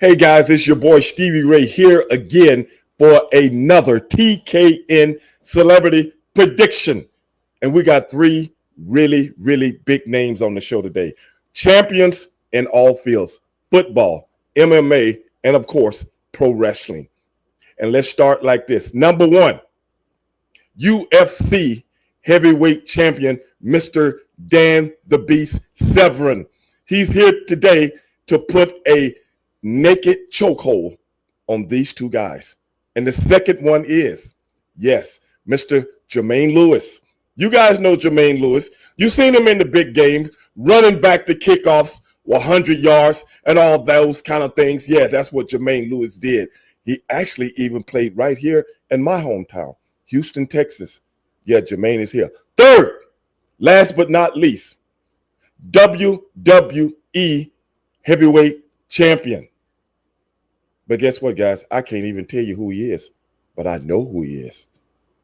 Hey guys, it's your boy Stevie Ray here again for another TKN celebrity prediction. And we got three really big names on the show today. Champions in all fields: football, MMA, and of course, pro wrestling. And let's start like this. Number one, UFC heavyweight champion, Mr. Dan the Beast Severn. He's here today to put a naked chokehold on these two guys. And the second one is, yes, Mr. Jermaine Lewis. You guys know Jermaine Lewis. You've seen him in the big games, running back the kickoffs, 100 yards, and all those kind of things. Yeah, that's what Jermaine Lewis did. He actually even played right here in my hometown, Houston, Texas. Yeah, Jermaine is here. Third, last but not least, WWE heavyweight champion. But guess what, guys? I can't even tell you who he is, but I know who he is.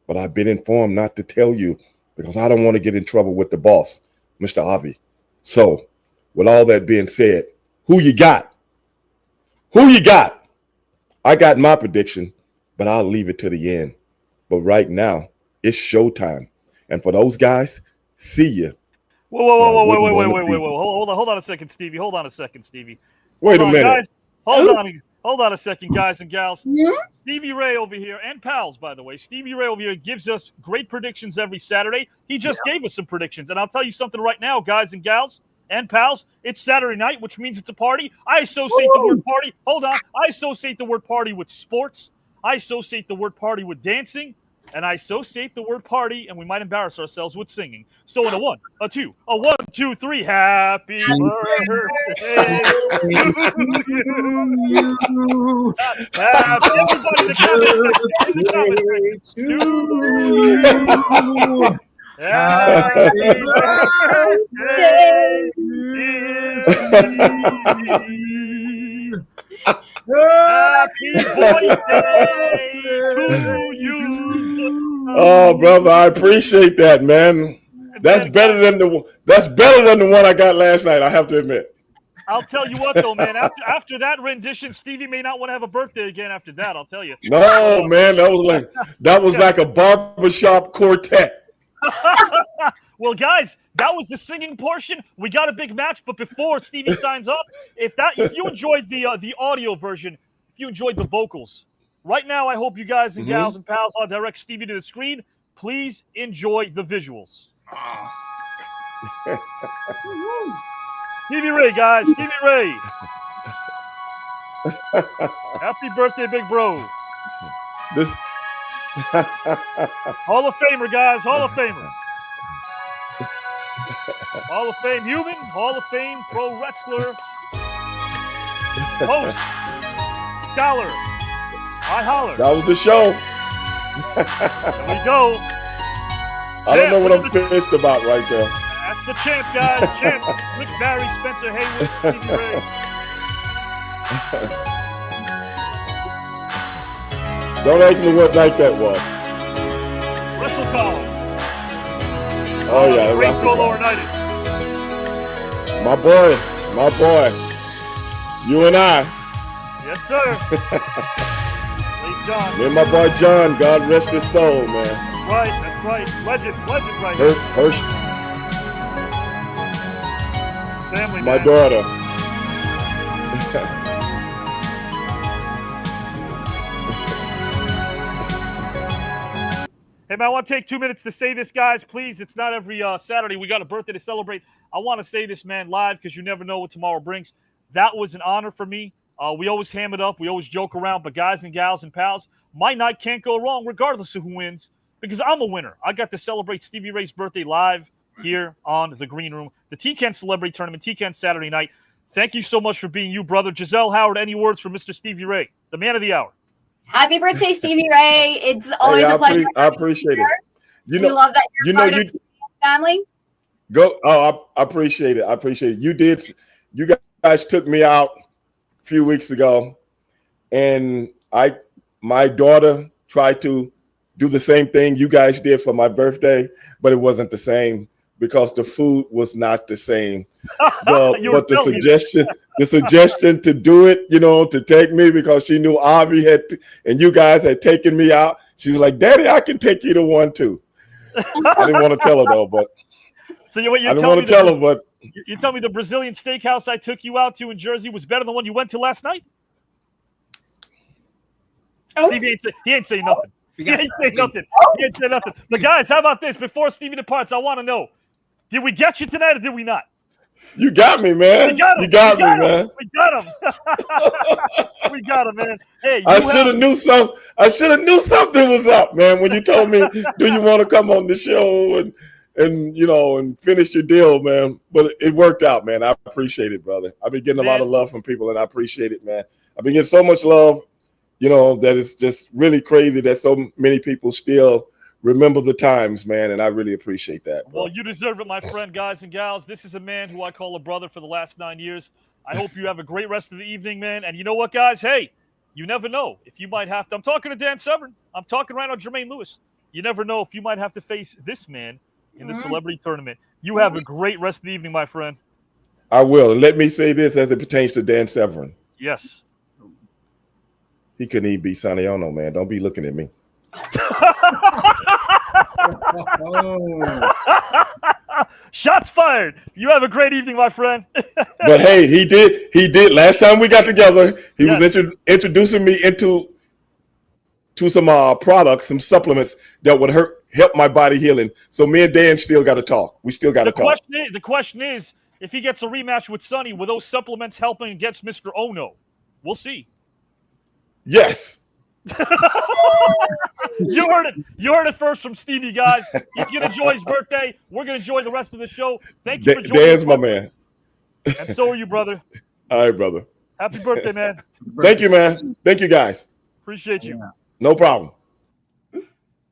But I've been informed not to tell you because I don't want to get in trouble with the boss, Mr. Avi. So, with all that being said, who you got? Who you got? I got my prediction, but I'll leave it to the end. But right now, it's showtime. And for those guys, see ya. Whoa. Hold on a second, Stevie. Hold on a second, Stevie. Wait a minute. Guys. Hold on a second, guys and gals. Yeah? Stevie Ray over here, and pals, by the way. Stevie Ray over here gives us great predictions every Saturday. He just gave us some predictions. And I'll tell you something right now, guys and gals and pals. It's Saturday night, which means it's a party. I associate the word party. Hold on. I associate the word party with sports. I associate the word party with dancing. And I associate the word party, and we might embarrass ourselves with singing. So in a 1, a 2, a 1, 2, 3, happy birthday to you. Everybody in the comments. Happy birthday Happy birthday to you. Oh, brother, I appreciate that, man. That's better than the one I got last night, I have to admit. I'll tell you what, though, man. After that rendition, Stevie may not want to have a birthday again after that, I'll tell you. No, man, that was like a barbershop quartet. Well, guys, that was the singing portion. We got a big match, but before Stevie signs up, if you enjoyed the audio version, if you enjoyed the vocals, right now I hope you guys and gals and pals, I'll direct Stevie to the screen. Please enjoy the visuals. Stevie Ray, guys, Stevie Ray. Happy birthday, big bro. This Hall of Famer, guys, Hall of Famer. Hall of Fame human, Hall of Fame pro wrestler, host, scholar. I holler. That was the show. There we go. I don't know what I'm pissed about right there. That's the champ, guys. Champ. Rick Barry, Spencer Haywood, Stevie Ray. Don't ask me what night that was. WrestleCon. Oh, yeah. Great solo United. My boy. You and I. Yes, sir. Late John. Me and my boy John, God rest his soul, man. That's right. Legend right here. Hirsch. Family, my man. daughter. Hey, man, I want to take 2 minutes to say this, guys. Please, it's not every Saturday. We got a birthday to celebrate. I want to say this, man, live because you never know what tomorrow brings. That was an honor for me. We always ham it up. We always joke around. But guys and gals and pals, my night can't go wrong regardless of who wins because I'm a winner. I got to celebrate Stevie Ray's birthday live here on the Green Room. The TKN Celebrity Tournament, TKN Saturday night. Thank you so much for being you, brother. Giselle Howard, any words for Mr. Stevie Ray, the man of the hour? Happy birthday, Stevie Ray. It's always a pleasure. I appreciate it. We love that you're part of the family. I appreciate it. You guys took me out a few weeks ago, and my daughter tried to do the same thing you guys did for my birthday, but it wasn't the same. because the food was not the same. But the suggestion to do it, you know, to take me, because she knew Avi and you guys had taken me out. She was like, "Daddy, I can take you to one too." I didn't want to tell her though, but so I didn't want to tell her, but you tell me the Brazilian steakhouse I took you out to in Jersey was better than the one you went to last night? Oh. Stevie he ain't saying nothing. He ain't saying nothing. He ain't saying nothing. But guys, how about this? Before Stevie departs, I want to know: did we get you tonight, or did we not? You got me, man. You got me, man. We got him. We got him, man. Hey, I should have knew something. I should have knew something was up, man. When you told me, "Do you want to come on the show and you know and finish your deal, man?" But it worked out, man. I appreciate it, brother. I've been getting a lot of love from people, and I appreciate it, man. I've been getting so much love, you know, that it's just really crazy that so many people still remember the times, man, and I really appreciate that, bro. Well, you deserve it, my friend, guys and gals. This is a man who I call a brother for the last 9 years. I hope you have a great rest of the evening, man. And you know what, guys? Hey, you never know if you might have to. I'm talking to Dan Severn. I'm talking right on Jermaine Lewis. You never know if you might have to face this man in the celebrity tournament. You have a great rest of the evening, my friend. I will. And let me say this as it pertains to Dan Severn. Yes. He couldn't even be Sonny Ono, man. Don't be looking at me. Shots fired. You have a great evening, my friend. But hey, he did. Last time we got together, he was introducing me into some products, some supplements that would help my body healing. So me and Dan still got to talk. We still got to talk. The question is, if he gets a rematch with Sonny, will those supplements helping against Mr. Ono? We'll see. Yes. You heard it first from Stevie, guys. He's gonna enjoy his birthday. We're gonna enjoy the rest of the show. Thank you for joining. Dan's my man. And so are you, brother. All right, brother. Happy birthday, man. Thank you, man. Thank you, guys. Appreciate you. No problem.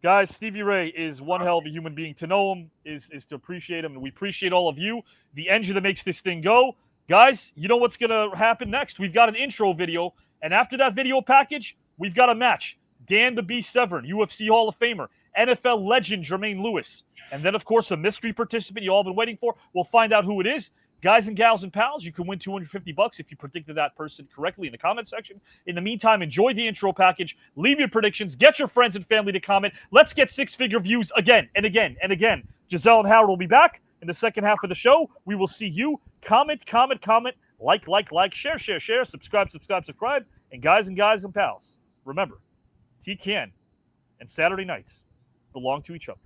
Guys, Stevie Ray is one hell of a human being. To know him is to appreciate him, and we appreciate all of you. The engine that makes this thing go. Guys, you know what's gonna happen next? We've got an intro video, and after that video package, we've got a match. Dan the Beast Severn, UFC Hall of Famer, NFL Legend Jermaine Lewis, and then, of course, a mystery participant you all been waiting for. We'll find out who it is. Guys and gals and pals, you can win $250 if you predicted that person correctly in the comment section. In the meantime, enjoy the intro package. Leave your predictions. Get your friends and family to comment. Let's get six-figure views again and again and again. Giselle and Howard will be back in the second half of the show. We will see you. Comment, like, share, subscribe. And guys and pals, remember, TKN and Saturday nights belong to each other.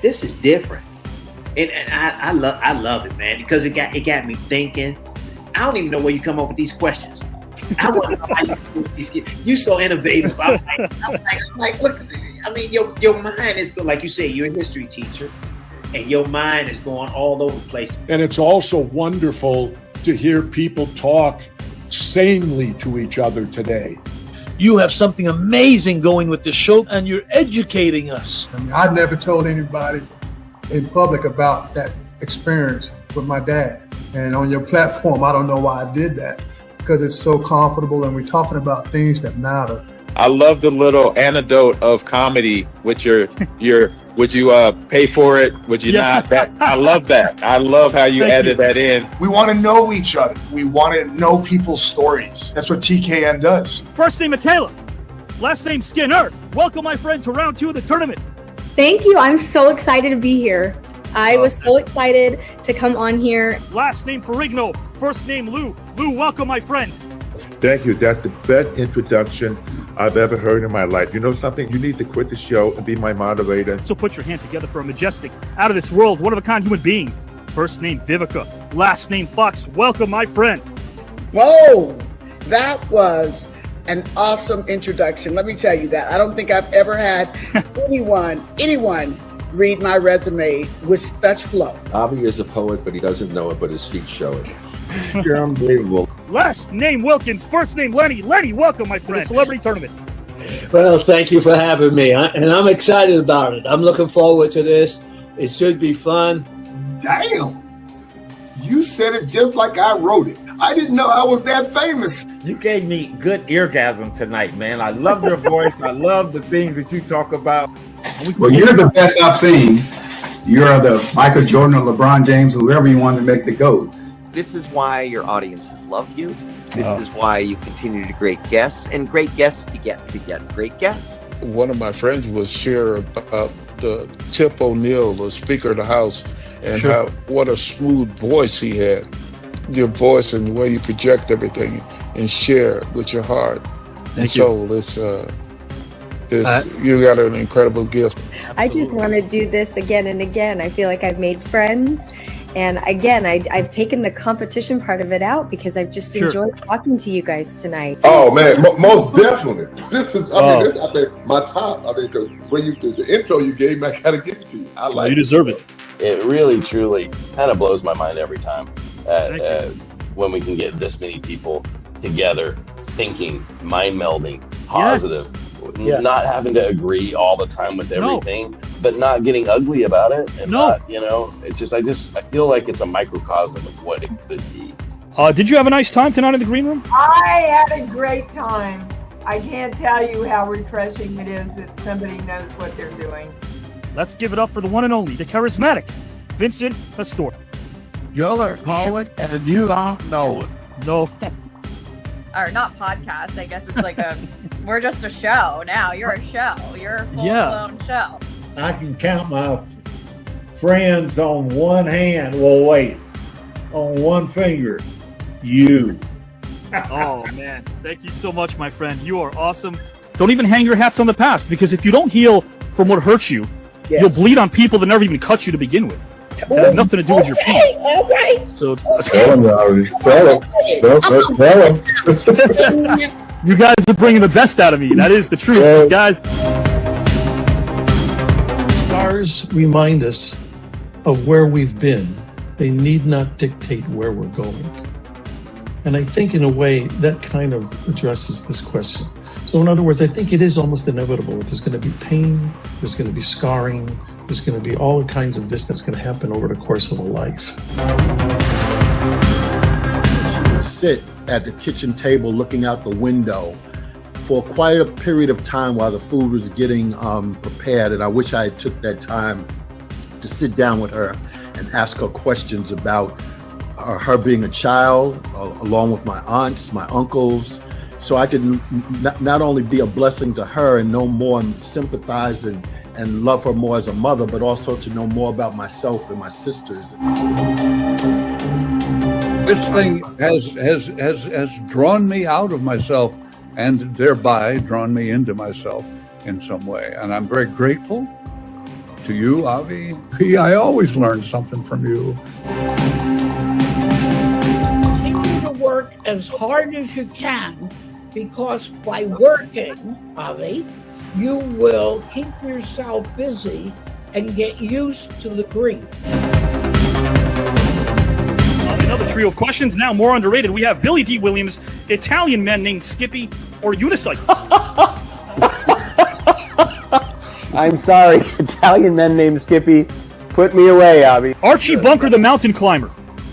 This is different. And I love it, man, because it got me thinking. I don't even know where you come up with these questions. I want to know how you do these. You're so innovative. I'm like, look, I mean, your mind is, like you say, you're a history teacher, and your mind is going all over the place. And it's also wonderful to hear people talk sanely to each other today. You have something amazing going with the show, and you're educating us. I mean, I've never told anybody in public about that experience with my dad. And on your platform, I don't know why I did that, because it's so comfortable and we're talking about things that matter. I love the little anecdote of comedy with your would you pay for it? Would you not? I love that. I love how you added that in. We want to know each other. We want to know people's stories. That's what TKN does. First name Michaela, last name Skinner. Welcome, my friend, to round 2 of the tournament. Thank you. I'm so excited to be here. I was so excited to come on here. Last name Ferrigno, first name Lou. Lou, welcome, my friend. Thank you. That's the best introduction I've ever heard in my life. You know something? You need to quit the show and be my moderator. So put your hand together for a majestic, out of this world, one-of-a-kind human being. First name Vivica, last name Fox. Welcome, my friend. Whoa, that was an awesome introduction. Let me tell you that. I don't think I've ever had anyone read my resume with such flow. Avi is a poet, but he doesn't know it, but his feet show it. You're unbelievable. Last name Wilkins, first name Lenny. Lenny, welcome, my friend, to the celebrity tournament. Well, thank you for having me, and I'm excited about it. I'm looking forward to this. It should be fun. Damn, you said it just like I wrote it. I didn't know I was that famous. You gave me good eargasm tonight, man. I love your voice. I love the things that you talk about. Well, you're the best I've seen. You're the Michael Jordan or LeBron James, whoever you want to make the GOAT. This is why your audiences love you. This is why you continue to great guests, and great guests beget great guests. One of my friends was share about the Tip O'Neill, the Speaker of the House, and what a smooth voice he had. Your voice and the way you project everything and share with your heart and soul. You got an incredible gift. I just want to do this again and again. I feel like I've made friends. And again, I've taken the competition part of it out because I've just enjoyed talking to you guys tonight. Oh man, most definitely. This is, I think my top. I think because the intro you gave me, I gotta give it to you. I like. You deserve it. It really, truly, kind of blows my mind every time when we can get this many people together, thinking, mind melding, positive. Yes. Not having to agree all the time with everything, but not getting ugly about it. And not, it's just, I feel like it's a microcosm of what it could be. Did you have a nice time tonight in the green room? I had a great time. I can't tell you how refreshing it is that somebody knows what they're doing. Let's give it up for the one and only, the charismatic Vincent Pastore. You're a poet and you don't know it. No. Or not podcast. I guess it's like we're just a show now. You're a show. You're a full-blown show. I can count my friends on one hand. Well, wait, on one finger. You. Oh, man. Thank you so much, my friend. You are awesome. Don't even hang your hats on the past, because if you don't heal from what hurts you, you'll bleed on people that never even cut you to begin with. It had nothing to do with your pain. All right. So, Tell him. you guys are bringing the best out of me. That is the truth, guys. Stars remind us of where we've been. They need not dictate where we're going. And I think in a way that kind of addresses this question. So in other words, I think it is almost inevitable that there's going to be pain, there's going to be scarring, there's going to be all kinds of this that's going to happen over the course of a life. Sit at the kitchen table looking out the window for quite a period of time while the food was getting prepared, and I wish I had took that time to sit down with her and ask her questions about her being a child, along with my aunts, my uncles, so I could not only be a blessing to her and know more and sympathize and love her more as a mother, but also to know more about myself and my sisters. This thing has drawn me out of myself and thereby drawn me into myself in some way. And I'm very grateful to you, Avi. I always learn something from you. Continue to work as hard as you can, because by working, Avi, you will keep yourself busy and get used to the grief. Another trio of questions, now more underrated. We have Billy D. Williams, Italian men named Skippy, or unicycle. I'm sorry, Italian men named Skippy. Put me away, Abby. Archie Bunker, the mountain climber.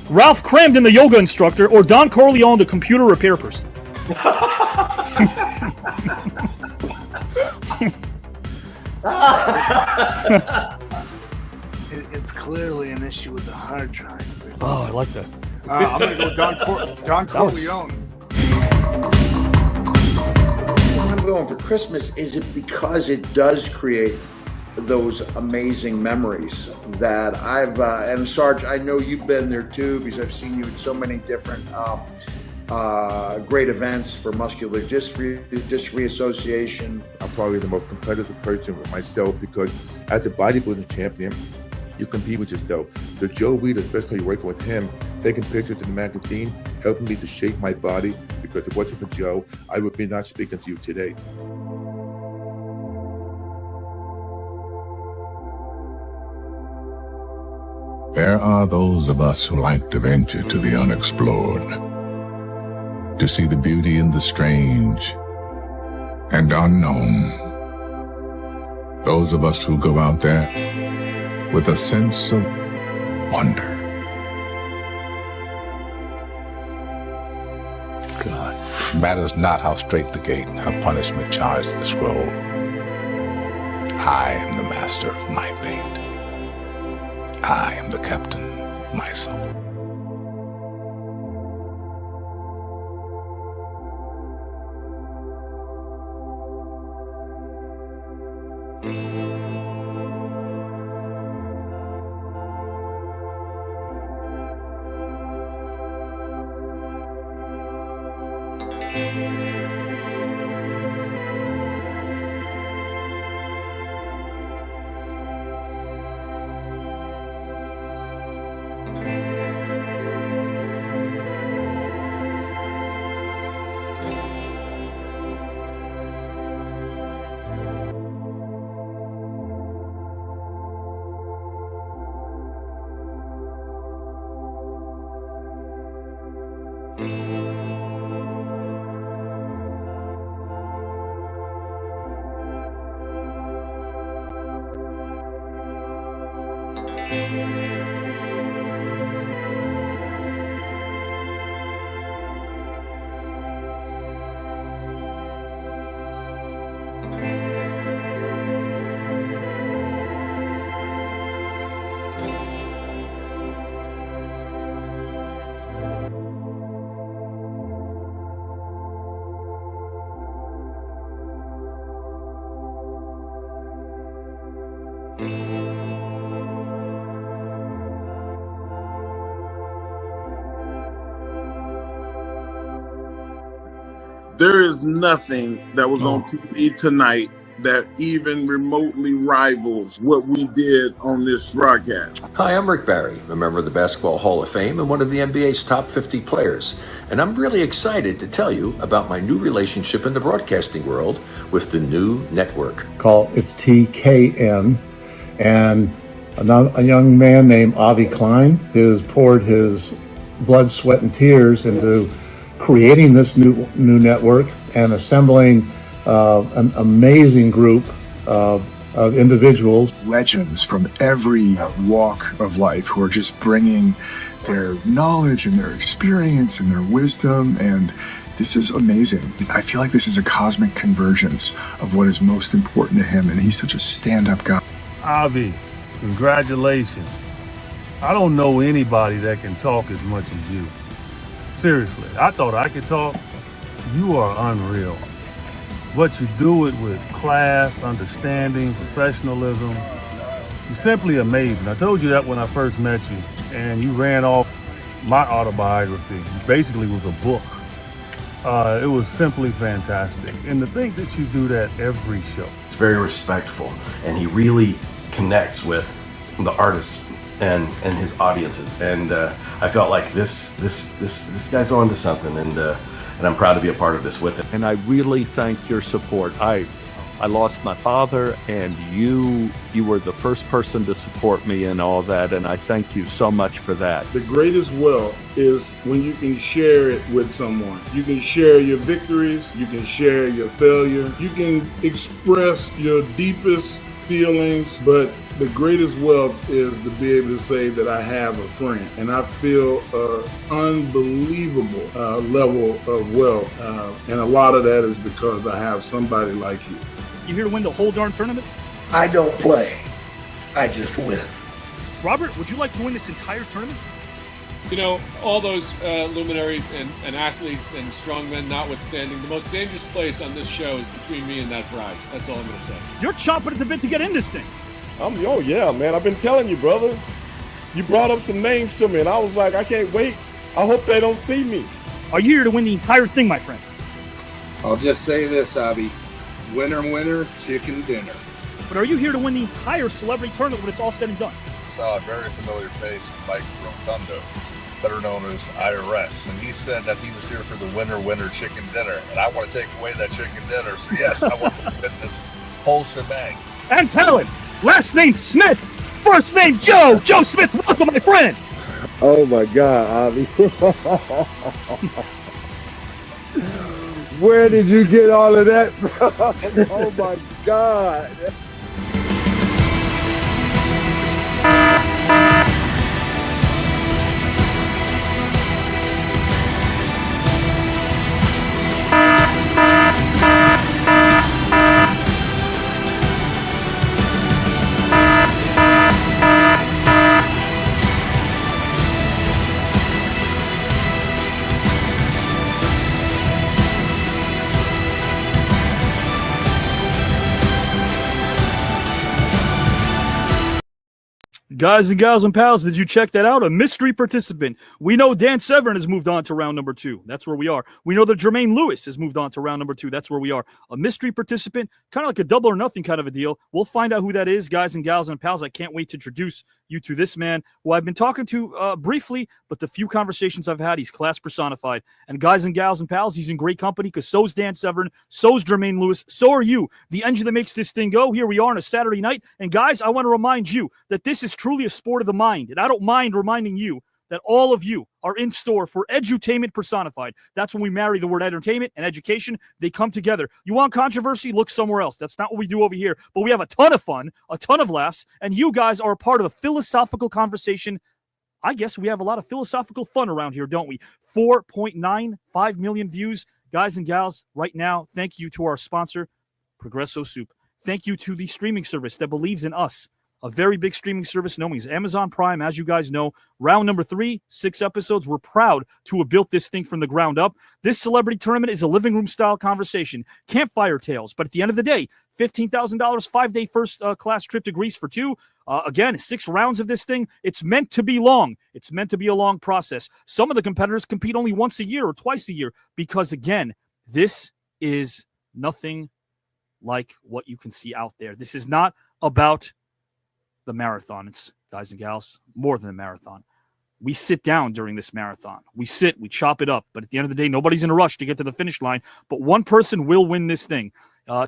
Ralph Cramden, the yoga instructor, or Don Corleone, the computer repair person. It's clearly an issue with the hard drive. Oh, I like that. I'm going to go Don Corleone. What I'm going for Christmas is it because it does create those amazing memories that I've, and Sarge, I know you've been there too, because I've seen you at so many different great events for Muscular Dystrophy Association. I'm probably the most competitive person with myself because as a bodybuilding champion, you compete with yourself. So Joe Reed, especially working with him, taking pictures in the magazine, helping me to shape my body, because if it wasn't for Joe, I would be not speaking to you today. There are those of us who like to venture to the unexplored, to see the beauty in the strange and unknown. Those of us who go out there with a sense of wonder. God, matters not how straight the gate, how punishment charged the scroll. I am the master of my fate. I am the captain of my soul. There is nothing that was on TV tonight that even remotely rivals what we did on this broadcast. Hi, I'm Rick Barry, a member of the Basketball Hall of Fame and one of the NBA's top 50 players. And I'm really excited to tell you about my new relationship in the broadcasting world with the new network. It's TKN, and a young man named Avi Klein has poured his blood, sweat, and tears into creating this new network and assembling an amazing group of individuals. Legends from every walk of life who are just bringing their knowledge and their experience and their wisdom, and this is amazing. I feel like this is a cosmic convergence of what is most important to him, and he's such a stand-up guy. Avi, congratulations. I don't know anybody that can talk as much as you. Seriously, I thought I could talk. You are unreal. But you do it with class, understanding, professionalism. You're simply amazing. I told you that when I first met you, and you ran off my autobiography. It basically was a book. It was simply fantastic. And to think that you do that every show. It's very respectful, and he really connects with the artists and his audiences. And I felt like this guy's on to something, and I'm proud to be a part of this with him. And I really thank your support. I lost my father, and you were the first person to support me in all that, and I thank you so much for that. The greatest wealth is when you can share it with someone. You can share your victories, you can share your failure, you can express your deepest feelings, but the greatest wealth is to be able to say that I have a friend, and I feel an unbelievable level of wealth, and a lot of that is because I have somebody like you. You here to win the whole darn tournament? I don't play, I just win. Robert, would you like to win this entire tournament? You know, all those luminaries and athletes and strongmen notwithstanding, the most dangerous place on this show is between me and that prize. That's all I'm going to say. You're chomping at the bit to get in this thing. Oh yeah, man. I've been telling you, brother. You brought up some names to me, and I was like, I can't wait. I hope they don't see me. Are you here to win the entire thing, my friend? I'll just say this, Avi. Winner, chicken dinner. But are you here to win the entire celebrity tournament when it's all said and done? I saw a very familiar face, Mike Rotundo, better known as IRS, and he said that he was here for the winner, chicken dinner, and I want to take away that chicken dinner. So yes, I want to win this whole shebang. And talent. Last name Smith, first name Joe. Joe Smith, welcome, my friend. Oh my God, Avi. Where did you get all of that from? Oh my God. Guys and gals and pals, did you check that out? A mystery participant. We know Dan Severn has moved on to round number 2. That's where we are. We know that Jermaine Lewis has moved on to round number 2. That's where we are. A mystery participant, kind of like a double or nothing kind of a deal. We'll find out who that is, guys and gals and pals. I can't wait to introduce you to this man who I've been talking to briefly, but the few conversations I've had, he's class personified. And guys and gals and pals, he's in great company because so's Dan Severn, so's Jermaine Lewis, so are you. The engine that makes this thing go. Here we are on a Saturday night. And guys, I want to remind you that this is truly a sport of the mind. And I don't mind reminding you that all of you are in store for edutainment personified. That's when we marry the word entertainment and education. They come together. You want controversy? Look somewhere else. That's not what we do over here. But we have a ton of fun, a ton of laughs, and you guys are a part of the philosophical conversation. I guess we have a lot of philosophical fun around here, don't we? 4.95 million views. Guys and gals, right now, thank you to our sponsor, Progresso Soup. Thank you to the streaming service that believes in us. A very big streaming service known as Amazon Prime. As you guys know, round number 3, 6 episodes. We're proud to have built this thing from the ground up. This celebrity tournament is a living room style conversation. Campfire tales. But at the end of the day, $15,000, 5-day first class trip to Greece for 2. Again, 6 rounds of this thing. It's meant to be long. It's meant to be a long process. Some of the competitors compete only once a year or twice a year because, again, this is nothing like what you can see out there. This is not about the marathon. It's, guys and gals, more than a marathon. We sit down during this marathon. We sit, we chop it up. But at the end of the day, nobody's in a rush to get to the finish line. But one person will win this thing.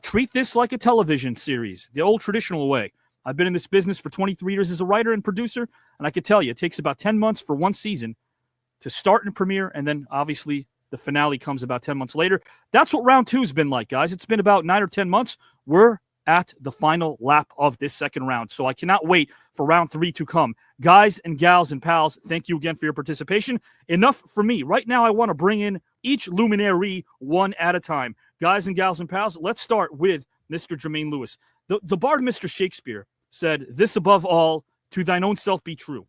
Treat this like a television series, the old traditional way. I've been in this business for 23 years as a writer and producer, and I can tell you, it takes about 10 months for one season to start and premiere, and then obviously the finale comes about 10 months later. That's what round 2 has been like, guys. It's been about 9 or 10 months. We're at the final lap of this second round. So I cannot wait for round 3 to come. Guys and gals and pals, thank you again for your participation. Enough for me. Right now, I want to bring in each luminary one at a time. Guys and gals and pals, let's start with Mr. Jermaine Lewis. The bard Mr. Shakespeare said, "This above all, to thine own self be true."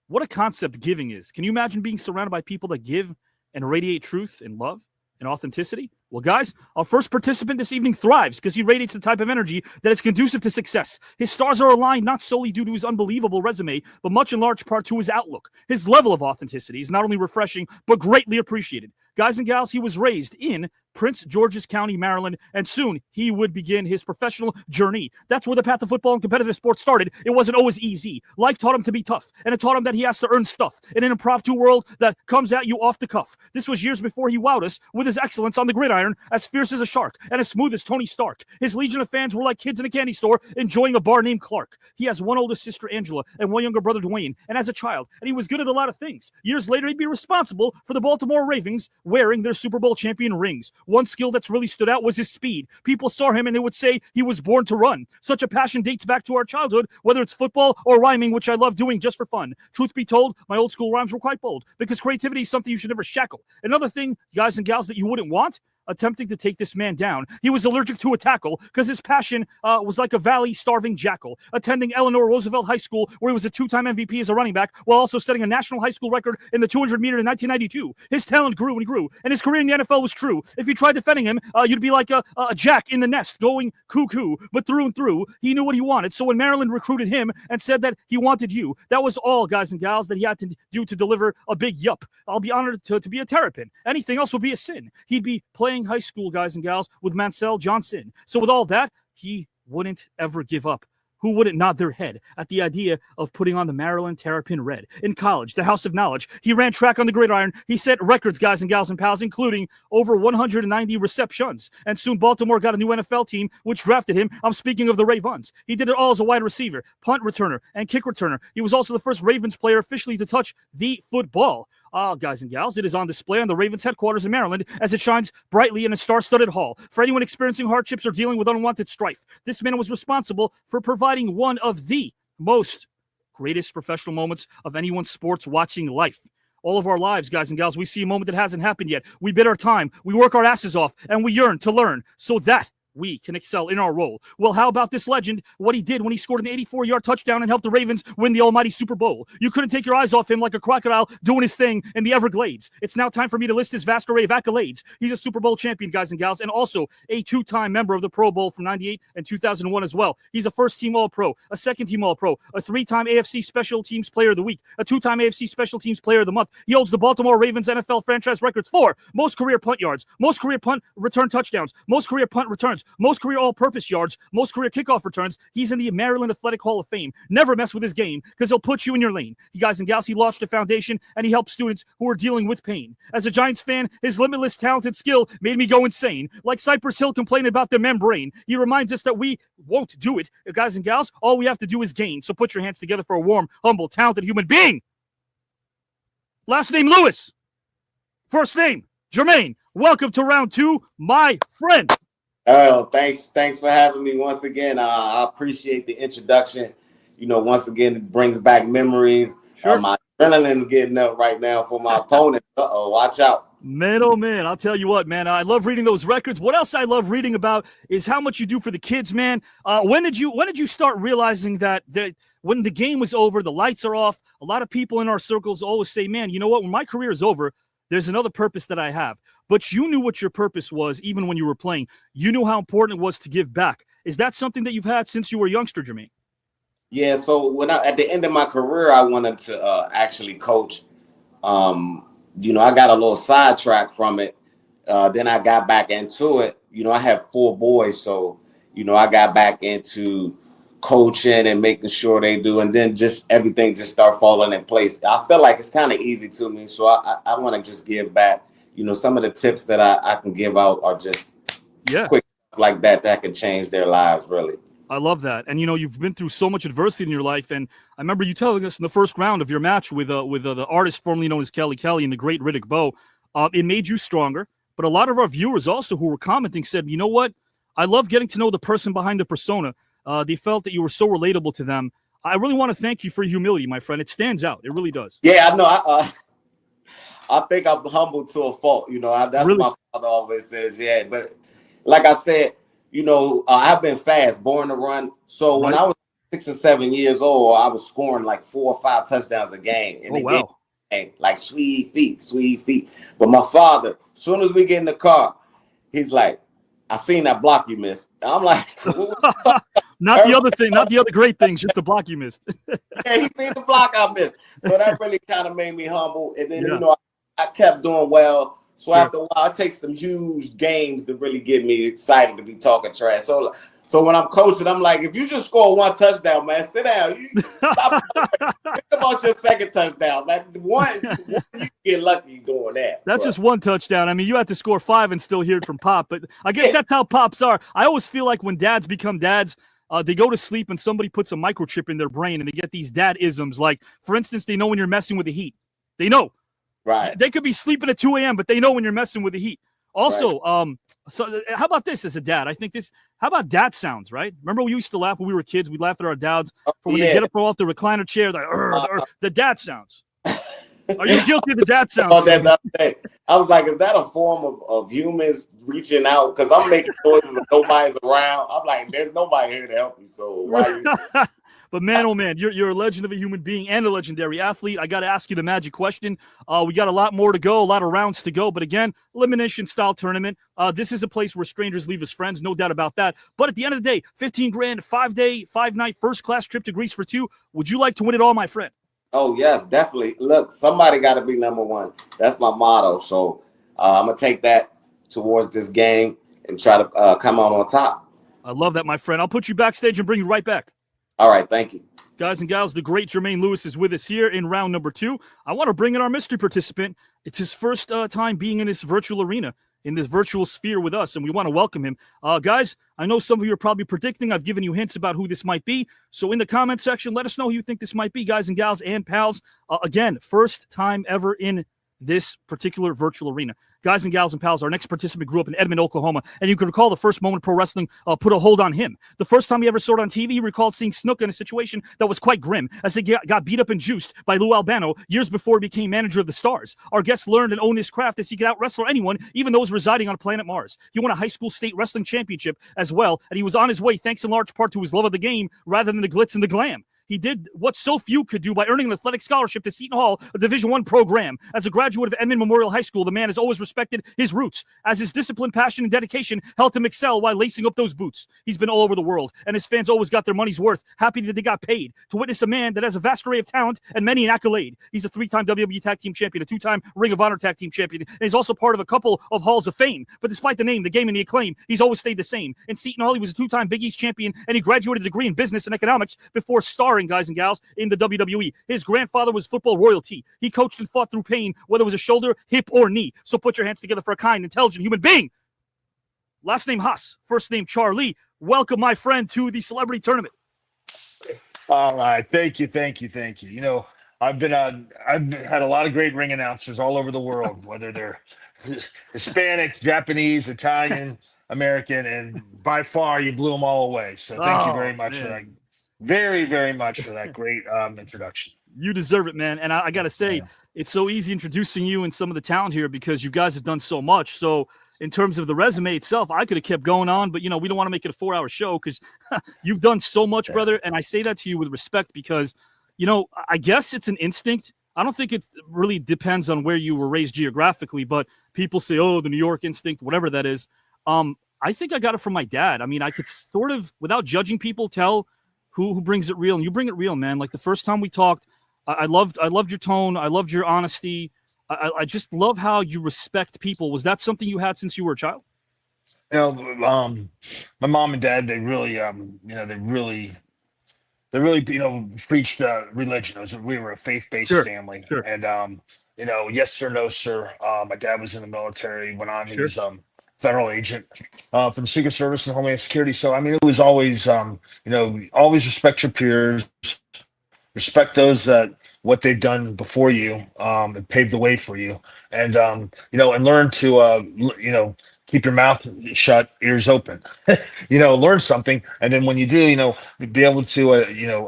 What a concept giving is. Can you imagine being surrounded by people that give and radiate truth and love and authenticity? Well, guys, our first participant this evening thrives because he radiates the type of energy that is conducive to success. His stars are aligned not solely due to his unbelievable resume, but much in large part to his outlook. His level of authenticity is not only refreshing, but greatly appreciated. Guys and gals, he was raised in Prince George's County, Maryland, and soon he would begin his professional journey. That's where the path of football and competitive sports started. It wasn't always easy. Life taught him to be tough, and it taught him that he has to earn stuff in an impromptu world that comes at you off the cuff. This was years before he wowed us with his excellence on the gridiron, as fierce as a shark and as smooth as Tony Stark. His legion of fans were like kids in a candy store enjoying a bar named Clark. He has one older sister, Angela, and one younger brother, Dwayne, and as a child, and he was good at a lot of things. Years later, he'd be responsible for the Baltimore Ravens wearing their Super Bowl champion rings. One skill that's really stood out was his speed. People saw him and they would say he was born to run. Such a passion dates back to our childhood, whether it's football or rhyming, which I love doing just for fun. Truth be told, my old school rhymes were quite bold because creativity is something you should never shackle. Another thing, guys and gals, that you wouldn't want, attempting to take this man down. He was allergic to a tackle because his passion was like a valley-starving jackal, attending Eleanor Roosevelt High School, where he was a 2-time MVP as a running back, while also setting a national high school record in the 200-meter in 1992. His talent grew and grew, and his career in the NFL was true. If you tried defending him, you'd be like a jack in the nest going cuckoo, but through and through, he knew what he wanted. So when Maryland recruited him and said that he wanted you, that was all, guys and gals, that he had to do to deliver a big yup. I'll be honored to be a terrapin. Anything else would be a sin. He'd be playing high school, guys and gals, with Mansell Johnson. So with all that, he wouldn't ever give up. Who wouldn't nod their head at the idea of putting on the Maryland Terrapin Red? In college, the house of knowledge, he ran track on the gridiron. He set records, guys and gals and pals, including over 190 receptions. And soon Baltimore got a new NFL team, which drafted him. I'm speaking of the Ravens. He did it all as a wide receiver, punt returner, and kick returner. He was also the first Ravens player officially to touch the football. guys and gals, it is on display on the Ravens headquarters in Maryland as it shines brightly in a star-studded hall. For anyone experiencing hardships or dealing with unwanted strife, this man was responsible for providing one of the most greatest professional moments of anyone's sports watching life. All of our lives, guys and gals, we see a moment that hasn't happened yet. We bid our time, we work our asses off, and we yearn to learn so that we can excel in our role. Well, how about this legend, what he did when he scored an 84-yard touchdown and helped the Ravens win the almighty Super Bowl? You couldn't take your eyes off him like a crocodile doing his thing in the Everglades. It's now time for me to list his vast array of accolades. He's a Super Bowl champion, guys and gals, and also a two-time member of the Pro Bowl from 98 and 2001 as well. He's a first-team All-Pro, a second-team All-Pro, a three-time AFC Special Teams Player of the Week, a two-time AFC Special Teams Player of the Month. He holds the Baltimore Ravens NFL franchise records for most career punt yards, most career punt return touchdowns, most career punt returns, most career all-purpose yards, most career kickoff returns. He's in the Maryland Athletic Hall of Fame. Never mess with his game because he'll put you in your lane. You guys and gals, he launched a foundation and he helps students who are dealing with pain. As a Giants fan, his limitless talented skill made me go insane. Like Cypress Hill complaining about the membrane, he reminds us that we won't do it. Guys and gals, all we have to do is gain. So put your hands together for a warm, humble, talented human being. Last name Lewis. First name Jermaine. Welcome to round two, my friend. Oh, thanks for having me once again. I appreciate the introduction. You know, once again, it brings back memories. Sure. My adrenaline's getting up right now for my opponent. Watch out. Man, oh man, I'll tell you what, man, I love reading those records. What else I love reading about is how much you do for the kids, man. When did you start realizing that when the game was over, the lights are off, a lot of people in our circles always say, man, you know what, when my career is over, there's another purpose that I have. But you knew what your purpose was even when you were playing. You knew how important it was to give back. Is that something that you've had since you were a youngster, Jermaine? Yeah, so at the end of my career, I wanted to actually coach. You know, I got a little sidetracked from it. Then I got back into it. You know, I have 4 boys, so, you know, I got back into coaching and making sure they do, and then just everything just start falling in place. I feel like it's kind of easy to me, so I want to just give back. You know, some of the tips that I can give out are just quick like that can change their lives, really. I love that. And, you know, you've been through so much adversity in your life, and I remember you telling us in the first round of your match with the artist formerly known as Kelly and the great Riddick Bowe, it made you stronger. But a lot of our viewers also who were commenting said, you know what? I love getting to know the person behind the persona. They felt that you were so relatable to them. I really want to thank you for your humility, my friend. It stands out. It really does. Yeah, I know. I think I'm humble to a fault. You know, that's really what my father always says. Yeah, but like I said, you know, I've been fast, born to run. So when I was 6 or 7 years old, I was scoring like 4 or 5 touchdowns a game. And game, like sweet feet. But my father, as soon as we get in the car, he's like, I seen that block you missed. I'm like, not the other thing, not the other great things, just the block you missed. Yeah, he seen the block I missed. So that really kind of made me humble. And then, you know, I kept doing well. So after a while, it takes some huge games to really get me excited to be talking trash. So when I'm coaching, I'm like, if you just score 1 touchdown, man, sit down. You stop. Think about your second touchdown, man. One you get lucky doing that. That's just 1 touchdown. I mean, you have to score 5 and still hear it from Pop. But I guess that's how Pops are. I always feel like when dads become dads, they go to sleep and somebody puts a microchip in their brain and they get these dad-isms. Like, for instance, they know when you're messing with the heat. They know. Right. They could be sleeping at 2 a.m., but they know when you're messing with the heat. Also, so how about this as a dad? I think how about dad sounds, right? Remember we used to laugh when we were kids? We'd laugh at our dads for when they get up off the recliner chair, the dad sounds. Are you guilty of the dad sounds? I was like, is that a form of humans reaching out? Because I'm making noises when nobody's around. I'm like, there's nobody here to help you. So why are you... But man, oh man, you're a legend of a human being and a legendary athlete. I got to ask you the magic question. We got a lot more to go, a lot of rounds to go. But again, elimination style tournament. This is a place where strangers leave as friends, no doubt about that. But at the end of the day, $15 grand, 5-day, 5-night, first-class trip to Greece for 2. Would you like to win it all, my friend? Oh yes, definitely. Look, somebody got to be number 1. That's my motto. So I'm gonna take that towards this game and try to come out on top. I love that, my friend. I'll put you backstage and bring you right back. All right, thank you. Guys and gals, the great Jermaine Lewis is with us here in round number 2. I want to bring in our mystery participant. It's his first time being in this virtual arena, in this virtual sphere with us, and we want to welcome him. Guys, I know some of you are probably predicting. I've given you hints about who this might be. So in the comment section, let us know who you think this might be, guys and gals and pals. Again, first time ever in this particular virtual arena. Guys and gals and pals, our next participant grew up in Edmond, Oklahoma, and you can recall the first moment pro wrestling put a hold on him. The first time he ever saw it on TV, he recalled seeing Snook in a situation that was quite grim, as he got beat up and juiced by Lou Albano years before he became manager of the Stars. Our guest learned and owned his craft as he could out-wrestle anyone, even those residing on planet Mars. He won a high school state wrestling championship as well, and he was on his way thanks in large part to his love of the game rather than the glitz and the glam. He did what so few could do by earning an athletic scholarship to Seton Hall, a Division I program. As a graduate of Edmond Memorial High School, the man has always respected his roots, as his discipline, passion, and dedication helped him excel while lacing up those boots. He's been all over the world, and his fans always got their money's worth, happy that they got paid. To witness a man that has a vast array of talent and many an accolade. He's a 3-time WWE Tag Team Champion, a 2-time Ring of Honor Tag Team Champion, and he's also part of a couple of Halls of Fame. But despite the name, the game, and the acclaim, he's always stayed the same. In Seton Hall, he was a 2-time Big East champion, and he graduated a degree in business and economics before starring, guys and gals, in the WWE. His grandfather was football royalty. He coached and fought through pain, whether it was a shoulder, hip, or knee. So put your hands together for a kind, intelligent human being. Last name Haas, first name Charlie. Welcome, my friend, to the celebrity tournament. All right. Thank you. You know, I've had a lot of great ring announcers all over the world, whether they're Hispanic, Japanese, Italian, American, and by far you blew them all away. So thank you very much for that. Very, very much for that great introduction. You deserve it, man. And I got to say, it's so easy introducing you and some of the talent here because you guys have done so much. So in terms of the resume itself, I could have kept going on, but, you know, we don't want to make it a 4-hour show because you've done so much, brother. And I say that to you with respect because, you know, I guess it's an instinct. I don't think it really depends on where you were raised geographically, but people say, oh, the New York instinct, whatever that is. I think I got it from my dad. I mean, I could sort of, without judging people, tell who brings it real, and you bring it real, man. Like the first time we talked, I loved your tone. I loved your honesty. I just love how you respect people. Was that something you had since you were a child? You know, my mom and dad, they really, preached religion. We were a faith-based family. Sure. And, yes sir, no sir. My dad was in the military, went on, he was federal agent for the Secret Service and Homeland Security. So, I mean, it was always, always respect your peers, respect those that what they've done before you and paved the way for you. And, and learn to, keep your mouth shut, ears open, learn something. And then when you do, be able to,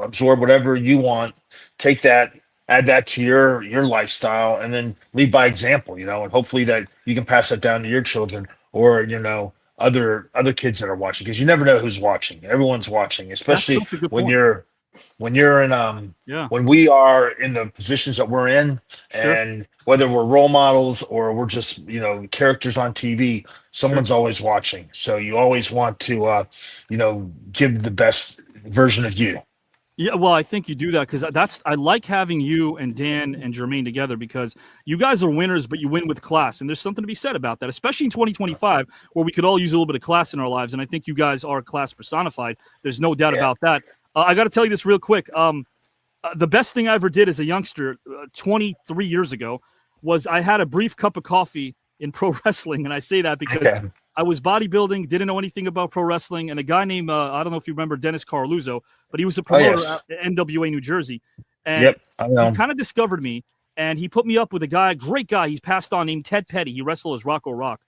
absorb whatever you want, take that, add that to your lifestyle, and then lead by example, and hopefully that you can pass that down to your children or, other kids that are watching, because you never know who's watching. Everyone's watching, especially when you're in when we are in the positions that we're in, and whether we're role models or we're just characters on TV, someone's always watching. So you always want to give the best version of you. Yeah, well, I think you do that because I like having you and Dan and Jermaine together because you guys are winners, but you win with class. And there's something to be said about that, especially in 2025, where we could all use a little bit of class in our lives. And I think you guys are class personified. There's no doubt about that. I got to tell you this real quick. The best thing I ever did as a youngster 23 years ago was I had a brief cup of coffee in pro wrestling. And I say that because I was bodybuilding, didn't know anything about pro wrestling. And a guy named, I don't know if you remember Dennis Carluzzo, but he was a promoter at NWA New Jersey. And he kind of discovered me and he put me up with a guy, great guy. He's passed on, named Ted Petty. He wrestled as Rocco Rock.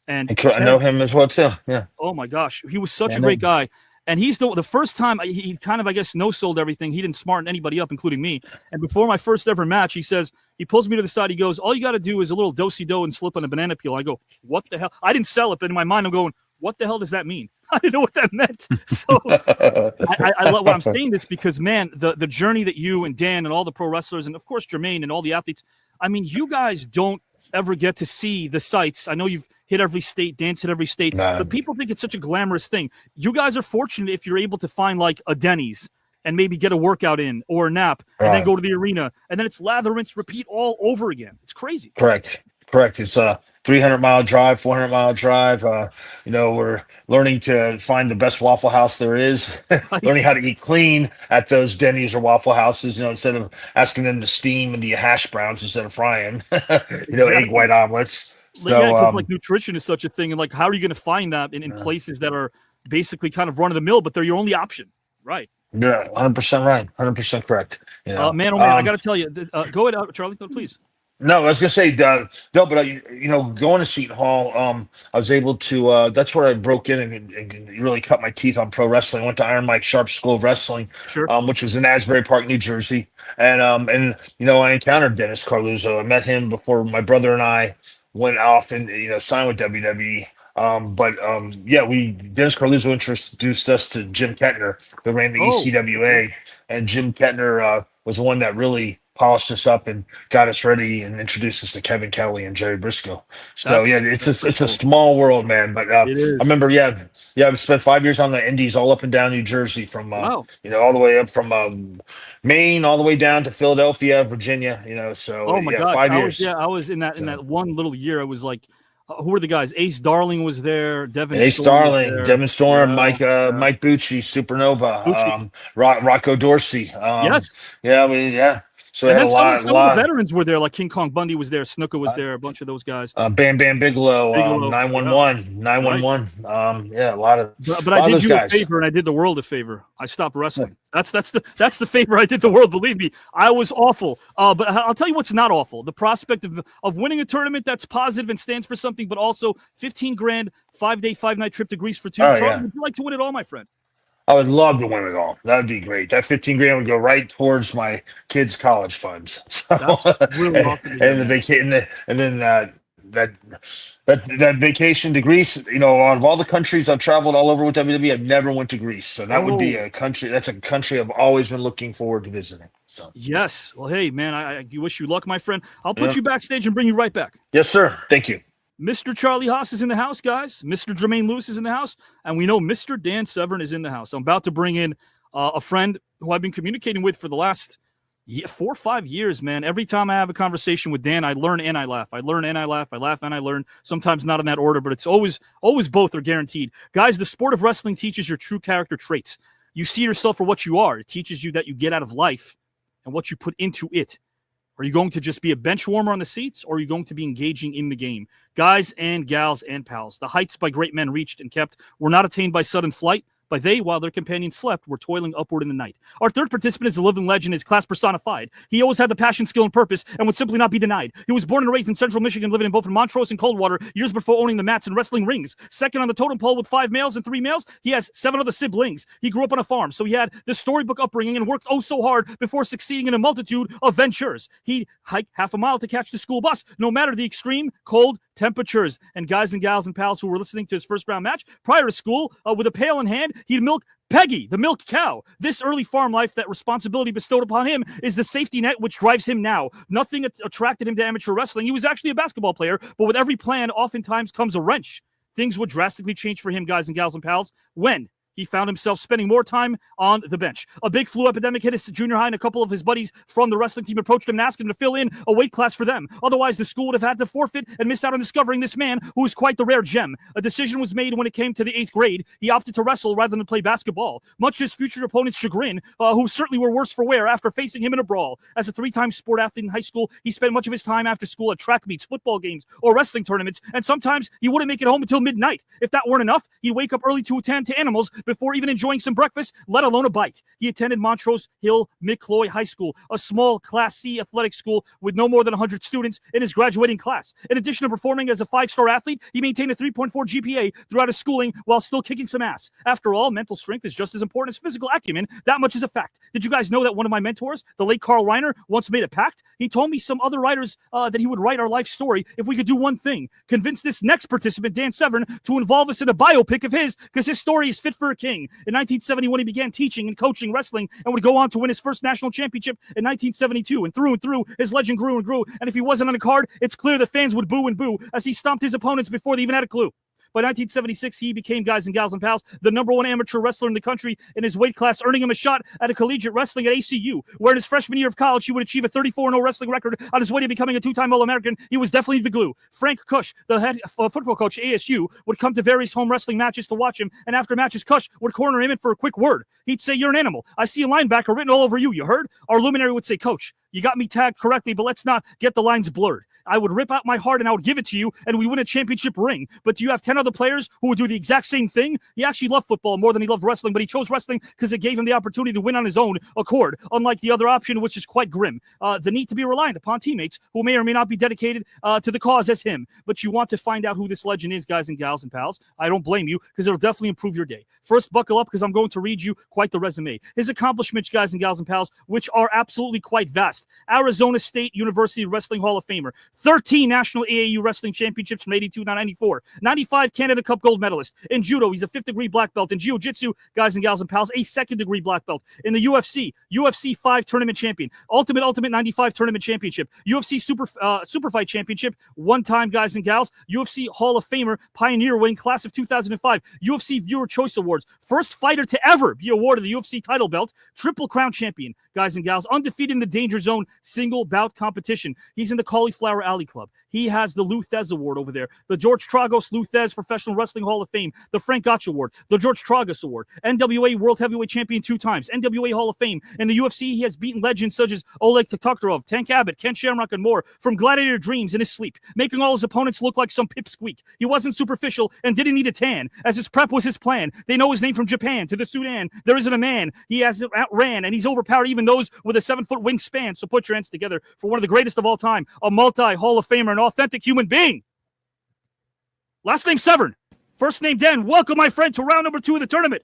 And I know him as well too. Yeah. Oh my gosh. He was such a great guy. And he's the first time he kind of, I guess, no-sold everything. He didn't smarten anybody up, including me. And before my first ever match, he pulls me to the side. He goes, all you got to do is a little do-si-do and slip on a banana peel. I go, what the hell? I didn't sell it, but in my mind, I'm going, what the hell does that mean? I didn't know what that meant. So I love what I'm saying this because, man, the journey that you and Dan and all the pro wrestlers and, of course, Jermaine and all the athletes, I mean, you guys don't ever get to see the sights. I know you've hit every state, dance hit every state, but people think it's such a glamorous thing. You guys are fortunate if you're able to find like a Denny's and maybe get a workout in or a nap and then go to the arena and then it's lather, rinse, repeat all over again. It's crazy. Correct. It's a 300-mile drive, 400-mile drive. We're learning to find the best Waffle House there is, learning how to eat clean at those Denny's or Waffle Houses, instead of asking them to steam the hash browns instead of frying, egg white omelets. So, like nutrition is such a thing. And like, how are you going to find that in places that are basically kind of run of the mill, but they're your only option? Right. Yeah, 100% right. 100% correct. Man, oh man, I got to tell you, go ahead, Charlie, please. No, I was gonna say no, but going to Seton Hall, I was able to. That's where I broke in and really cut my teeth on pro wrestling. I went to Iron Mike Sharp's School of Wrestling, which was in Asbury Park, New Jersey, and I encountered Dennis Carluzzo. I met him before my brother and I went off and signed with WWE. Dennis Carluzzo introduced us to Jim Kettner, who ran the ECWA, and Jim Kettner was the one that really polished us up and got us ready and introduced us to Kevin Kelly and Jerry Briscoe. So it's a small world, man. But I remember, I spent 5 years on the Indies, all up and down New Jersey, from all the way up from Maine all the way down to Philadelphia, Virginia. So my God, 5 years. I was in that one little year. I was like, who were the guys? Ace Darling was there. Devin Storm, Mike Bucci, Supernova, Rocco Dorsey. So and then some of the veterans were there, like King Kong Bundy was there, Snuka was there, a bunch of those guys. Bam Bam Bigelow, 911. A lot of. But I did you a favor, and I did the world a favor. I stopped wrestling. That's the favor I did the world. Believe me, I was awful. But I'll tell you what's not awful: the prospect of winning a tournament that's positive and stands for something, but also $15,000, 5-day, 5-night trip to Greece for 2. Charlie, would you like to win it all, my friend? I would love to win it all. That would be great. That $15,000 would go right towards my kids' college funds. So, that's really awesome. And then that vacation to Greece. Out of all the countries I've traveled all over with WWE, I've never went to Greece. So that would be a country. That's a country I've always been looking forward to visiting. So yes. Well, hey man, I wish you luck, my friend. I'll put you backstage and bring you right back. Yes, sir. Thank you. Mr. Charlie Haas is in the house, guys. Mr. Jermaine Lewis is in the house. And we know Mr. Dan Severn is in the house. I'm about to bring in a friend who I've been communicating with for the last 4 or 5 years, man. Every time I have a conversation with Dan, I learn and I laugh. I learn and I laugh. I laugh and I learn. Sometimes not in that order, but it's always both are guaranteed. Guys, the sport of wrestling teaches your true character traits. You see yourself for what you are. It teaches you that you get out of life and what you put into it. Are you going to just be a bench warmer on the seats, or are you going to be engaging in the game? Guys and gals and pals, the heights by great men reached and kept were not attained by sudden flight, but they, while their companions slept, were toiling upward in the night. Our third participant is a living legend, his class personified. He always had the passion, skill, and purpose, and would simply not be denied. He was born and raised in Central Michigan, living in both Montrose and Coldwater, years before owning the mats and wrestling rings. Second on the totem pole with 5 males and 3 males, he has 7 other siblings. He grew up on a farm, so he had the storybook upbringing and worked so hard before succeeding in a multitude of ventures. He'd hike half a mile to catch the school bus, no matter the extreme cold temperatures. And guys and gals and pals who were listening to his first round match prior to school, with a pail in hand, he'd milk Peggy, the milk cow. This early farm life, that responsibility bestowed upon him, is the safety net which drives him now. Nothing attracted him to amateur wrestling. He was actually a basketball player, but with every plan, oftentimes comes a wrench. Things would drastically change for him, guys and gals and pals, when he found himself spending more time on the bench. A big flu epidemic hit his junior high, and a couple of his buddies from the wrestling team approached him and asked him to fill in a weight class for them. Otherwise, the school would have had to forfeit and miss out on discovering this man who was quite the rare gem. A decision was made when it came to the 8th grade. He opted to wrestle rather than play basketball, much to his future opponent's chagrin, who certainly were worse for wear after facing him in a brawl. As a 3-time sport athlete in high school, he spent much of his time after school at track meets, football games, or wrestling tournaments, and sometimes he wouldn't make it home until midnight. If that weren't enough, he'd wake up early to attend to animals before even enjoying some breakfast, let alone a bite. He attended Montrose Hill McCloy High School, a small Class C athletic school with no more than 100 students in his graduating class. In addition to performing as a 5-star athlete, he maintained a 3.4 GPA throughout his schooling while still kicking some ass. After all, mental strength is just as important as physical acumen. That much is a fact. Did you guys know that one of my mentors, the late Carl Reiner, once made a pact? He told me some other writers that he would write our life story if we could do one thing: convince this next participant, Dan Severn, to involve us in a biopic of his, because his story is fit for a king. In 1971, he began teaching and coaching wrestling and would go on to win his first national championship in 1972. And through, his legend grew and grew. And if he wasn't on the card, it's clear the fans would boo and boo as he stomped his opponents before they even had a clue. By 1976, he became, guys and gals and pals, the #1 amateur wrestler in the country in his weight class, earning him a shot at a collegiate wrestling at ACU, where in his freshman year of college, he would achieve a 34-0 wrestling record on his way to becoming a 2-time All-American. He was definitely the glue. Frank Kush, the head football coach at ASU, would come to various home wrestling matches to watch him, and after matches, Kush would corner him in for a quick word. He'd say, "You're an animal. I see a linebacker written all over you. You heard?" Our luminary would say, "Coach, you got me tagged correctly, but let's not get the lines blurred." I would rip out my heart and I would give it to you, and we win a championship ring. But do you have 10 other players who would do the exact same thing? He actually loved football more than he loved wrestling, but he chose wrestling because it gave him the opportunity to win on his own accord, unlike the other option, which is quite grim. The need to be reliant upon teammates who may or may not be dedicated to the cause as him. But you want to find out who this legend is, guys and gals and pals. I don't blame you, because it'll definitely improve your day. First, buckle up, because I'm going to read you quite the resume. His accomplishments, guys and gals and pals, which are absolutely quite vast. Arizona State University Wrestling Hall of Famer, 13 National AAU Wrestling Championships from 82 to 94, 95 Canada Cup gold medalist. In judo, he's a 5th degree black belt. In jiu-jitsu, guys and gals and pals, a 2nd degree black belt. In the UFC 5 tournament champion, Ultimate 95 tournament championship, UFC Super Fight championship, one-time, guys and gals, UFC Hall of Famer, Pioneer Wing, class of 2005, UFC Viewer Choice Awards, first fighter to ever be awarded the UFC title belt, Triple Crown champion, guys and gals, undefeated in the Danger Zone single bout competition. He's in the Cauliflower Alley Club. He has the Lou Thez Award over there, the George Tragos Lou Thez Professional Wrestling Hall of Fame, the Frank Gotch Award, the George Tragos Award, NWA World Heavyweight Champion 2 times, NWA Hall of Fame. In the UFC, he has beaten legends such as Oleg Toktarov, Tank Abbott, Ken Shamrock, and more from Gladiator Dreams in his sleep, making all his opponents look like some pipsqueak. He wasn't superficial and didn't need a tan, as his prep was his plan. They know his name from Japan to the Sudan. There isn't a man he has outran, and he's overpowered even those with a 7-foot wingspan. So put your hands together for one of the greatest of all time, a multi-Hall of Famer, an authentic human being. Last name Severn, first name Dan. Welcome, my friend, to round number 2 of the tournament.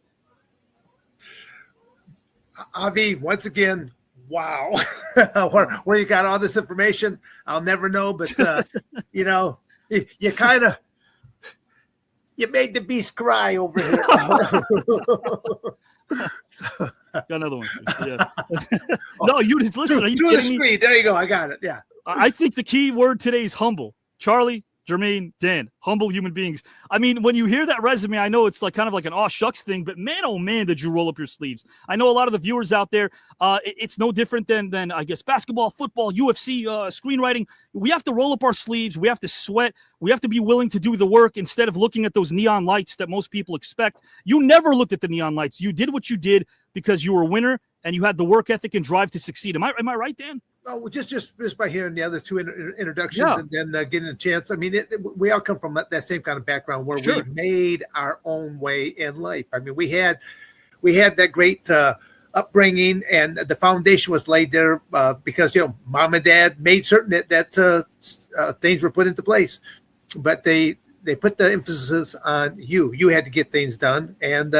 Avi, once again, wow. where you got all this information, I'll never know, but you know, you kind of you made the beast cry over here. Got another one. Yeah. No, you just listen. Are you through the kidding me? screen? There you go. I got it. Yeah. I think the key word today is humble. Charlie, Jermaine, Dan, humble human beings. I mean, when you hear that resume, I know it's like kind of like an aw shucks thing, but man, oh man, did you roll up your sleeves. I know a lot of the viewers out there, it's no different than I guess basketball, football, UFC, screenwriting. We have to roll up our sleeves. We have to sweat. We have to be willing to do the work instead of looking at those neon lights that most people expect. You never looked at the neon lights. You did what you did because you were a winner and you had the work ethic and drive to succeed. Am I right, Dan? Oh, just by hearing the other two introductions and then getting a chance. I mean, we all come from that same kind of background where we made our own way in life. I mean, we had that great upbringing, and the foundation was laid there because mom and dad made certain that things were put into place. But they put the emphasis on you. You had to get things done, and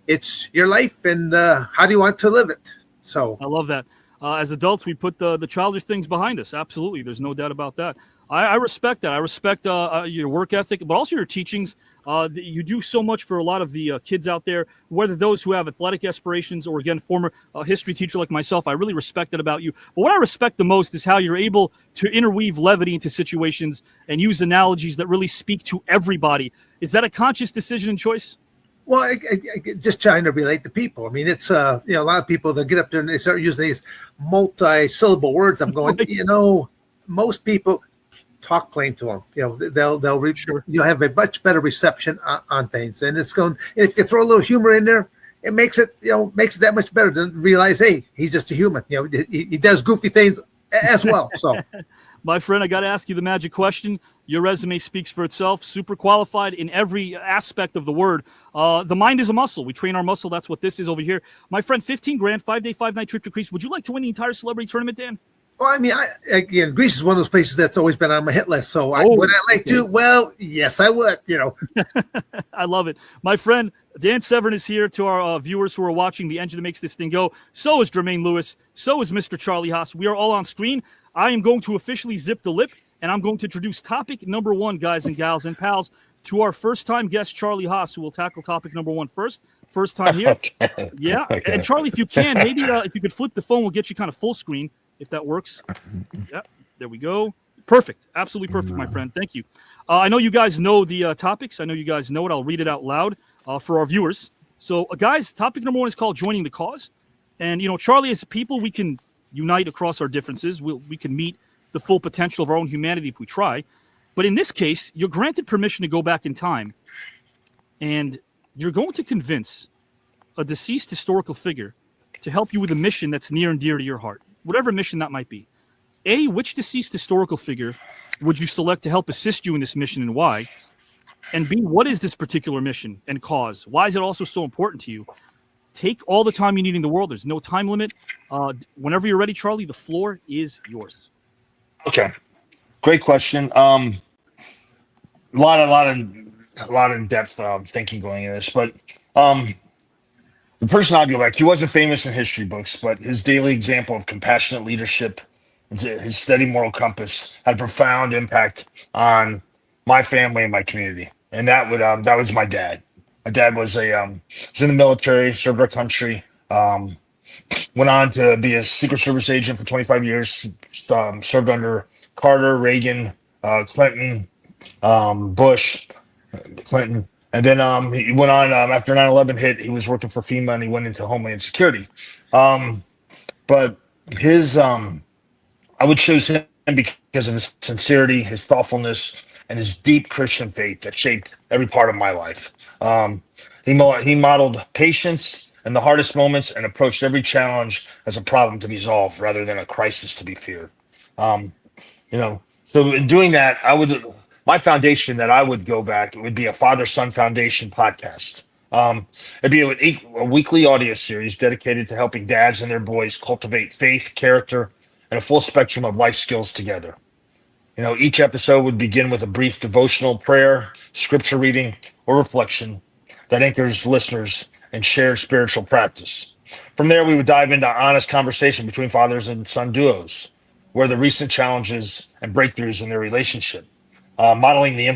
it's your life, and how do you want to live it? So I love that. As adults, we put the childish things behind us. Absolutely. There's no doubt about that. I respect that. I respect your work ethic, but also your teachings. You do so much for a lot of the kids out there, whether those who have athletic aspirations or, again, former history teacher like myself. I really respect it about you. But what I respect the most is how you're able to interweave levity into situations and use analogies that really speak to everybody. Is that a conscious decision and choice? Well, I just trying to relate to people. I mean, it's a lot of people that get up there and they start using these multi-syllable words. I'm going, most people talk plain to them. You'll have a much better reception on things, and it's going. And if you throw a little humor in there, it makes it that much better to realize, hey, he's just a human. He does goofy things as well. So. My friend, I got to ask you the magic question. Your resume speaks for itself. Super qualified in every aspect of the word. The mind is a muscle. We train our muscle. That's what this is over here. My friend, 15 grand, 5-day, 5-night trip to Greece. Would you like to win the entire celebrity tournament, Dan? Well, I mean, Greece is one of those places that's always been on my hit list. So would I like to? Well, yes, I would. I love it. My friend, Dan Severn is here. To our viewers who are watching, the engine that makes this thing go. So is Jermaine Lewis. So is Mr. Charlie Haas. We are all on screen. I am going to officially zip the lip, and I'm going to introduce topic number 1, guys and gals and pals, to our first-time guest, Charlie Haas, who will tackle topic number 1 first. First time here. Okay. Yeah. Okay. And Charlie, if you can, maybe if you could flip the phone, we'll get you kind of full screen, if that works. Yeah. There we go. Perfect. Absolutely perfect, my friend. Thank you. I know you guys know the topics. I know you guys know it. I'll read it out loud for our viewers. So, guys, topic number 1 is called Joining the Cause. And, Charlie, as people, we can unite across our differences. We can meet the full potential of our own humanity if we try. But in this case, you're granted permission to go back in time, and you're going to convince a deceased historical figure to help you with a mission that's near and dear to your heart, whatever mission that might be. A, which deceased historical figure would you select to help assist you in this mission and why? And B, what is this particular mission and cause? Why is it also so important to you? Take all the time you need in the world. There's no time limit. Whenever you're ready, Charlie, the floor is yours. Okay, great question. A lot of depth thinking going into this, but the person I'd go back, he wasn't famous in history books, but his daily example of compassionate leadership, his steady moral compass, had a profound impact on my family and my community, and that was my dad. My dad was in the military, served our country, went on to be a Secret Service agent for 25 years, served under Carter, Reagan, Clinton, Bush, Clinton. And then he went on, after 9/11 hit, he was working for FEMA and he went into Homeland Security. But his, I would choose him because of his sincerity, his thoughtfulness, and his deep Christian faith that shaped every part of my life. He modeled patience in the hardest moments and approached every challenge as a problem to be solved rather than a crisis to be feared. So in doing that, my foundation that I would go back, it would be a Father-Son Foundation podcast. It'd be a weekly audio series dedicated to helping dads and their boys cultivate faith, character, and a full spectrum of life skills together. Each episode would begin with a brief devotional prayer, scripture reading, or reflection that anchors listeners in shared spiritual practice. From there, we would dive into honest conversation between fathers and son duos, where the recent challenges and breakthroughs in their relationship, modeling the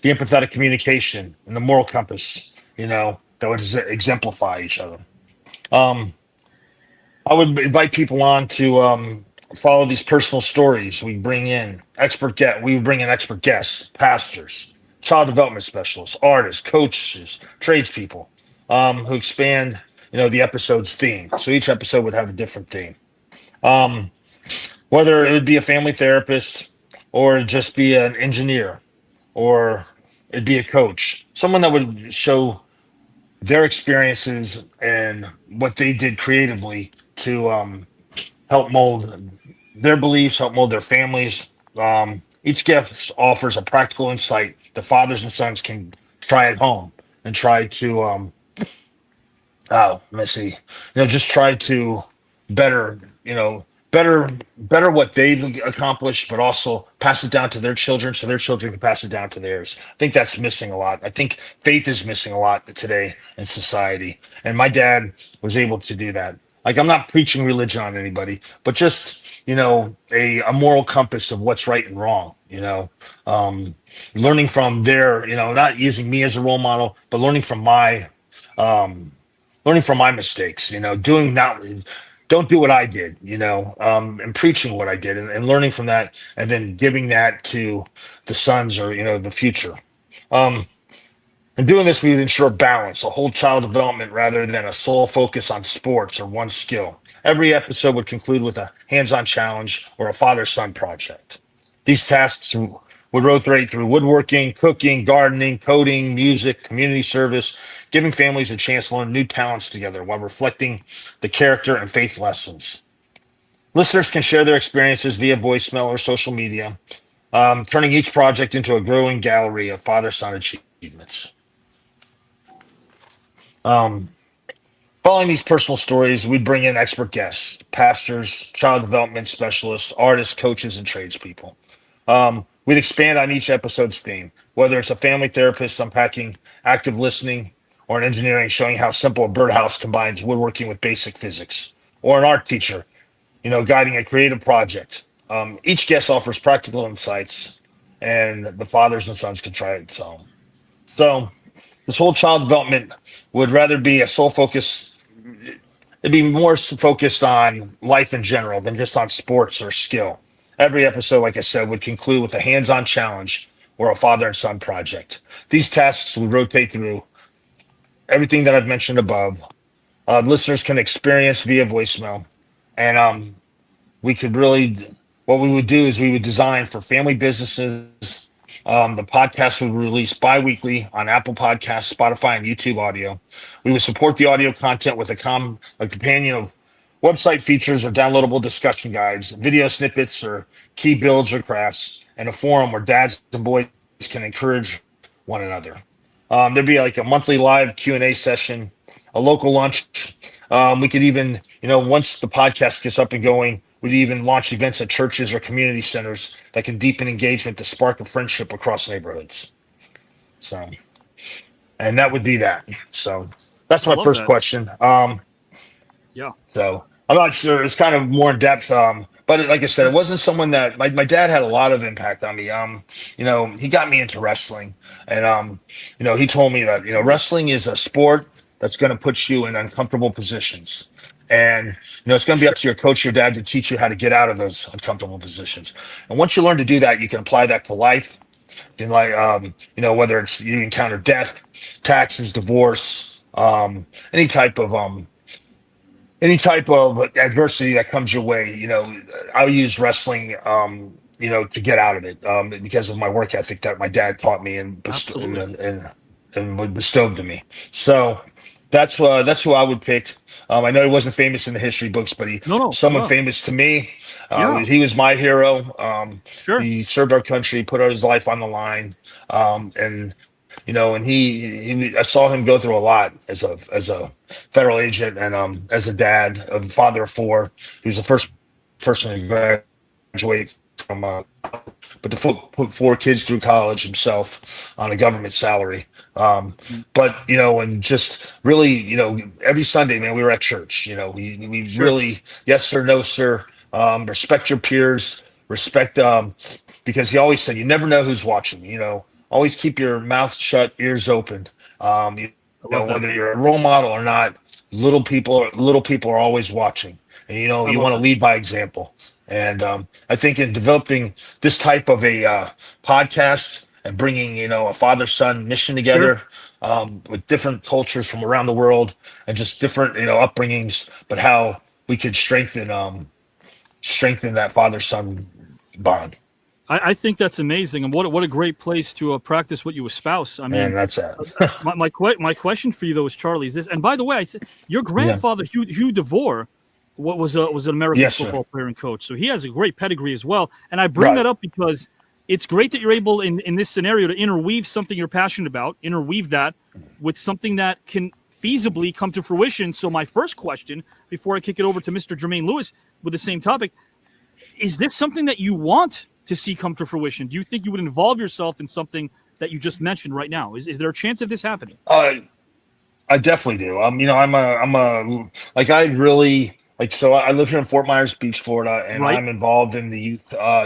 empathetic communication and the moral compass, that would exemplify each other. I would invite people on to follow these personal stories. We bring in expert guests, pastors, child development specialists, artists, coaches, tradespeople, who expand, the episode's theme. So each episode would have a different theme. Whether it would be a family therapist or just be an engineer or it'd be a coach, someone that would show their experiences and what they did creatively to help mold their beliefs, help mold their families. Each guest offers a practical insight that fathers and sons can try at home and try to, just try to better what they've accomplished, but also pass it down to their children so their children can pass it down to theirs. I think that's missing a lot. I think faith is missing a lot today in society. And my dad was able to do that. Like, I'm not preaching religion on anybody, but just, a moral compass of what's right and wrong, learning from their, not using me as a role model, but learning from my mistakes, don't do what I did, and preaching what I did and learning from that and then giving that to the sons or, the future. In doing this, we would ensure balance, a whole child development rather than a sole focus on sports or one skill. Every episode would conclude with a hands-on challenge or a father-son project. These tasks would rotate through woodworking, cooking, gardening, coding, music, community service, giving families a chance to learn new talents together while reflecting the character and faith lessons. Listeners can share their experiences via voicemail or social media, turning each project into a growing gallery of father-son achievements. Following these personal stories, we'd bring in expert guests, pastors, child development specialists, artists, coaches, and tradespeople. We'd expand on each episode's theme, whether it's a family therapist unpacking active listening, or an engineering showing how simple a birdhouse combines woodworking with basic physics, or an art teacher, guiding a creative project. Each guest offers practical insights, and the fathers and sons can try it. So this whole child development would rather be a sole focus. It'd be more focused on life in general than just on sports or skill. Every episode, like I said, would conclude with a hands-on challenge or a father and son project. These tasks would rotate through everything that I've mentioned above. Listeners can experience via voicemail. And what we would do is we would design for family businesses. The podcast would release bi-weekly on Apple Podcasts, Spotify, and YouTube audio. We would support the audio content with a companion Website features are downloadable discussion guides, video snippets or key builds or crafts, and a forum where dads and boys can encourage one another. There'd be like a monthly live Q&A session, a local lunch. We could even, once the podcast gets up and going, we'd even launch events at churches or community centers that can deepen engagement to spark a friendship across neighborhoods. So, and that would be that. So that's my first question. Yeah. So I'm not sure. It's kind of more in depth. But like I said, it wasn't someone that my dad had a lot of impact on me. He got me into wrestling, and he told me that wrestling is a sport that's going to put you in uncomfortable positions. And, it's going to be up to your coach, your dad, to teach you how to get out of those uncomfortable positions. And once you learn to do that, you can apply that to life. And whether it's you encounter death, taxes, divorce, any type of adversity that comes your way, I'll use wrestling, to get out of it, because of my work ethic that my dad taught me and bestowed to me. So that's who I would pick. I know he wasn't famous in the history books, but someone famous to me. He was my hero. He served our country, put his life on the line, and I saw him go through a lot as a federal agent and as a dad, a father of four. He was the first person to graduate from but to put four kids through college himself on a government salary. But and just really, every Sunday, man, we were at church. We really, yes sir, no sir, respect your peers, respect because he always said you never know who's watching. Always keep your mouth shut, ears open. Whether you're a role model or not, little people are always watching, and you want to lead by example. And I think in developing this type of a podcast and bringing a father-son mission together, with different cultures from around the world and just different upbringings, but how we could strengthen that father-son bond. I think that's amazing, and what a great place to practice what you espouse. I mean, and that's it. my question for you though is, Charlie, is this? And by the way, your grandfather Hugh DeVore was an American football player and coach, so he has a great pedigree as well. And I bring that up because it's great that you're able in this scenario to interweave something you're passionate about, interweave that with something that can feasibly come to fruition. So my first question, before I kick it over to Mr. Jermaine Lewis with the same topic, is this something that you want to see come to fruition? Do you think you would involve yourself in something that you just mentioned right now? Is there a chance of this happening? I definitely do. So I live here in Fort Myers Beach, Florida, and I'm involved in the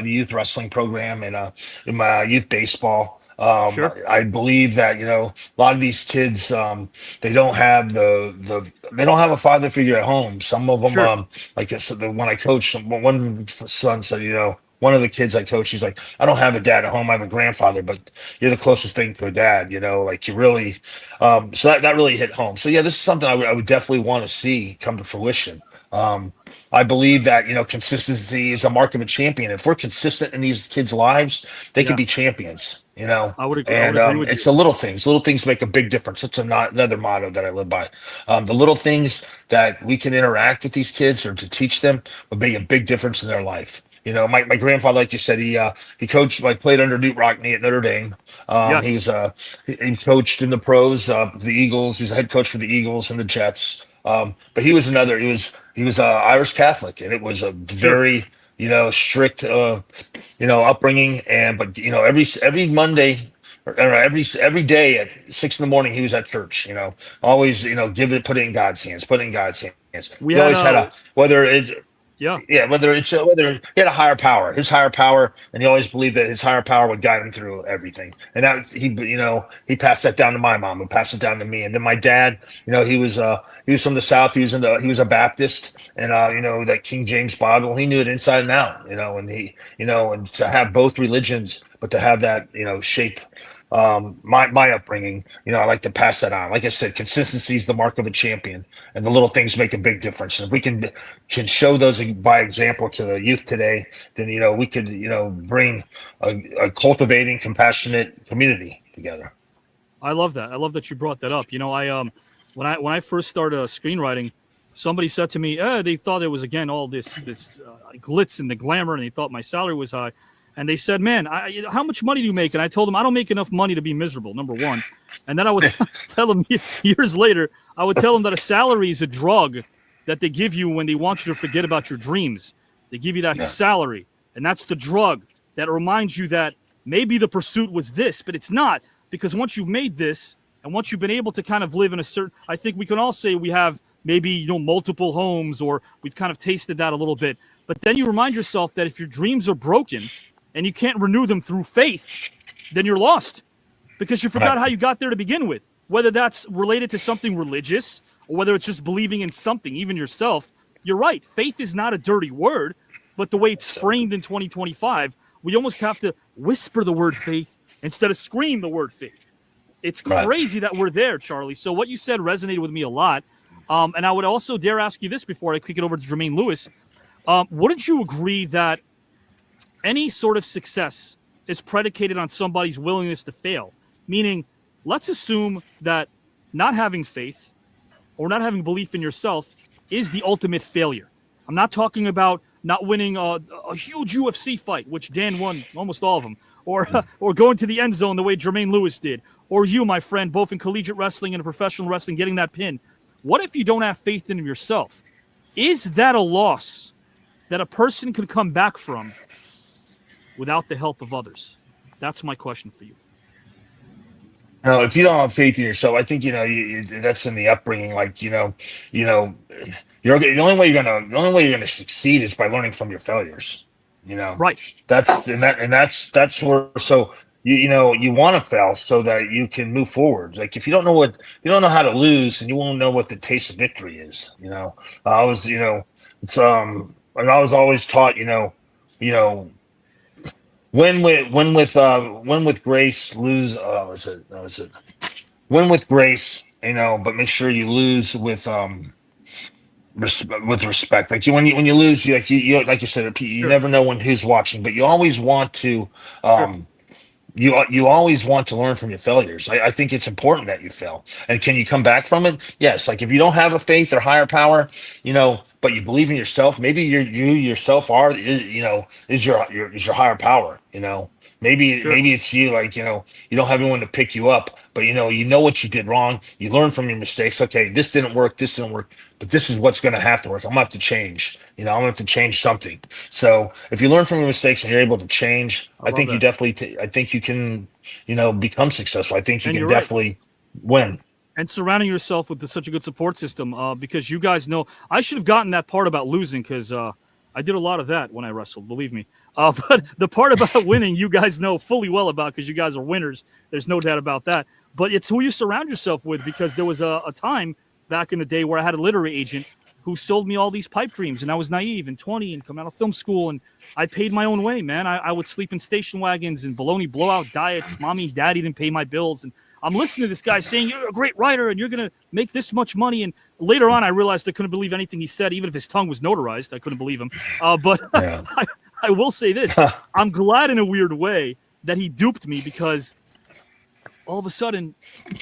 youth wrestling program and in my youth baseball. I believe that a lot of these kids they don't have they don't have a father figure at home. Some of them like I said, when I coach, one son said, one of the kids I coach, he's like, I don't have a dad at home. I have a grandfather, but you're the closest thing to a dad, like you really, so that really hit home. So yeah, this is something I would definitely want to see come to fruition. I believe that, consistency is a mark of a champion. If we're consistent in these kids' lives, they can be champions, I would agree. And I would agree with it's you. the little things. Little things make a big difference. It's another motto that I live by. The little things that we can interact with these kids or to teach them will make a big difference in their life. My grandfather, like you said, he coached, played under Newt Rockne at Notre Dame. He coached in the pros, the Eagles. He's a head coach for the Eagles and the Jets. But he was Irish Catholic, and it was a very, strict, upbringing. But every Monday or every day at 6 a.m, he was at church. Always, put it in God's hands. Put it in God's hands. We he always had whether he had a higher power, his higher power, and he always believed that his higher power would guide him through everything. And that he passed that down to my mom, who passed it down to me. And then my dad, he was from the South. He was a Baptist, and that King James Bible, he knew it inside and out. And to have both religions, but to have that shape my upbringing, I like to pass that on. Like I said, consistency is the mark of a champion, and the little things make a big difference. And if we can show those by example to the youth today, then we could bring a cultivating, compassionate community together. I love that. I love that you brought that up. When I first started screenwriting, somebody said to me, they thought it was, again, all this glitz and the glamour, and they thought my salary was high. And they said, man, how much money do you make? And I told them, I don't make enough money to be miserable, number one. And then I would tell them years later, I would tell them that a salary is a drug that they give you when they want you to forget about your dreams. They give you that salary, and that's the drug that reminds you that maybe the pursuit was this, but it's not. Because once you've made this, and once you've been able to kind of live in a certain, I think we can all say we have maybe, multiple homes, or we've kind of tasted that a little bit. But then you remind yourself that if your dreams are broken and you can't renew them through faith, then you're lost because you forgot how you got there to begin with, whether that's related to something religious or whether it's just believing in something, even yourself. You're right. Faith is not a dirty word, but the way it's framed in 2025, we almost have to whisper the word faith instead of scream the word faith. It's crazy that we're there, Charlie. So what you said resonated with me a lot. And I would also dare ask you this before I kick it over to Jermaine Lewis. Wouldn't you agree that any sort of success is predicated on somebody's willingness to fail? Meaning, let's assume that not having faith or not having belief in yourself is the ultimate failure. I'm not talking about not winning a huge UFC fight, which Dan won almost all of them, or going to the end zone the way Jermaine Lewis did, or you, my friend, both in collegiate wrestling and in professional wrestling, getting that pin. What if you don't have faith in yourself? Is that a loss that a person could come back from without the help of others? That's my question for you. No, if you don't have faith in yourself, I think that's in the upbringing. Like the only way you're gonna succeed is by learning from your failures. Right. That's where. So you want to fail so that you can move forward. Like if you don't know how to lose, and you won't know what the taste of victory is. I was it's and I was always taught win with grace, lose. Win with grace, but make sure you lose with respect. Like when you lose, like you said, you never know who's watching, but you always want to you always want to learn from your failures. I think it's important that you fail. And can you come back from it? Yes. Like if you don't have a faith or higher power, but you believe in yourself, maybe you yourself is your higher power. Maybe it's you, like, you don't have anyone to pick you up, but you know what you did wrong. You learn from your mistakes. Okay, this didn't work, but this is what's going to have to work. I'm going to have to change. I'm going to have to change something. So if you learn from your mistakes and you're able to change, I think you definitely, I think you can, become successful. I think you can definitely win. And surrounding yourself with such a good support system, because you guys know, I should have gotten that part about losing, because I did a lot of that when I wrestled, believe me. But the part about winning, you guys know fully well about, because you guys are winners. There's no doubt about that. But it's who you surround yourself with, because there was a time back in the day where I had a literary agent who sold me all these pipe dreams, and I was naive and 20 and coming out of film school, and I paid my own way, man. I would sleep in station wagons and baloney blowout diets. Mommy and daddy didn't pay my bills, and I'm listening to this guy saying, you're a great writer and you're going to make this much money. And later on, I realized I couldn't believe anything he said, even if his tongue was notarized. I couldn't believe him. But I will say this. I'm glad in a weird way that he duped me, because all of a sudden,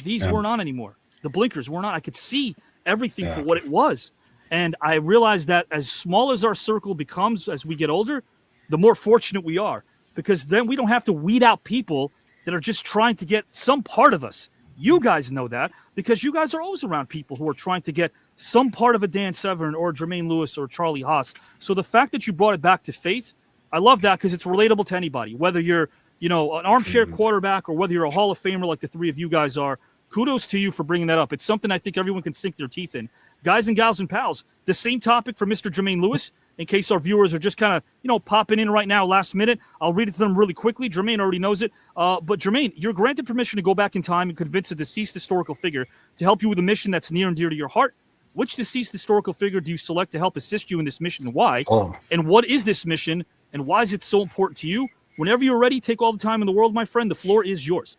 these weren't on anymore. The blinkers weren't on. I could see everything for what it was. And I realized that as small as our circle becomes as we get older, the more fortunate we are, because then we don't have to weed out people that are just trying to get some part of us. You guys know that, because you guys are always around people who are trying to get some part of a Dan Severn or Jermaine Lewis or Charlie Haas. So the fact that you brought it back to faith, I love that, because it's relatable to anybody, whether you're, an armchair quarterback or whether you're a Hall of Famer like the three of you guys are. Kudos to you for bringing that up. It's something I think everyone can sink their teeth in. Guys and gals and pals, the same topic for Mr. Jermaine Lewis, in case our viewers are just kind of, popping in right now last minute. I'll read it to them really quickly. Jermaine already knows it. But Jermaine, you're granted permission to go back in time and convince a deceased historical figure to help you with a mission that's near and dear to your heart. Which deceased historical figure do you select to help assist you in this mission, and why? And what is this mission, and why is it so important to you? Whenever you're ready, take all the time in the world, my friend. The floor is yours.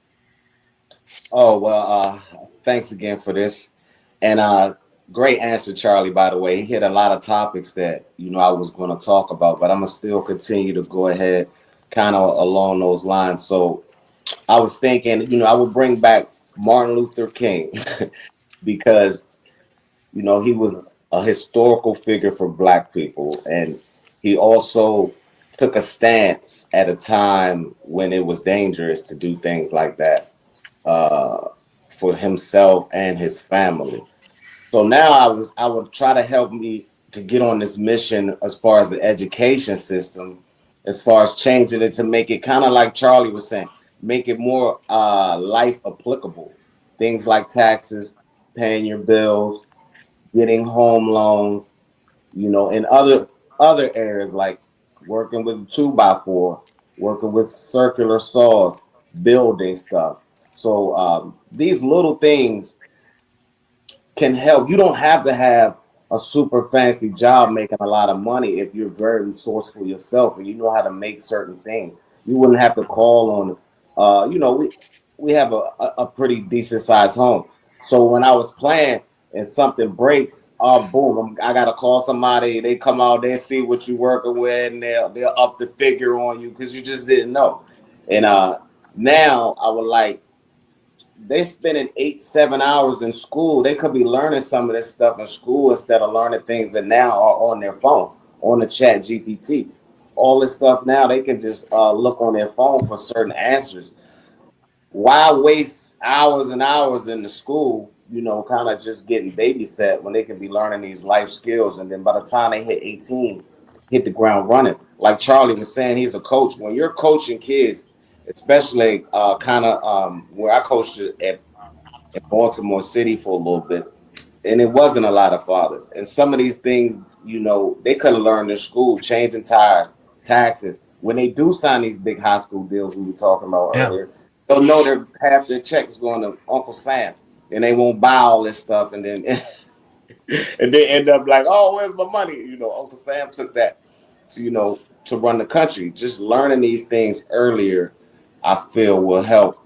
Oh, well, thanks again for this. And great answer, Charlie, by the way. He hit a lot of topics that, I was going to talk about, but I'm going to still continue to go ahead kind of along those lines. So I was thinking, I would bring back Martin Luther King because, he was a historical figure for Black people, and he also took a stance at a time when it was dangerous to do things like that for himself and his family. So now I would try to help me to get on this mission as far as the education system, as far as changing it to make it kind of like Charlie was saying, make it more life applicable. Things like taxes, paying your bills, getting home loans, you know, and other areas like working with 2x4, working with circular saws, building stuff. So these little things can help. You don't have to have a super fancy job making a lot of money if you're very resourceful yourself and you know how to make certain things. You wouldn't have to call on, you know, we have a pretty decent sized home. So when I was playing and something breaks, boom, I got to call somebody. They come out, they see what you're working with, and they'll up the figure on you because you just didn't know. And now I would like, they spending 8-7 hours in school. They could be learning some of this stuff in school instead of learning things that now are on their phone, on the chat GPT. All this stuff now, they can just look on their phone for certain answers. Why waste hours and hours in the school, you know, kind of just getting babysat when they can be learning these life skills? And then by the time they hit 18, hit the ground running. Like Charlie was saying, he's a coach. When you're coaching kids, especially where I coached at Baltimore City for a little bit, and it wasn't a lot of fathers. And some of these things, you know, they could have learned in school, changing tires, taxes. When they do sign these big high school deals we were talking about earlier, they'll know that half their checks going to Uncle Sam, and they won't buy all this stuff, and then and they end up like, oh, where's my money? You know, Uncle Sam took that to, you know, to run the country. Just learning these things earlier, I feel, will help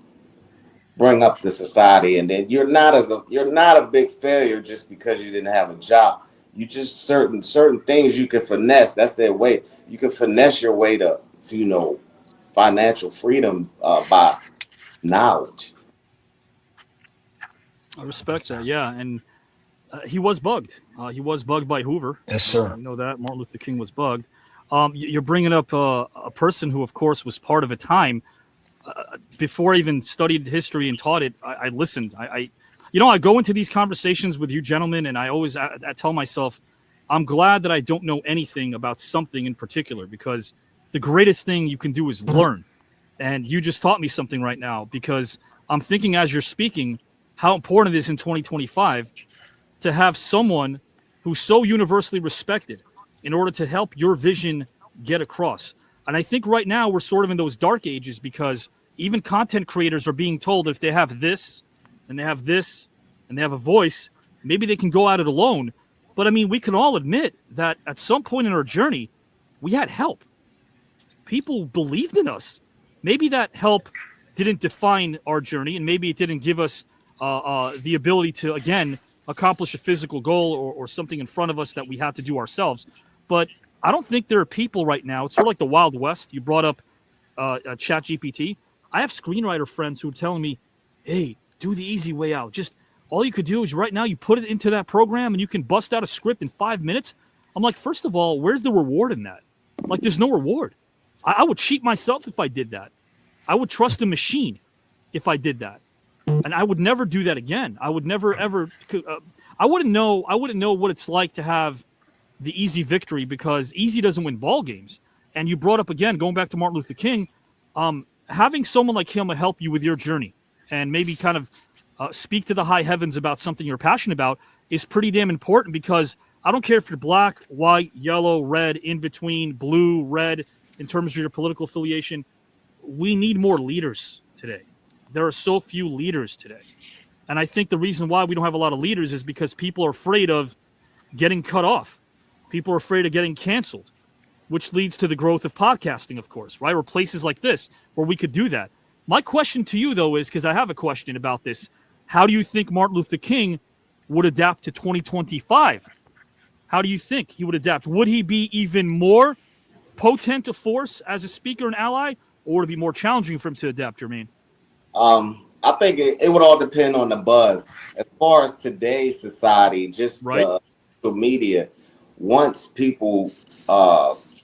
bring up the society. And then you're not a big failure just because you didn't have a job. You just certain things you can finesse. That's their way. You can finesse your way to you know, financial freedom by knowledge. I respect that. Yeah, and he was bugged. He was bugged by Hoover. Yes, sir. You know that Martin Luther King was bugged. You're bringing up a person who, of course, was part of a time. Before I even studied history and taught it, I listened. I go into these conversations with you gentlemen, and I always I tell myself, I'm glad that I don't know anything about something in particular, because the greatest thing you can do is learn. And you just taught me something right now, because I'm thinking as you're speaking how important it is in 2025 to have someone who's so universally respected in order to help your vision get across. And I think right now we're sort of in those dark ages, because even content creators are being told if they have this and they have this and they have a voice, maybe they can go at it alone. But I mean, we can all admit that at some point in our journey, we had help. People believed in us. Maybe that help didn't define our journey, and maybe it didn't give us the ability to, again, accomplish a physical goal or something in front of us that we had to do ourselves. But I don't think there are people right now. It's sort of like the Wild West. You brought up ChatGPT. I have screenwriter friends who are telling me, hey, do the easy way out. Just all you could do is right now you put it into that program and you can bust out a script in 5 minutes. I'm like, first of all, where's the reward in that? Like, there's no reward. I would cheat myself if I did that. I would trust a machine if I did that. And I would never do that again. I would never, ever. I wouldn't know what it's like to have the easy victory, because easy doesn't win ball games. And you brought up, again, going back to Martin Luther King, having someone like him help you with your journey and maybe kind of speak to the high heavens about something you're passionate about is pretty damn important, because I don't care if you're black, white, yellow, red, in between, blue, red, in terms of your political affiliation. We need more leaders today. There are so few leaders today. And I think the reason why we don't have a lot of leaders is because people are afraid of getting cut off. People are afraid of getting canceled, which leads to the growth of podcasting, of course, right? Or places like this where we could do that. My question to you, though, is, because I have a question about this, how do you think Martin Luther King would adapt to 2025? How do you think he would adapt? Would he be even more potent a force as a speaker and ally, or would it be more challenging for him to adapt, Jermaine? I think it would all depend on the buzz. As far as today's society, just social media, once people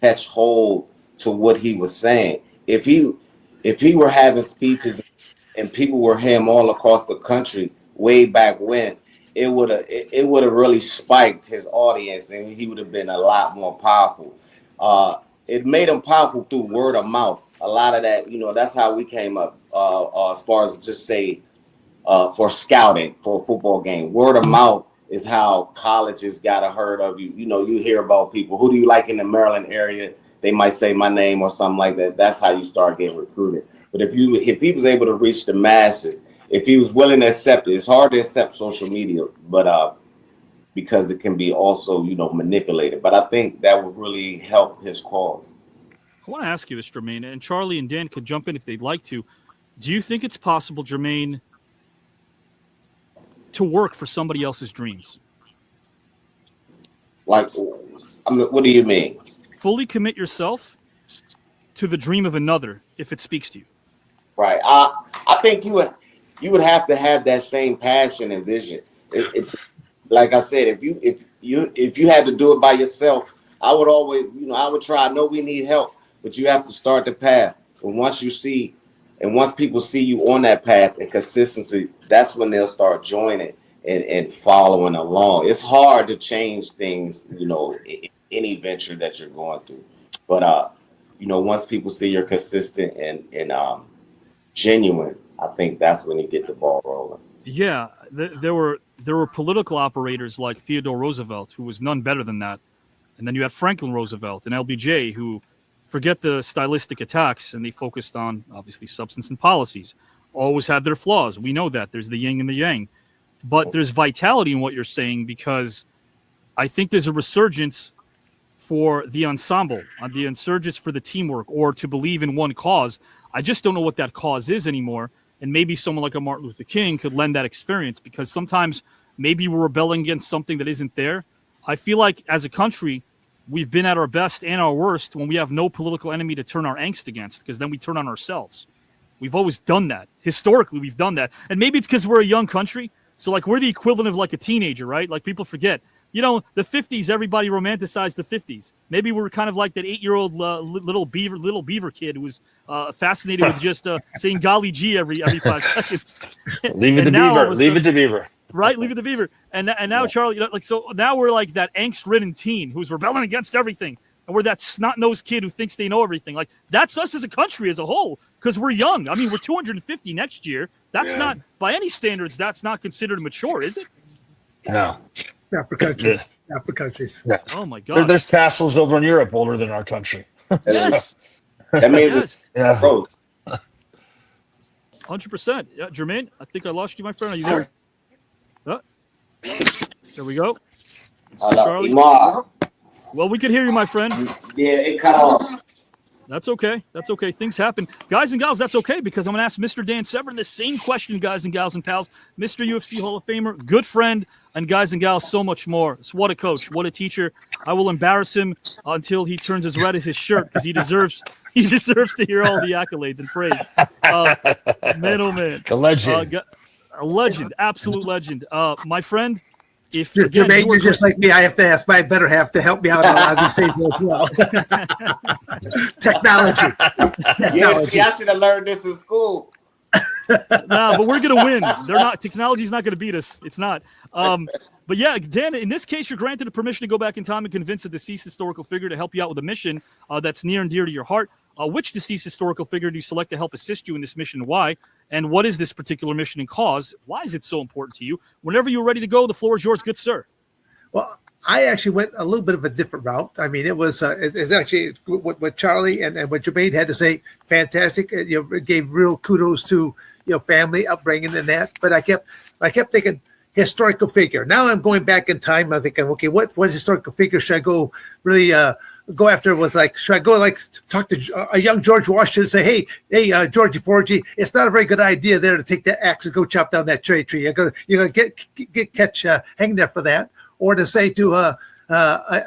catch hold to what he was saying, if he were having speeches and people were him all across the country way back when, it would have really spiked his audience, and he would have been a lot more powerful. It made him powerful through word of mouth. A lot of that, that's how we came up as far as just say for scouting for a football game. Word of mouth is how colleges got a herd of you. You hear about people. Who do you like in the Maryland area? They might say my name or something like that. That's how you start getting recruited. But if he was able to reach the masses, if he was willing to accept it, it's hard to accept social media, but because it can be also, manipulated. But I think that would really help his cause. I want to ask you this, Jermaine, and Charlie and Dan could jump in if they'd like to. Do you think it's possible, Jermaine, to work for somebody else's dreams? Like, what do you mean? Fully commit yourself to the dream of another if it speaks to you. Right. I think you would have to have that same passion and vision. It's like I said, if you had to do it by yourself, I would always, I would try. I know we need help, but you have to start the path. And once people see you on that path and consistency, that's when they'll start joining and following along. It's hard to change things, in any venture that you're going through. But once people see you're consistent and genuine, I think that's when you get the ball rolling. Yeah, there were political operators like Theodore Roosevelt, who was none better than that. And then you had Franklin Roosevelt and LBJ, who forget the stylistic attacks, and they focused on, obviously, substance and policies. Always had their flaws. We know that. There's the yin and the yang. But there's vitality in what you're saying, because I think there's a resurgence for the ensemble, the insurgence for the teamwork, or to believe in one cause. I just don't know what that cause is anymore. And maybe someone like a Martin Luther King could lend that experience, because sometimes maybe we're rebelling against something that isn't there. I feel like as a country, we've been at our best and our worst when we have no political enemy to turn our angst against, because then we turn on ourselves. We've always done that. Historically, we've done that. And maybe it's because we're a young country. So like we're the equivalent of like a teenager, right? Like people forget. The 50s, everybody romanticized the 50s. Maybe we're kind of like that 8-year-old little beaver kid who was fascinated with just saying golly gee every 5 seconds. Leave it to Beaver. Leave it to Beaver. Right, leave it to Beaver. And now, Charlie, so now we're like that angst-ridden teen who's rebelling against everything. And we're that snot-nosed kid who thinks they know everything. Like, that's us as a country as a whole, because we're young. I mean, we're 250 next year. That's not, by any standards, that's not considered mature, is it? No. Not for countries. Yeah. Not for countries. Yeah. Oh, my God. There's castles over in Europe older than our country. Yes. That means it's growth. 100%. Yeah, Jermaine, I think I lost you, my friend. Are you there? There we go. Charlie? Well, we could hear you, my friend. Yeah, it cut off. That's okay. That's okay. Things happen. Guys and gals, that's okay, because I'm going to ask Mr. Dan Severn the same question, guys and gals and pals. Mr. UFC Hall of Famer, good friend, and guys and gals, so much more. So what a coach. What a teacher. I will embarrass him until he turns as red as his shirt, because he deserves to hear all the accolades and praise. Man, oh, man. The legend. A legend. Absolute legend. My friend, if Jermaine, you're just like me, I have to ask my better half to help me out on a lot of these things as well. Technology. Yeah, see, I should have learned this in school. No, but we're gonna win. Technology's not gonna beat us. It's not. But yeah, Dan, in this case, you're granted a permission to go back in time and convince a deceased historical figure to help you out with a mission that's near and dear to your heart. Which deceased historical figure do you select to help assist you in this mission, and why? And what is this particular mission and cause? Why is it so important to you? Whenever you're ready to go, the floor is yours, good sir. Well, I actually went a little bit of a different route. I mean, it was it's actually what Charlie and what Jermaine had to say, fantastic. It gave real kudos to family upbringing and that. But I kept thinking historical figure. Now I'm going back in time. I'm thinking, okay, what historical figure should I go really go after? Was like, should I go like talk to a young George Washington and say, hey, Georgie Porgy, it's not a very good idea there to take that axe and go chop down that cherry tree. You're gonna catch hanging there for that. Or to say to a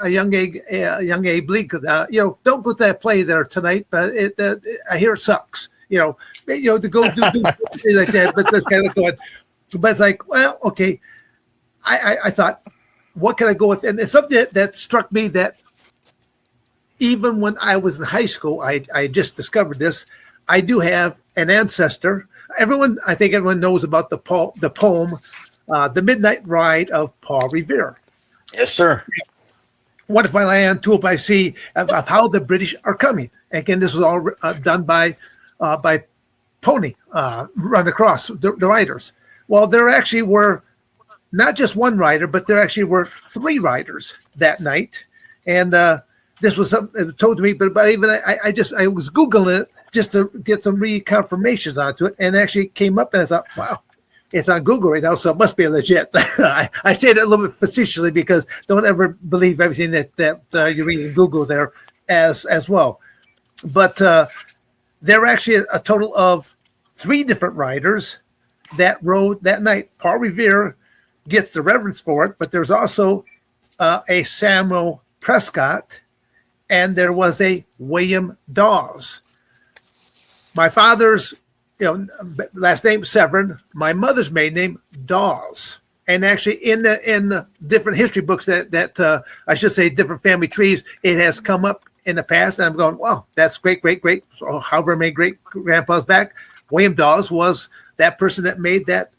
young Abe Lincoln, don't go to that play there tonight, but I hear it sucks. To go do like that, but that's kind of going. But it's like, well, okay. I thought, what can I go with? And it's something that struck me that even when I was in high school, I just discovered this. I do have an ancestor. I think everyone knows about the poem, The Midnight Ride of Paul Revere. Yes, sir. One of my land, two of my sea, of how the British are coming. Again, this was all done by Pony, run across the riders. Well, there actually were not just one rider, but there actually were 3 riders that night. And this was something told to me, but even I was Googling it just to get some reconfirmations onto it, and actually came up, and I thought, wow, it's on Google right now, so it must be legit. I say that a little bit facetiously because don't ever believe everything that you read in Google there as well. But there were actually a total of 3 different riders that rode that night. Paul Revere gets the reverence for it, but there's also a Samuel Prescott, and there was a William Dawes. My father's last name Severn, my mother's maiden name Dawes. And actually in the different history books that I should say different family trees, it has come up in the past, and I'm going, wow, that's great. So however many great grandpas back, William Dawes was that person that made that,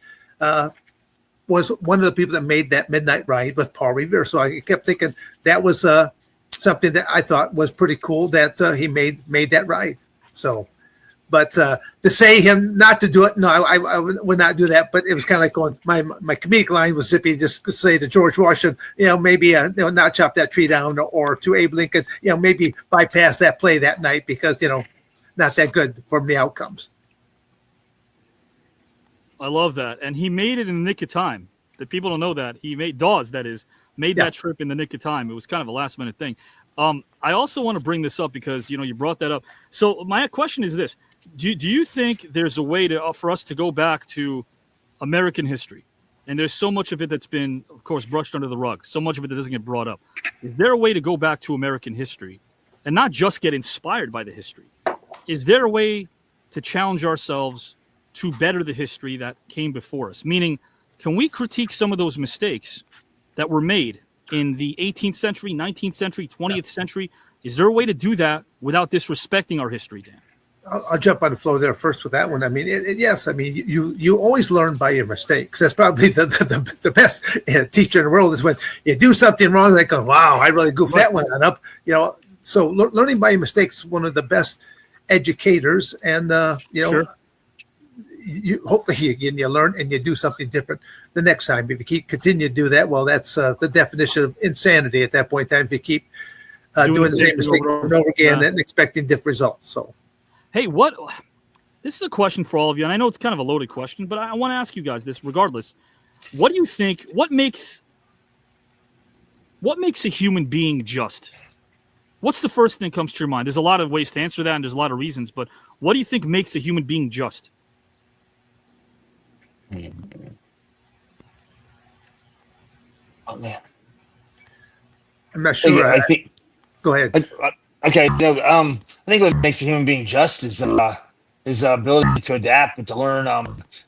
was one of the people that made that midnight ride with Paul Revere. So I kept thinking that was something that I thought was pretty cool that he made that ride. So, but to say him not to do it, no, I would not do that. But it was kind of like going, my comedic line was zippy, just say to George Washington, maybe not chop that tree down, or to Abe Lincoln, maybe bypass that play that night because not that good from the outcomes. I love that, and he made it in the nick of time. That people don't know that he made Dawes, that is, that trip in the nick of time. It was kind of a last minute thing. I also want to bring this up because you brought that up. So my question is this: Do you think there's a way for us to go back to American history? And there's so much of it that's been, of course, brushed under the rug. So much of it that doesn't get brought up. Is there a way to go back to American history and not just get inspired by the history? Is there a way to challenge ourselves to better the history that came before us? Meaning, can we critique some of those mistakes that were made in the 18th century, 19th century, 20th century? Is there a way to do that without disrespecting our history, Dan? I'll jump on the floor there first with that one. I mean, yes. I mean, you always learn by your mistakes. That's probably the best teacher in the world is when you do something wrong. They go, "Wow, I really goofed that one up." So learning by your mistakes is one of the best educators, and Sure. You hopefully you learn and you do something different the next time. If you continue to do that, well, that's the definition of insanity at that point in time. If you keep doing the same mistake over and over again and expecting different results. So, hey, this is a question for all of you, and I know it's kind of a loaded question, but I want to ask you guys this regardless. What do you think? What makes a human being just? What's the first thing that comes to your mind? There's a lot of ways to answer that, and there's a lot of reasons, but what do you think makes a human being just? Oh man, I'm not sure. I think. Go ahead. Okay. No, I think what makes a human being just is his ability to adapt and to learn.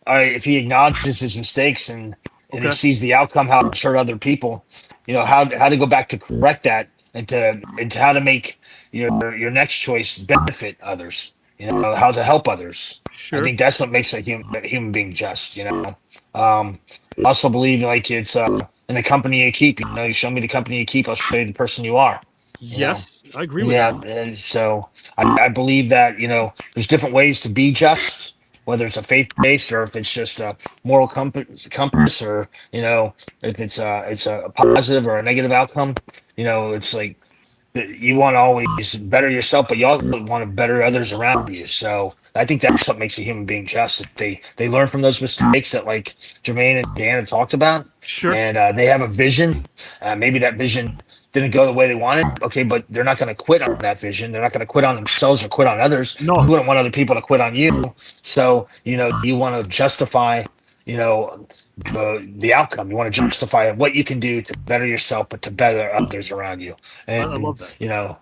If he acknowledges his mistakes and he sees the outcome, how it's hurt other people, how to go back to correct that and to how to make your next choice benefit others. How to help others. Sure. I think that's what makes a human being just. I also believe it's in the company you keep. You show me the company you keep, I'll show you the person you are. Yes, I agree with that. Yeah, so I believe that there's different ways to be just, whether it's a faith-based or if it's just a moral compass, or if it's a positive or a negative outcome. It's like you want to always better yourself, but you also want to better others around you. So I think that's what makes a human being just. They learn from those mistakes that like Jermaine and Dan have talked about. Sure. And they have a vision. Maybe that vision didn't go the way they wanted. Okay, but they're not going to quit on that vision. They're not going to quit on themselves or quit on others. No. You wouldn't want other people to quit on you. So, you want to justify, the outcome. You want to justify what you can do to better yourself, but to better others around you. And I love that.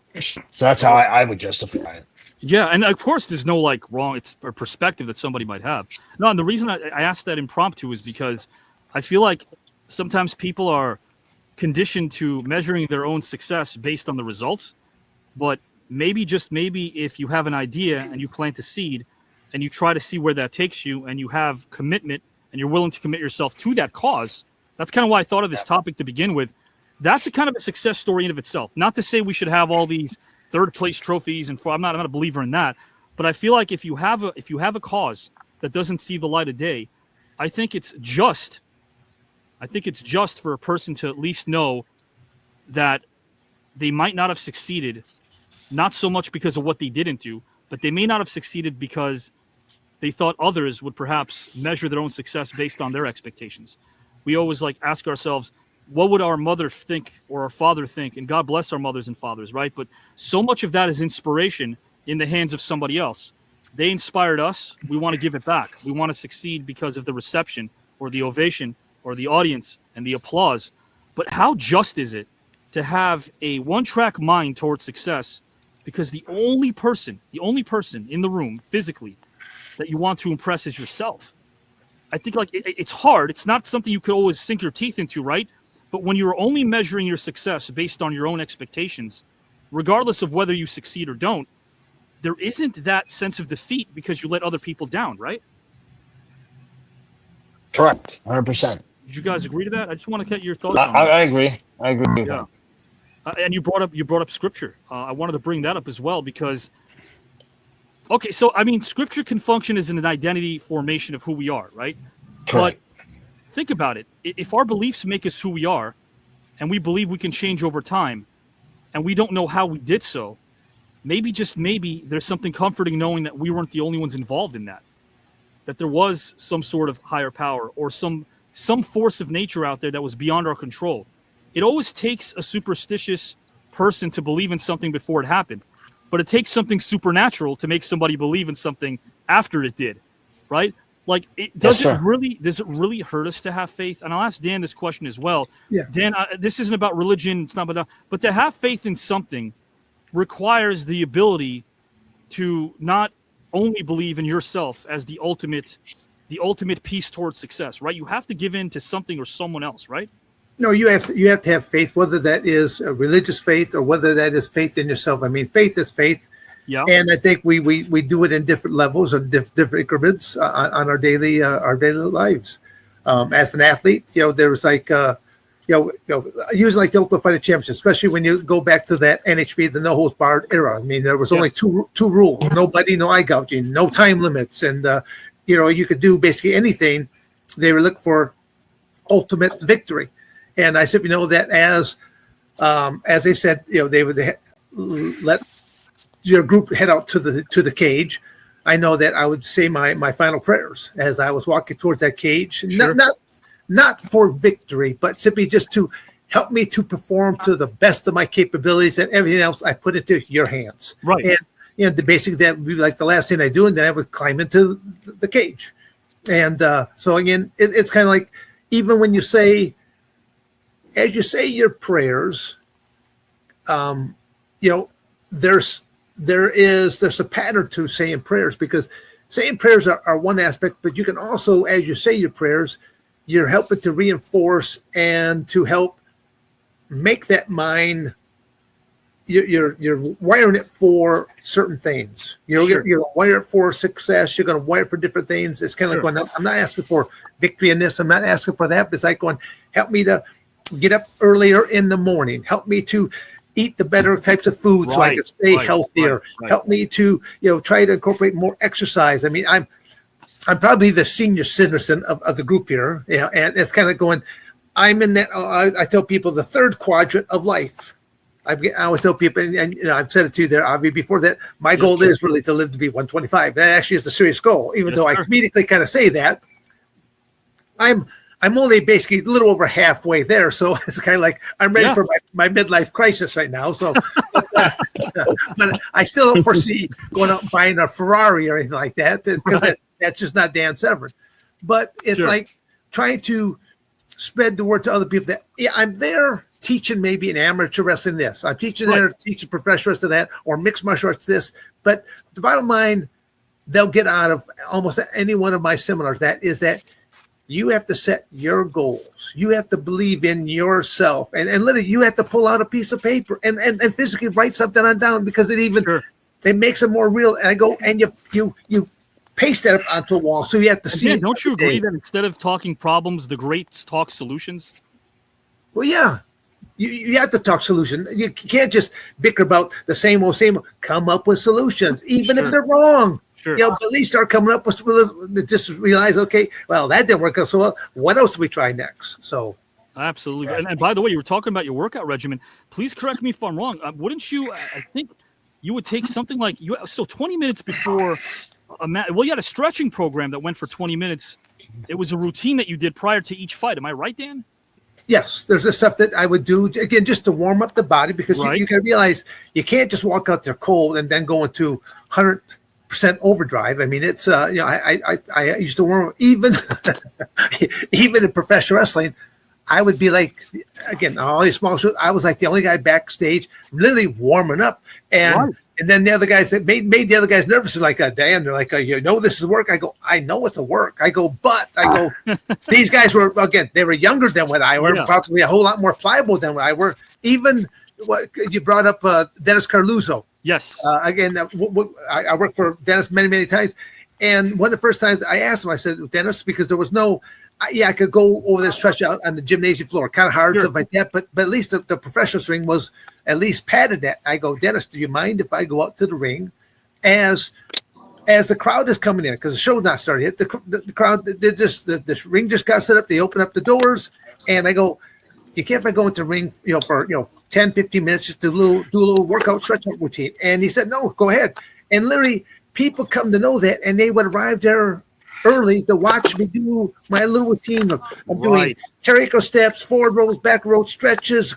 So that's how I would justify it. Yeah, and of course, there's no wrong. It's a perspective that somebody might have. No, and the reason I asked that impromptu is because I feel like sometimes people are conditioned to measuring their own success based on the results. But maybe, just maybe, if you have an idea and you plant a seed and you try to see where that takes you, and you have commitment and you're willing to commit yourself to that cause, that's kind of why I thought of this topic to begin with. That's a kind of a success story in of itself. Not to say we should have all these third place trophies, and I'm not a believer in that. But I feel like if you have a cause that doesn't see the light of day, I think it's just for a person to at least know that they might not have succeeded, not so much because of what they didn't do, but they may not have succeeded because they thought others would perhaps measure their own success based on their expectations. We always ask ourselves, what would our mother think or our father think? And God bless our mothers and fathers, right? But so much of that is inspiration in the hands of somebody else. They inspired us. We want to give it back. We want to succeed because of the reception or the ovation or the audience and the applause. But how just is it to have a one-track mind towards success, because the only person in the room physically that you want to impress is yourself? I think it's hard. It's not something you could always sink your teeth into, right? But when you're only measuring your success based on your own expectations, regardless of whether you succeed or don't, there isn't that sense of defeat because you let other people down, right? Correct, 100%. Did you guys agree to that? I just want to get your thoughts on that. I agree. I agree with that. And you brought up scripture. I wanted to bring that up as well because, okay, so I mean, scripture can function as an identity formation of who we are, right? Correct. But think about it. If our beliefs make us who we are, and we believe we can change over time, and we don't know how we did so, maybe, just maybe, there's something comforting knowing that we weren't the only ones involved in that. That there was some sort of higher power or some force of nature out there that was beyond our control. It always takes a superstitious person to believe in something before it happened, but it takes something supernatural to make somebody believe in something after it did, right? Does it really hurt us to have faith? And I'll ask Dan this question as well. Yeah. Dan, this isn't about religion. It's not about that. But to have faith in something requires the ability to not only believe in yourself as the ultimate piece towards success, right? You have to give in to something or someone else, right? No, you have to have faith, whether that is a religious faith or whether that is faith in yourself. I mean, faith is faith. Yeah. And I think we do it in different levels or different increments on our daily lives. As an athlete, there's usually the Ultimate Fighting Championship, especially when you go back to that NHB, the no holds barred era. I mean, there was only two rules: nobody, no eye gouging, no time limits, and you could do basically anything. They were looking for ultimate victory, and I simply know that as they said, they would let your group head out to the cage. I know that I would say my final prayers as I was walking towards that cage. Sure. Not for victory, but simply just to help me to perform to the best of my capabilities, and everything else I put into your hands. Right. And basically that would be like the last thing I do, and then I would climb into the cage. And so again, it's kind of like, even when you say, as you say your prayers, there's a pattern to saying prayers, because saying prayers are one aspect, but you can also, as you say your prayers, you're helping to reinforce and to help make that mind. You're wiring it for certain things. You're going to wire it for success. You're going to wire it for different things. It's kind of like going, I'm not asking for victory in this. I'm not asking for that. But it's like going, help me to get up earlier in the morning. Help me to eat the better types of food so I can stay healthier. Help me to try to incorporate more exercise. I mean, I'm probably the senior citizen of the group here, and it's kind of going, I'm in that. I tell people the third quadrant of life. I always tell people, and I've said it to you there, Avi, before that, my goal is really to live to be 125. That actually is a serious goal, even though I comedically kind of say that. I'm only basically a little over halfway there, so it's kind of like I'm ready for my midlife crisis right now. So, but I still don't foresee going out and buying a Ferrari or anything like that, because that's just not Dan Severn. But it's like trying to spread the word to other people that I'm there teaching maybe an amateur wrestling this. I'm teaching there, teaching professional wrestling that, or mixed martial arts this. But the bottom line, they'll get out of almost any one of my seminars, that is that you have to set your goals. You have to believe in yourself, and literally you have to pull out a piece of paper and physically write something on down, because it makes it more real. And I go, and you paste that up onto a wall, so you have to see it. Don't you agree that instead of talking problems, the greats talk solutions? Well, yeah. You have to talk solution. You can't just bicker about the same old. Come up with solutions, even if they're wrong. Sure. But at least start coming up with just realize, okay, well, that didn't work out so well. What else do we try next? So absolutely. And by the way, you were talking about your workout regimen. Please correct me if I'm wrong. Wouldn't you? I think you would take something like 20 minutes before a match. Well, you had a stretching program that went for 20 minutes. It was a routine that you did prior to each fight. Am I right, Dan? Yes, there's the stuff that I would do, again, just to warm up the body, because you can realize you can't just walk out there cold and then go into 100% overdrive. I mean, it's I used to warm up, even in professional wrestling. I would be like, again, all these small shows, I was like the only guy backstage literally warming up. And then the other guys that made the other guys nervous are like, Dan, they're like, this is work. I go, I know it's a work. I go, these guys were, again, they were younger than what I were, probably a whole lot more pliable than what I were. Even what you brought up, Dennis Carluzzo. Yes. Again, I worked for Dennis many, many times. And one of the first times I asked him, I said, Dennis, because there was no, I could go over there, stretch out on the gymnasium floor, kind of hard, stuff like that. But at least the professional ring was at least padded that. I go, Dennis, do you mind if I go out to the ring as the crowd is coming in? Because the show's not started yet. The crowd, this ring just got set up. They open up the doors, and I go, you can't if I go into the ring, for 10, 15 minutes, just do a little workout stretch out routine. And he said, no, go ahead. And literally, people come to know that, and they would arrive there early to watch me do my little routine of doing Jericho steps, forward rolls, back rolls, stretches,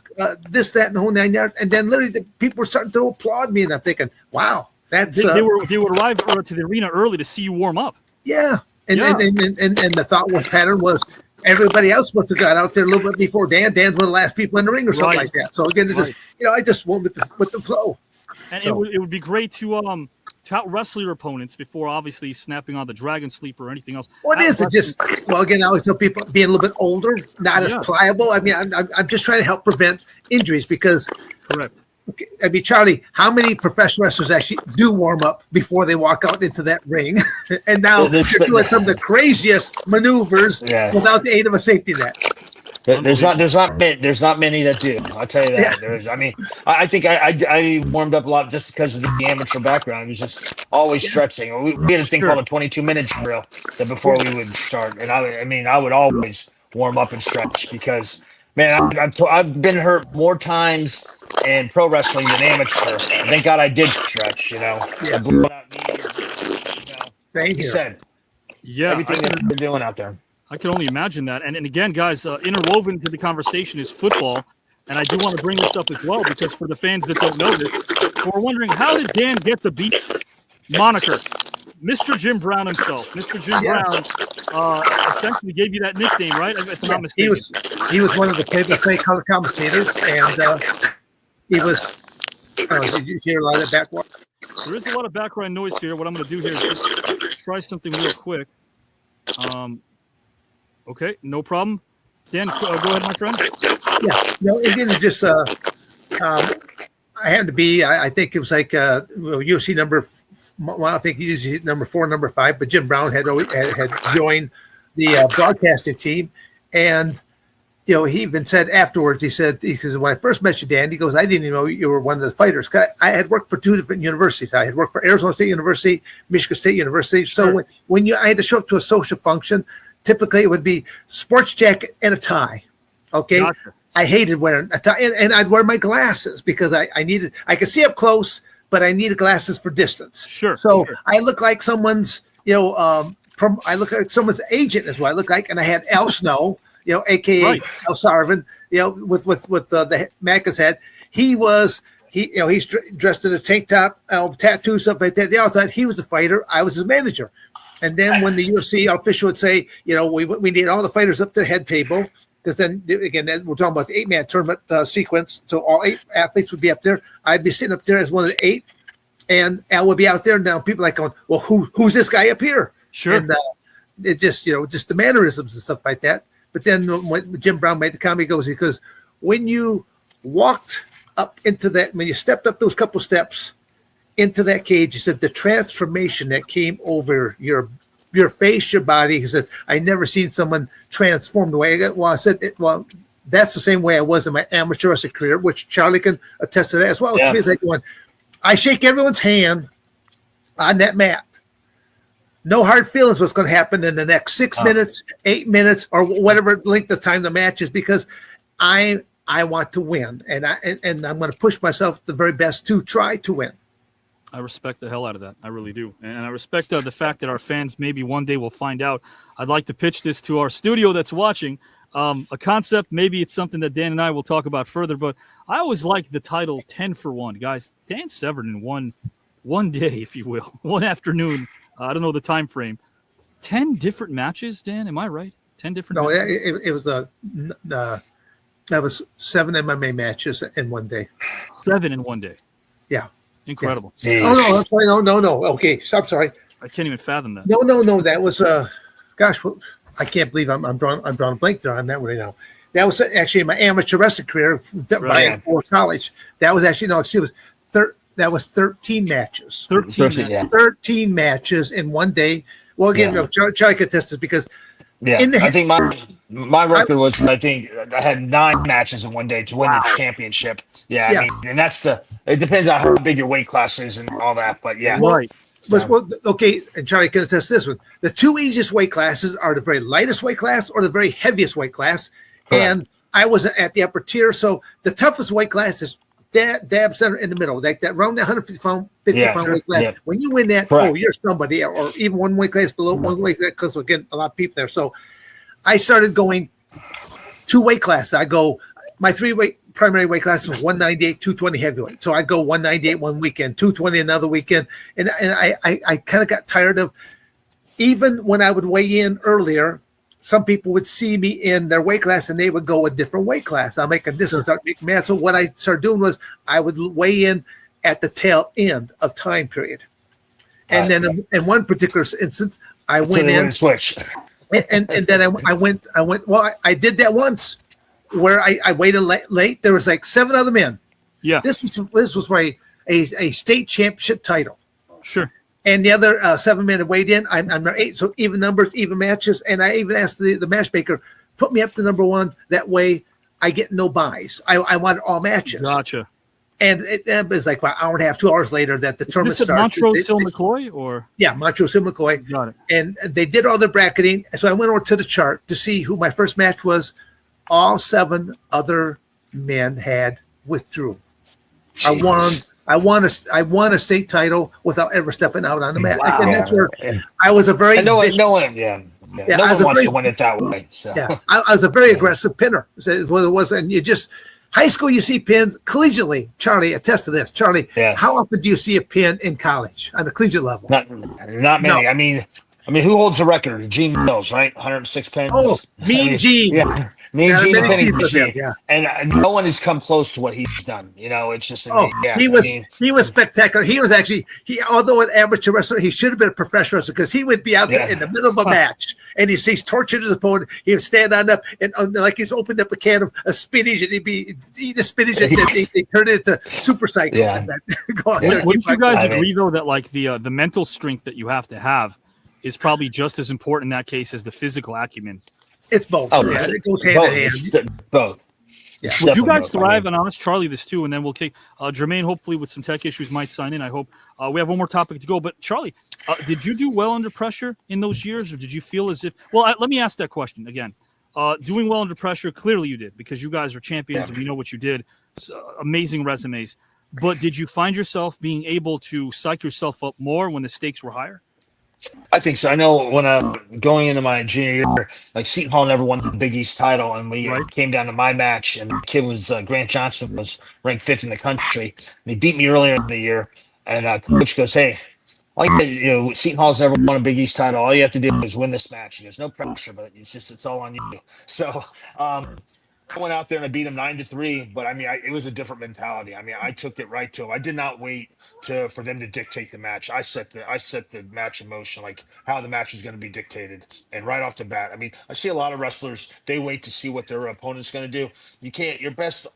this, that, and the whole 9 yards. And then literally the people were starting to applaud me, and I'm thinking, wow, that's they would arrive to the arena early to see you warm up. Yeah. And the thought pattern was everybody else must have got out there a little bit before Dan. Dan's one of the last people in the ring or something like that. So again, it's just, I just went with the flow. And it would be great to out wrestle your opponents before obviously snapping on the dragon sleep or anything else. What is it? Just, well, again, I always tell people being a little bit older, not as pliable. I mean, I'm just trying to help prevent injuries because. Correct. I mean, Charlie, how many professional wrestlers actually do warm up before they walk out into that ring? And now they're doing some of the craziest maneuvers without the aid of a safety net. There's not many that do. I'll tell you that. I think I warmed up a lot just because of the amateur background. It was just always stretching. We had a thing called a 22-minute drill that before we would start, and I would always warm up and stretch because, man, I've been hurt more times in pro wrestling than amateur. Thank God I did stretch. Yes. I blew out knees. Same he here. said, everything that they're doing out there. I can only imagine that. And again, guys, interwoven into the conversation is football. And I do want to bring this up as well because for the fans that don't know this, we're wondering, how did Dan get the Beast moniker? Mr. Jim Brown himself. Mr. Jim Brown essentially gave you that nickname, right? If I'm not mistaken. He was one of the play-by-play color commentators, and he was did you hear a lot of background? There is a lot of background noise here. What I'm going to do here is just try something real quick. Okay, no problem. Dan, go ahead, my friend. Yeah, again, just I had to be. I think it was like UFC number. Well, I think usually number 4, number 5. But Jim Brown had joined the broadcasting team, and he even said afterwards. He said, because when I first met you, Dan, he goes, I didn't even know you were one of the fighters. I had worked for 2 different universities. I had worked for Arizona State University, Michigan State University. So when I had to show up to a social function. Typically, it would be sports jacket and a tie. Okay, gotcha. I hated wearing a tie, and I'd wear my glasses because I could see up close, but I needed glasses for distance. Sure. So I look like someone's, I look like someone's agent is what I look like, and I had Al Snow, AKA Al Sarvin, with the Macca's head. He's dressed in a tank top, tattoos, stuff like that. They all thought he was the fighter. I was his manager. And then when the UFC official would say, we need all the fighters up to the head table, because then, again, we're talking about the 8-man tournament sequence. So all 8 athletes would be up there. I'd be sitting up there as one of the 8, and Al would be out there. And now people are like going, well, who's this guy up here? Sure. And it just, just the mannerisms and stuff like that. But then when Jim Brown made the comment, because when you walked up into that, when you stepped up those couple steps into that cage, he said the transformation that came over your face, your body. He said, I never seen someone transform the way I got. Well, I said, that's the same way I was in my amateur wrestling career, which Charlie can attest to that as well. Yeah. To me, it's like going, I shake everyone's hand on that mat. No hard feelings what's going to happen in the next 6 minutes, 8 minutes, or whatever length of time the match is, because I want to win, and I'm going to push myself the very best to try to win. I respect the hell out of that. I really do. And I respect the fact that our fans maybe one day will find out. I'd like to pitch this to our studio that's watching. A concept, maybe it's something that Dan and I will talk about further, but I always like the title 10 for 1. Guys, Dan Severn in one day, if you will, one afternoon, I don't know the time frame, 10 different matches, Dan, am I right? 10 different matches? It was that was 7 MMA matches in one day. 7 in one day. Yeah. Incredible. Yeah. Oh, no, that's right. No. Okay, so I'm sorry. I can't even fathom that. No. That was gosh, I can't believe I'm drawing a blank there on that one right now. That was actually my amateur wrestling career right before college. That was actually that was 13 matches. 13 matches in one day. Well, again, Charlie could attest this because I think my record was, I think I had 9 matches in one day to win the championship. I mean, and it depends on how big your weight class is and all that, but right. Well, okay, and Charlie can attest this one. The 2 easiest weight classes are the very lightest weight class or the very heaviest weight class. Correct. And I was at the upper tier, so the toughest weight class is dab center in the middle, like that around that 150 pound weight class. Yeah. When you win that, you're somebody, or even one weight class below one weight class, because again, a lot of people there. So I started going 2 weight classes. I go, my 3 primary weight classes was 198, 220 heavyweight. So I go 198 one weekend, 220 another weekend, and I kind of got tired of, even when I would weigh in earlier, some people would see me in their weight class and they would go a different weight class. I'm making this and start making math. So what I started doing was I would weigh in at the tail end of time period. And then in one particular instance, I went in switch. And then I went, well, I did that once where I waited late. There was like 7 other men. Yeah. This was for a state championship title. Sure. And the other 7 men weighed in. I'm number 8, so even numbers, even matches. And I even asked the matchmaker, put me up to number 1. That way I get no buys. I wanted all matches. Gotcha. And it was like about an hour and a half, 2 hours later that the tournament started. Montrose Hill McCoy, or? Yeah, Montrose Hill McCoy. Got it. And they did all the bracketing. So I went over to the chart to see who my first match was. All 7 other men had withdrew. Jeez. I won a state title without ever stepping out on the mat. Wow. And that's where I was a very no one wants to win it that way. So. Yeah, I was a very aggressive pinner. What it was, and you just high school you see pins collegiately. Charlie, attest to this. Charlie, how often do you see a pin in college on the collegiate level? Not many. No. I mean, who holds the record? Gene Mills, right? 106 pins. Oh, Mean Gene. Yeah. Me and Gene, and no one has come close to what he's done. It's just he was spectacular. He was actually although an amateur wrestler, he should have been a professional wrestler, because he would be out there in the middle of a match and he's torturing his opponent. He would stand on up and like he's opened up a can of spinach, and he'd be eating the spinach and they turn it into super cycle. Yeah. Wouldn't you guys agree though that like the mental strength that you have to have is probably just as important in that case as the physical acumen? It's both. Oh, yeah. It goes hand in hand. Both. Yeah. Would you guys thrive? And I'll ask Charlie this too, and then we'll kick Jermaine, hopefully with some tech issues, might sign in. I hope we have one more topic to go. But Charlie, did you do well under pressure in those years, or did you feel as if? Well, let me ask that question again. Doing well under pressure, clearly you did, because you guys are champions and we know what you did. Amazing resumes. But did you find yourself being able to psych yourself up more when the stakes were higher? I think so. I know when going into my junior year, like Seton Hall never won the Big East title, and we came down to my match, and the kid was Grant Johnson, was ranked 5th in the country, and he beat me earlier in the year. And coach goes, "Hey, Seton Hall's never won a Big East title. All you have to do is win this match." He goes, "No pressure, but it's all on you." So I went out there and I beat him 9-3, but I mean, it was a different mentality. I mean, I took it right to him. I did not wait for them to dictate the match. I set the match in motion, like how the match is going to be dictated, and right off the bat. I mean, I see a lot of wrestlers, they wait to see what their opponent's going to do. You can't. Your best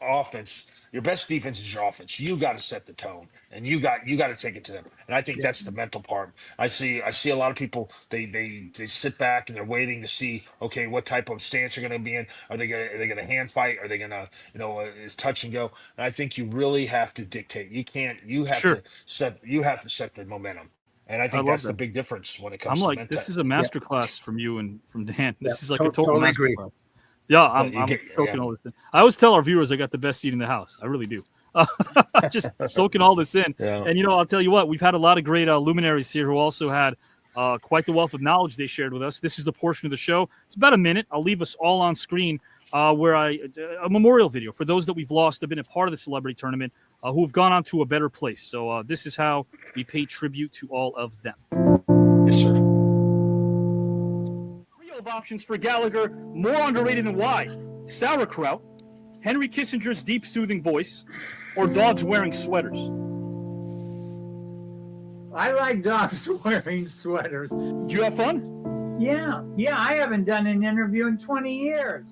defense is your offense. You got to set the tone, and you got to take it to them. And I think that's the mental part. I see a lot of people. They sit back and they're waiting to see, okay, what type of stance they're going to be in. Are they going to hand fight? Are they going to is touch and go? And I think you really have to dictate. You can't. You have to set the momentum. And I think that's the big difference when it comes. I'm to like, mental. this is a masterclass from you and from Dan. This is like a total masterclass. Yeah, I'm soaking all this in. I always tell our viewers I got the best seat in the house. I really do. Just soaking all this in. Yeah. And, I'll tell you what, we've had a lot of great luminaries here who also had quite the wealth of knowledge they shared with us. This is the portion of the show. It's about a minute. I'll leave us all on screen where a memorial video for those that we've lost have been a part of the celebrity tournament who have gone on to a better place. So this is how we pay tribute to all of them. Yes, sir. Of options for Gallagher, more underrated than why? Sauerkraut, Henry Kissinger's deep soothing voice, or dogs wearing sweaters? I like dogs wearing sweaters. Did you have fun? Yeah, I haven't done an interview in 20 years.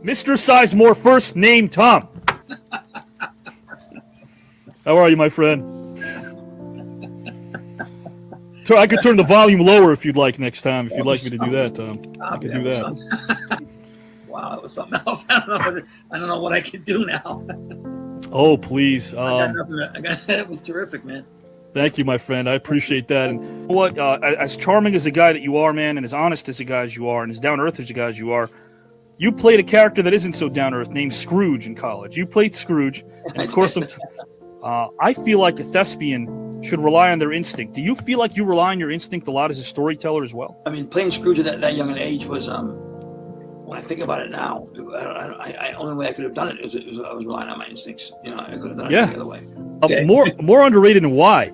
Mr. Sizemore, first name Tom. How are you, my friend? I could turn the volume lower if you'd like next time. If you'd like me to do that, Tom, I could do that. Wow, that was something else. I don't know what I can do now. Oh, please. That was terrific, man. Thank you, my friend. I appreciate that. And what, as charming as a guy that you are, man, and as honest as a guy as you are, and as down to earth as a guy as you are, you played a character that isn't so down to earth named Scrooge in college. You played Scrooge, and of course, I feel like a thespian should rely on their instinct. Do you feel like you rely on your instinct a lot as a storyteller as well? I mean, playing Scrooge at that young an age was, when I think about it now, I only way I could have done it is I was relying on my instincts. I could have done it any other way. Okay. More underrated than why?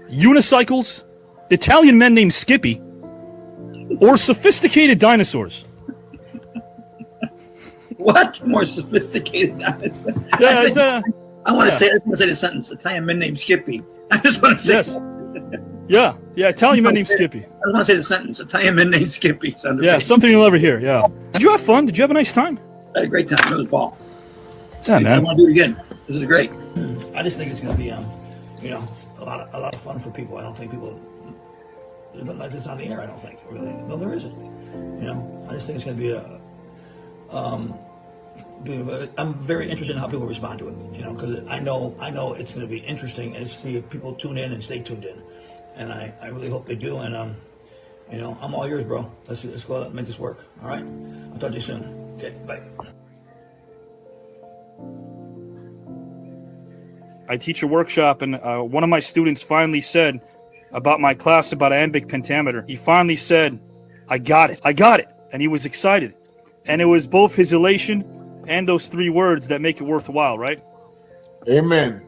Unicycles, Italian men named Skippy, or sophisticated dinosaurs? What? More sophisticated dinosaurs? Yeah, I want to say the sentence. Italian men named Skippy. I just want to say. Yes. Yeah. Italian men named Skippy. I want to say the sentence. Italian men named Skippy. Yeah, something you'll ever hear. Yeah. Did you have fun? Did you have a nice time? I had a great time. It was ball. Yeah, man. I want to do it again. This is great. I just think it's going to be, a lot of fun for people. I don't think people like this on the air. I don't think really. No, there isn't. I just think it's going to be I'm very interested in how people respond to it, because I know it's going to be interesting and see if people tune in and stay tuned in, and I really hope they do. And I'm all yours, bro. Let's go out and make this work. All right, I'll talk to you soon. Okay, bye. I teach a workshop, and one of my students finally said about my class about iambic pentameter. He finally said, "I got it, and he was excited, and it was both his elation and those three words that make it worthwhile, right? Amen.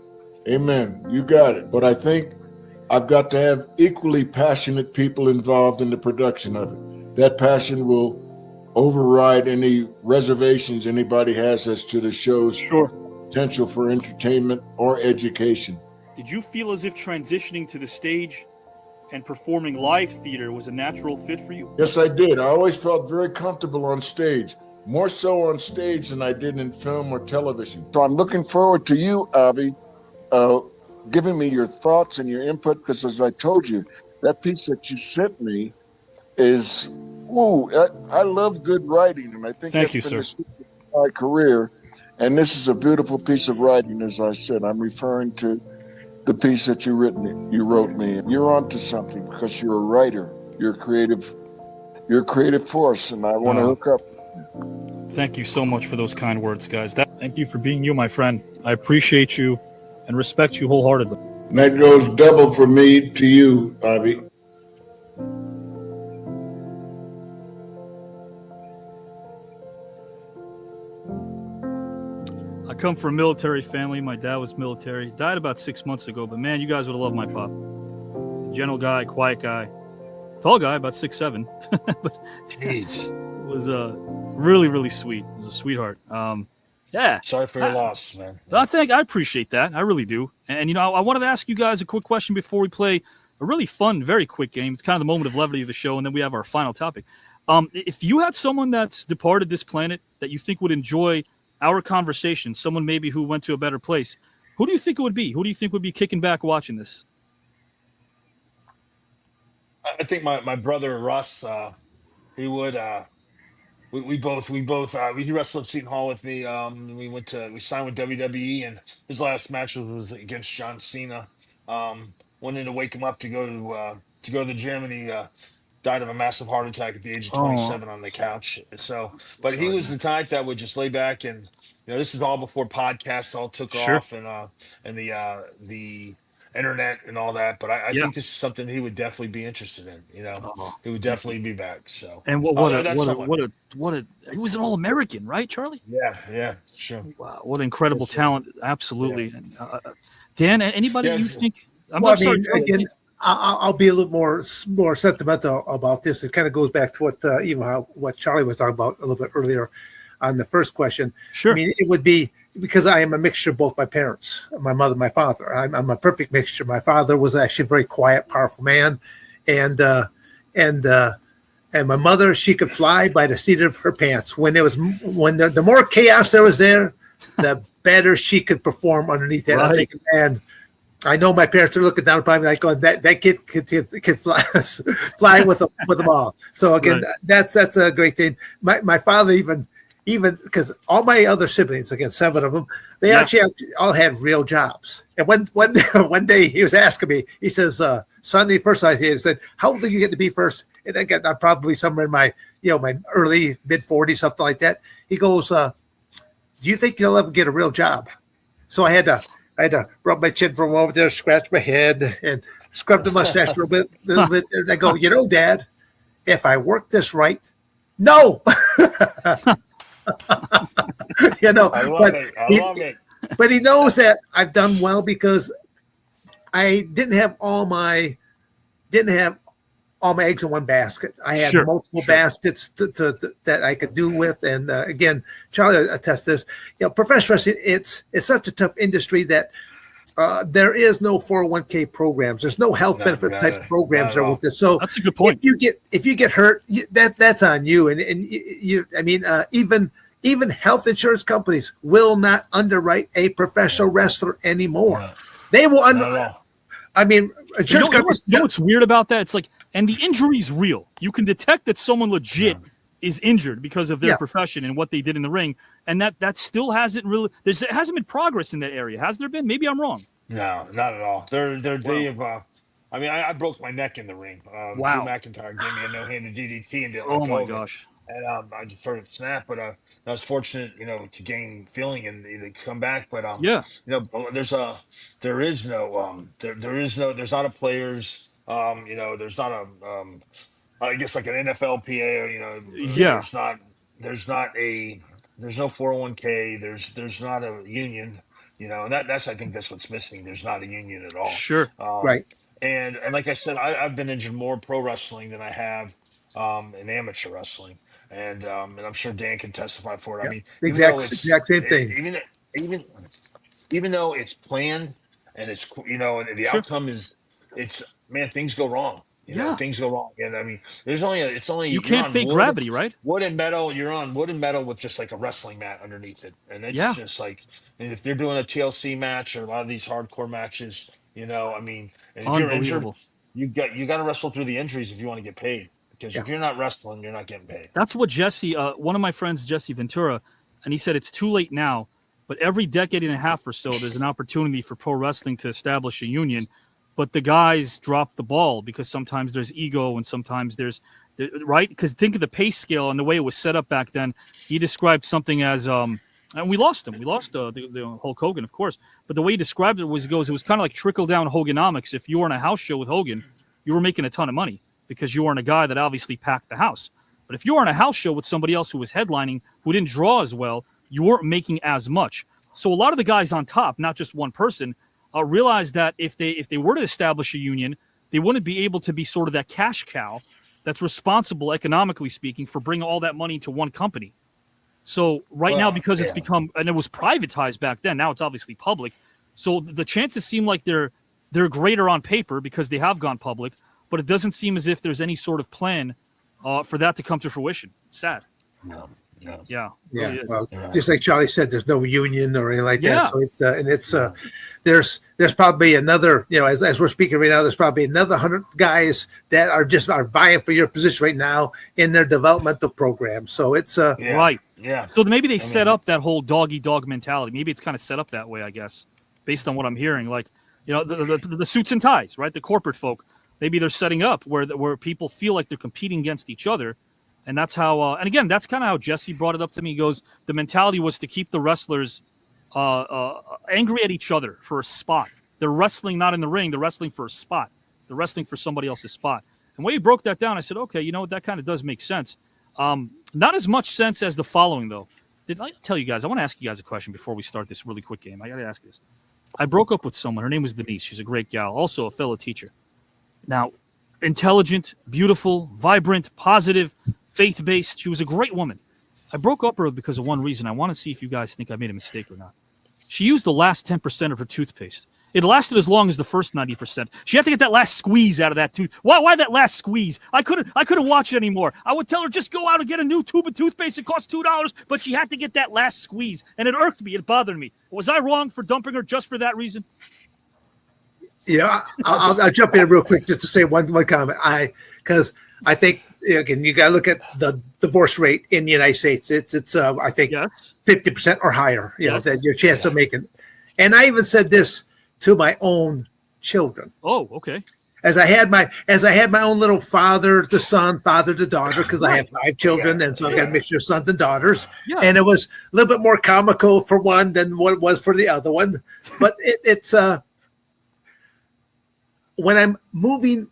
You got it. But I think I've got to have equally passionate people involved in the production of it. That passion will override any reservations anybody has as to the show's potential for entertainment or education. Did you feel as if transitioning to the stage and performing live theater was a natural fit for you? Yes, I did. I always felt very comfortable on stage. More so on stage than I did in film or television. So I'm looking forward to you, Avi, giving me your thoughts and your input, because as I told you, that piece that you sent me is, I love good writing, and I think that's been the secret of my career. And this is a beautiful piece of writing, as I said. I'm referring to the piece that you wrote me. You're onto something because you're a writer. You're a creative force, and I want to hook up. Thank you so much for those kind words, guys. Thank you for being you, my friend. I appreciate you and respect you wholeheartedly. And that goes double for me to you, Avi. I come from a military family. My dad was military. Died about 6 months ago, but man, you guys would have loved my pop. He's a gentle guy, quiet guy. Tall guy, about 6'7". But Jeez. It was really, really sweet. It was a sweetheart. Yeah. Sorry for your loss, man. I appreciate that. I really do. And you know, I wanted to ask you guys a quick question before we play a really fun, very quick game. It's kind of the moment of levity of the show, and then we have our final topic. If you had someone that's departed this planet that you think would enjoy our conversation, someone maybe who went to a better place, who do you think it would be? Who do you think would be kicking back watching this? I think my brother Russ, he would. We both he wrestled at Seton Hall with me. We signed with WWE, and his last match was against John Cena. Went in to wake him up to go to the gym, and he died of a massive heart attack at the age of 27 on the couch. So, but he was the type that would just lay back, and you know, this is all before podcasts all took off, and the internet and all that. But I think this is something he would definitely be interested in. You know, he would definitely be back. So, and what a he was an All-American, right, Charlie? Yeah, sure. Wow, what incredible talent! Absolutely. Yeah. And, Dan, anybody you think? I'll be a little more sentimental about this. It kind of goes back to what Charlie was talking about a little bit earlier on the first question. Sure. I mean, it would be because I am a mixture of both my parents, my mother, my father. I'm a perfect mixture. My father was actually a very quiet, powerful man, and my mother, she could fly by the seat of her pants. When the more chaos there was there, the better she could perform underneath that. Right. I'm thinking, man, I know my parents are looking down upon me like going, that kid could fly with them all. So again, right. That's a great thing. My father even because all my other siblings, again, 7 of them, they actually all had real jobs. And one day he was asking me, he says, Sunday, first I said, how old do you get to be first? And again, I'm probably somewhere in my early mid 40s, something like that. He goes, do you think you'll ever get a real job? So I had to rub my chin from over there, scratch my head, and scrub the mustache a little bit. And I go, Dad, if I work this right, no. I love it. But he knows that I've done well because I didn't have all my eggs in one basket. I had multiple baskets that I could do with. And again, Charlie attests this. Professional wrestling, it's such a tough industry that there is no 401k programs. There's no health benefit type programs there with this. So that's a good point. If you get hurt, that's on you. And even health insurance companies will not underwrite a professional wrestler anymore. No. They will insurance companies. You know what's weird about that? It's like, and the injury's real. You can detect that someone legit is injured because of their profession and what they did in the ring, and that still hasn't really. There hasn't been progress in that area, has there been? Maybe I'm wrong. No, not at all. They have. I broke my neck in the ring. Drew McIntyre gave me a no-handed DDT and didn't let go. Oh my gosh. And I just started to snap, but I was fortunate, to gain feeling and to come back. But there's not a players. There's not a I guess like an NFLPA. There's no 401k. There's not a union. And that's I think that's what's missing. There's not a union at all. Sure. Right. And like I said, I've been injured more pro wrestling than I have in amateur wrestling. And I'm sure Dan can testify for it. I mean, exact same thing. Even though it's planned and it's the outcome is things go wrong. Things go wrong. And I mean, it's only you can't fake gravity, right? Wood and metal. You're on wood and metal with just like a wrestling mat underneath it, and it's just like. And if they're doing a TLC match or a lot of these hardcore matches, and if you're injured, you got to wrestle through the injuries if you want to get paid. Because if you're not wrestling, you're not getting paid. That's what Jesse, one of my friends, Jesse Ventura, and he said it's too late now, but every decade and a half or so, there's an opportunity for pro wrestling to establish a union. But the guys drop the ball because sometimes there's ego and sometimes right? Because think of the pay scale and the way it was set up back then. He described something as, and we lost him. We lost the Hulk Hogan, of course. But the way he described it was, it was kind of like trickle down Hoganomics. If you were in a house show with Hogan, you were making a ton of money, because you weren't a guy that obviously packed the house. But if you were in a house show with somebody else who was headlining, who didn't draw as well, you weren't making as much. So a lot of the guys on top, not just one person, realized that if they were to establish a union, they wouldn't be able to be sort of that cash cow that's responsible, economically speaking, for bringing all that money to one company. So now, because it's become, and it was privatized back then, now it's obviously public. So the chances seem like they're greater on paper because they have gone public, but it doesn't seem as if there's any sort of plan for that to come to fruition. It's sad. No. Yeah. Well, just like Charlie said, there's no union or anything like that. So it's there's probably another, as we're speaking right now, there's probably another 100 guys that are vying for your position right now in their developmental program. So it's right. Yeah. So maybe they set up that whole dog-eat-dog mentality. Maybe it's kind of set up that way, I guess, based on what I'm hearing. Like, the suits and ties, right? The corporate folk. Maybe they're setting up where people feel like they're competing against each other. And that's how, and again, that's kind of how Jesse brought it up to me. He goes, the mentality was to keep the wrestlers angry at each other for a spot. They're wrestling not in the ring. They're wrestling for a spot. They're wrestling for somebody else's spot. And when he broke that down, I said, okay, that kind of does make sense. Not as much sense as the following, though. Did I tell you guys? I want to ask you guys a question before we start this really quick game. I got to ask you this. I broke up with someone. Her name was Denise. She's a great gal, also a fellow teacher. Now, intelligent, beautiful, vibrant, positive, faith-based. She was a great woman. I broke up with her because of one reason. I want to see if you guys think I made a mistake or not. She used the last 10% of her toothpaste. It lasted as long as the first 90%. She had to get that last squeeze out of that tooth. Why that last squeeze? I couldn't watch it anymore. I would tell her, just go out and get a new tube of toothpaste. It costs $2, but she had to get that last squeeze. And it irked me. It bothered me. Was I wrong for dumping her just for that reason? Yeah, I'll jump in real quick just to say one comment. Because I think, again, you got to look at the divorce rate in the United States. It's I think 50% or higher. That your chance of making. And I even said this to my own children. Oh, okay. As I had my own little father to son, father to daughter, because I have 5 children, and so I got a mixture of sons and daughters. Yeah. And it was a little bit more comical for one than what it was for the other one. But it's when I'm moving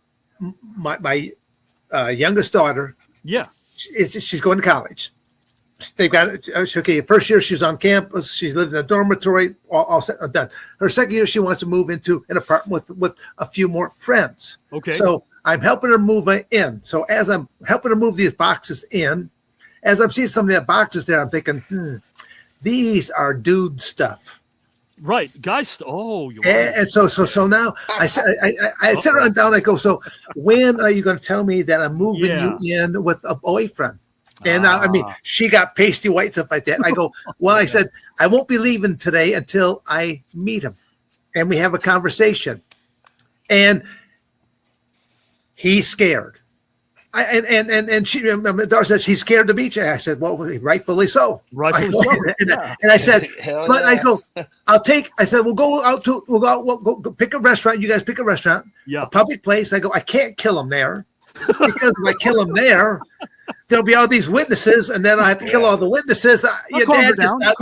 my youngest daughter, she's going to college. They've got okay. First year she's on campus. She's living in a dormitory. All set and done. Her second year she wants to move into an apartment with a few more friends. Okay. So I'm helping her move in. So as I'm helping her move these boxes in, as I'm seeing some of the boxes there, I'm thinking, these are dude stuff. Right, guys. Oh, you're right. And so now I sit her down. I go, so when are you going to tell me that I'm moving you in with a boyfriend? And I mean, she got pasty white, stuff like that. I go, well, I said, I won't be leaving today until I meet him and we have a conversation. And he's scared. And she, my daughter says she's scared to meet you. I said, well, rightfully so. Rightfully so. And I said, but I go, I said, we'll go pick a restaurant. You guys pick a restaurant, a public place. I go, I can't kill him there because if I kill him there, there'll be all these witnesses, and then I have to kill all the witnesses. Your dad just I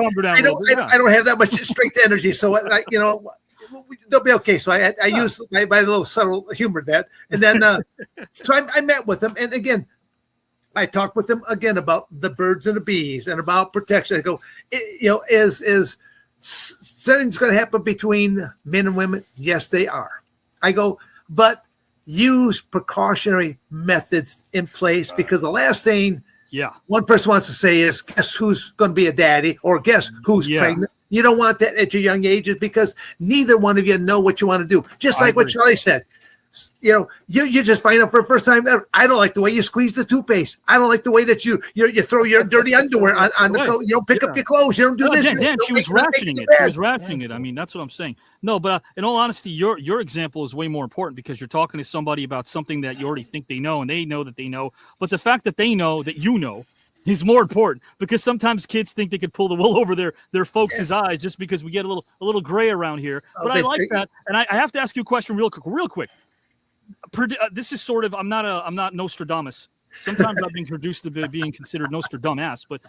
don't have that much strength energy, so they'll be okay. So I used my little subtle humor that, and then so I met with him, and again, I talked with him again about the birds and the bees and about protection. I go, is something's going to happen between men and women? Yes, they are. I go, but use precautionary methods in place, because the last thing one person wants to say is, guess who's going to be a daddy, or guess who's pregnant. You don't want that at your young ages, because neither one of you know what you want to do. Just like what Charlie said, you just find out for the first time ever. I don't like the way you squeeze the toothpaste. I don't like the way that you throw your dirty underwear on the coat. You don't pick up your clothes. You don't do this. Dan, she was rationing it. She was rationing it. I mean, that's what I'm saying. No, but in all honesty, your example is way more important, because you're talking to somebody about something that you already think they know, and they know that they know. But the fact that they know that you know is more important, because sometimes kids think they could pull the wool over their folks' eyes just because we get a little gray around here. But I like that, and I have to ask you a question real quick. This is sort of, I'm not Nostradamus. Sometimes I've been reduced to being considered Nostradamus, but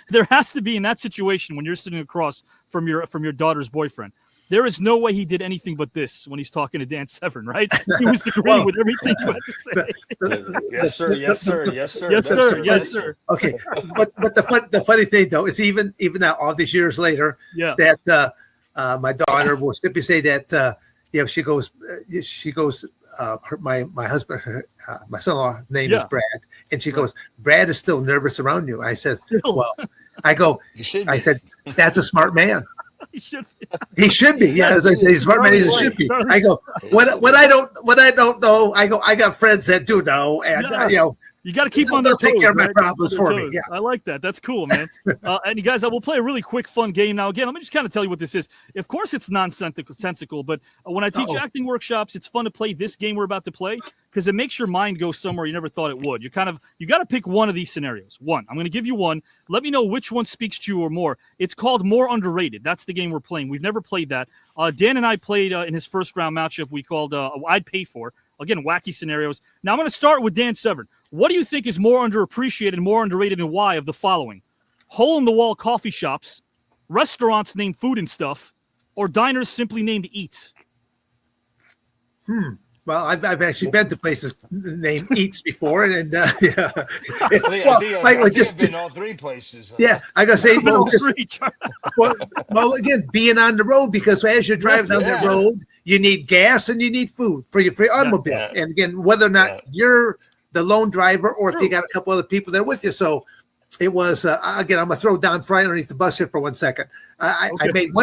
there has to be, in that situation when you're sitting across from your daughter's boyfriend, there is no way he did anything but this when he's talking to Dan Severn, right? He was agreeing with everything you had to say. Yes, sir. Yes, sir. Yes, sir. Yes, sir. Yes, sir. Okay, but the funny thing though is even now, all these years later, that my daughter will simply say that she goes my husband, my son-in-law name is Brad, and she goes, Brad is still nervous around you. I said, well, I said, that's a smart man. He should be. He should be. Yeah, as I say, he's smart man. He should be. I go, what I don't know. I go, I got friends that do know, and you got to keep on their toes. Take care of my problems for me. Yeah, I like that. That's cool, man. And you guys, I will play a really quick, fun game now. Again, let me just kind of tell you what this is. Of course, it's nonsensical, but when I teach acting workshops, it's fun to play this game we're about to play because it makes your mind go somewhere you never thought it would. You got to pick one of these scenarios. One. I'm going to give you one. Let me know which one speaks to you or more. It's called More Underrated. That's the game we're playing. We've never played that. Dan and I played in his first round matchup. We called I'd Pay For. Again, wacky scenarios. Now I'm going to start with Dan Severn. What do you think is more underappreciated, more underrated, and why of the following? Hole-in-the-wall coffee shops, restaurants named Food and Stuff, or diners simply named Eats? Well, I've actually been to places named Eats before, and I think I've been all three places. Yeah, I gotta say, well, again, being on the road, because as you're driving down the road, you need gas and you need food for your automobile. Yeah. And again, whether or not you're the lone driver or if you got a couple other people there with you. So it was, again, I'm going to throw Don Fry underneath the bus here for 1 second. I made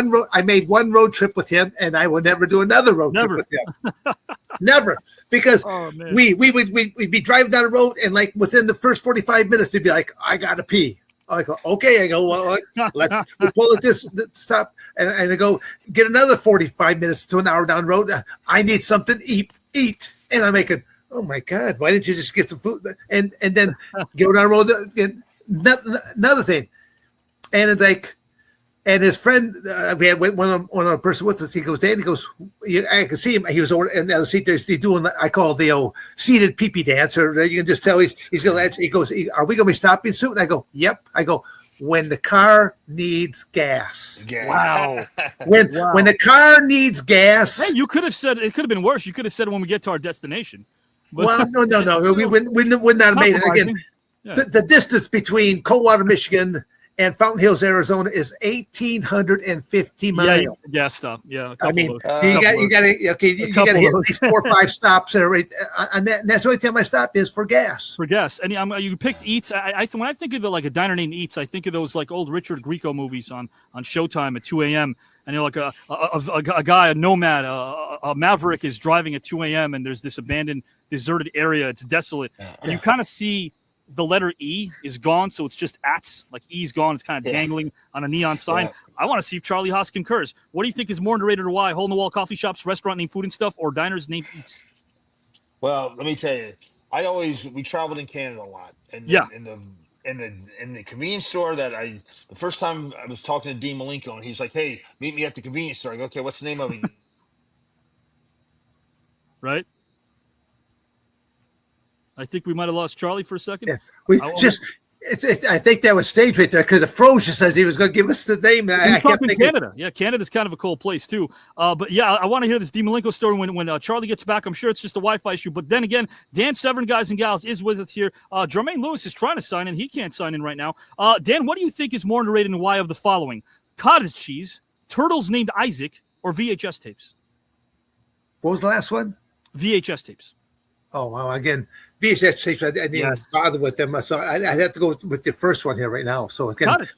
one road trip with him, and I will never do another road trip with him. Never. Because we'd be driving down the road, and like within the first 45 minutes, he'd be like, I got to pee. I go, okay. I go, well, let's pull at this stop. And I go, get another 45 minutes to an hour down the road. I need something to eat. And I'm making, oh my God, why didn't you just get some food? And then go down the road. And another thing. And it's like, and his friend, we had one other person with us. He goes, Dan, he goes, I can see him. He was over in the other seat there. He's doing, I call it the seated pee-pee dance. Or you can just tell he's going to answer. He goes, are we going to be stopping soon? And I go, yep. I go, when the car needs gas. Wow. When the car needs gas. Hey, you could have said, it could have been worse. You could have said when we get to our destination. But, well, no. We would not have made it. Again, the distance between Coldwater, Michigan and Fountain Hills, Arizona is 1,850 miles. Yeah, gas stop. Yeah. I mean, you got to hit at least 4 or 5 stops there, right? And that's the only time I stop is for gas. For gas. And you picked Eats. When I think of like a diner named Eats, I think of those like old Richard Grieco movies on Showtime at 2 a.m. And you're like a guy, a nomad, a maverick is driving at 2 a.m. and there's this abandoned, deserted area. It's desolate. And you kind of see the letter E is gone, so it's just ats. Like E's gone. It's kind of dangling on a neon sign. Yeah. I want to see if Charlie Haas concurs. What do you think is more underrated or why? Hole-in-the-wall coffee shops, restaurant named Food and Stuff, or diners named Eats? Well, let me tell you, we traveled in Canada a lot. And in the convenience store the first time I was talking to Dean Malenko, and he's like, hey, meet me at the convenience store. I go, okay, what's the name of it? Right? I think we might have lost Charlie for a second. Yeah, I think that was staged right there because it froze just as he was going to give us the name. I kept thinking, Canada. Yeah, Canada's kind of a cold place too. But yeah, I want to hear this Dean Malenko story when Charlie gets back. I'm sure it's just a Wi-Fi issue. But then again, Dan Severn, guys and gals, is with us here. Jermaine Lewis is trying to sign in. He can't sign in right now. Dan, what do you think is more underrated and why of the following? Cottage cheese, turtles named Isaac, or VHS tapes? What was the last one? VHS tapes. Oh, well, again, VHS tapes, I didn't bother with them. So I'd have to go with the first one here right now. So again,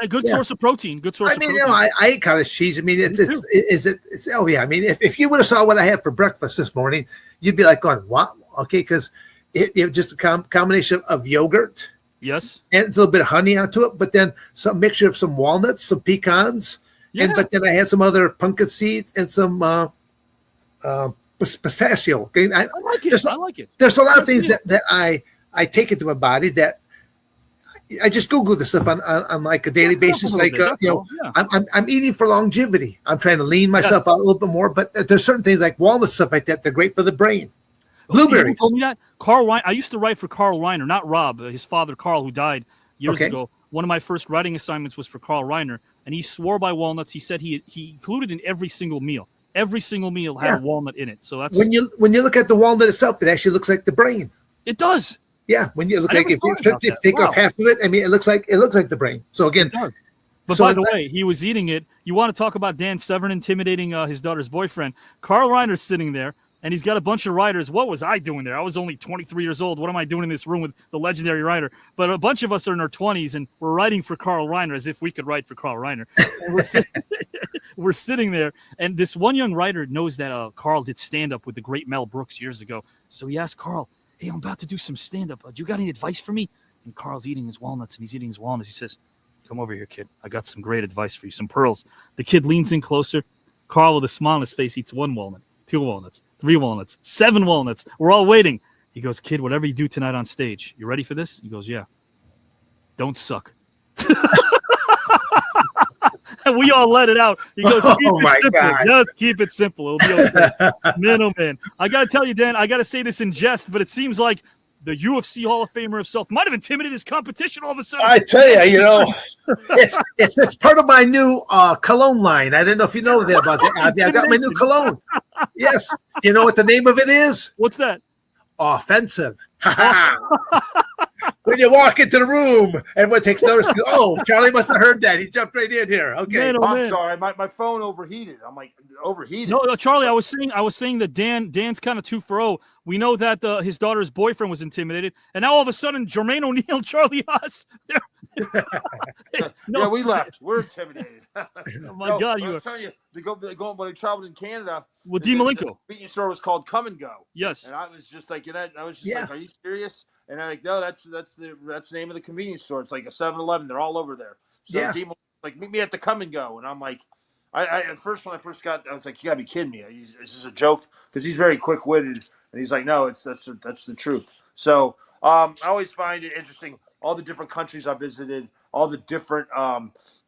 good source of protein. Good source. I mean, I eat cottage cheese. I mean, it's oh yeah. I mean, if you would have saw what I had for breakfast this morning, you'd be like, going, what? Okay, because it just a combination of yogurt, yes, and a little bit of honey onto it, but then some mixture of some walnuts, some pecans, but then I had some other pumpkin seeds and some pistachio. Okay, I like it. There's a lot of things that I take into my body that I just Google this stuff on like a daily basis. Like I'm eating for longevity. I'm trying to lean myself out a little bit more. But there's certain things like walnut stuff like that. They're great for the brain. Blueberries. Told me that Carl Reiner. I used to write for Carl Reiner, not Rob. His father Carl, who died years ago. One of my first writing assignments was for Carl Reiner, and he swore by walnuts. He said he included in every single meal. Every single meal had a walnut in it. So that's when you look at the walnut itself, it actually looks like the brain. It does. Yeah. When you look if you take off half of it, I mean, it looks like the brain. So again, but by the way, he was eating it. You want to talk about Dan Severn intimidating his daughter's boyfriend? Carl Reiner's sitting there and he's got a bunch of riders. What was I doing there? I was only 23 years old. What am I doing in this room with the legendary rider? But a bunch of us are in our 20s, and we're writing for Carl Reiner as if we could write for Carl Reiner. We're sitting there, and this one young writer knows that Carl did stand-up with the great Mel Brooks years ago. So he asked Carl, hey, I'm about to do some stand-up. Do you got any advice for me? And Carl's eating his walnuts, and he's eating his walnuts. He says, come over here, kid. I got some great advice for you, some pearls. The kid leans in closer. Carl, with a smile on his face, eats 1 walnut, 2 walnuts, 3 walnuts, 7 walnuts. We're all waiting. He goes, kid, whatever you do tonight on stage, you ready for this? He goes, yeah. Don't suck. And we all let it out. He goes, keep it simple. God. Just keep it simple. It'll be okay. Man, oh, man. I got to tell you, Dan, I got to say this in jest, but it seems like the UFC Hall of Famer himself might have intimidated his competition all of a sudden. I tell you, it's part of my new cologne line. I didn't know if you know that about that. I got my new cologne. Yes. You know what the name of it is? What's that? Offensive. When you walk into the room, everyone takes notice. Oh, Charlie must have heard that. He jumped right in here. Okay. Man, I'm sorry. My phone overheated. I'm like, overheated. No, Charlie, I was saying that Dan's kind of 2-for-0. We know that his daughter's boyfriend was intimidated, and now all of a sudden, Jermaine O'Neal, Charlie Haas. Yeah, we left. We're intimidated. Oh my God, I was telling you to go when I traveled in Canada with D. Malenko. The convenience store was called Come and Go. Yes, and I was just like, I was just like, are you serious? And I'm like, no, that's the name of the convenience store. It's like a 7-Eleven. They're all over there. So D. like, meet me at the Come and Go, and I'm like, I at first when I first got, I was like, you gotta be kidding me. It's just a joke because he's very quick witted, and he's like, no, that's the truth. So I always find it interesting. All the different countries I visited, all the different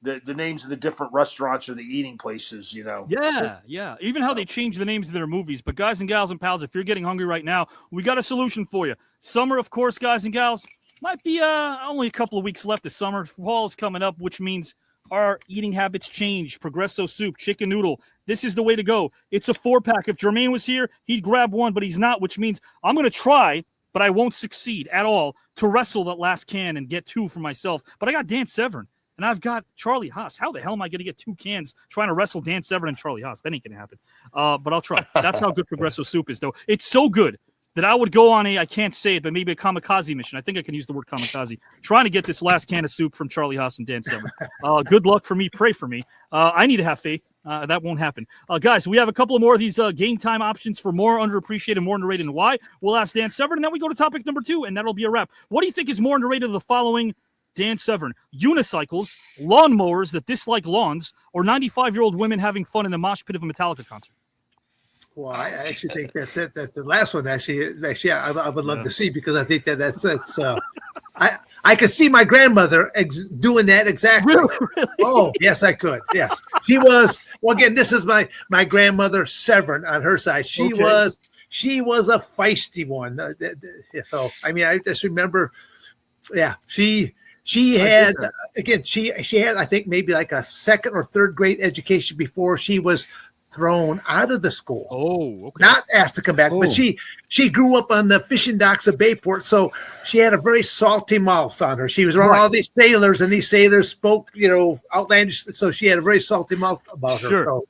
the names of the different restaurants or the eating places, Yeah. Even how they change the names of their movies. But guys and gals and pals, if you're getting hungry right now, we got a solution for you. Summer, of course, guys and gals, might be only a couple of weeks left of summer. Fall is coming up, which means our eating habits change. Progresso soup, chicken noodle. This is the way to go. It's a 4-pack. If Jermaine was here, he'd grab one, but he's not, which means I'm going to try, but I won't succeed at all to wrestle that last can and get 2 for myself. But I got Dan Severn, and I've got Charlie Haas. How the hell am I going to get 2 cans trying to wrestle Dan Severn and Charlie Haas? That ain't going to happen. But I'll try. That's how good Progresso soup is, though. It's so good that I would go on I can't say it, but maybe a kamikaze mission. I think I can use the word kamikaze, trying to get this last can of soup from Charlie Haas and Dan Severn. Good luck for me. Pray for me. I need to have faith. That won't happen. Guys, we have a couple of more of these game time options for more underappreciated, more underrated, and why. We'll ask Dan Severn, and then we go to topic number 2, and that'll be a wrap. What do you think is more underrated of the following, Dan Severn? Unicycles, lawnmowers that dislike lawns, or 95-year-old women having fun in a mosh pit of a Metallica concert? Well, I actually think that the last one I would love to see, because I think that's I could see my grandmother doing that exactly. Really? Oh, yes, I could. Yes, she was. Well, again, this is my grandmother Severn on her side. She was a feisty one. So I mean, I just remember. Yeah, she had she had, I think, maybe like a 2nd or 3rd grade education before she was thrown out of the school. Oh, okay. Not asked to come back, but she grew up on the fishing docks of Bayport, so she had a very salty mouth on her. She was around all these sailors, and these sailors spoke, outlandish, so she had a very salty mouth about her. Sure. So,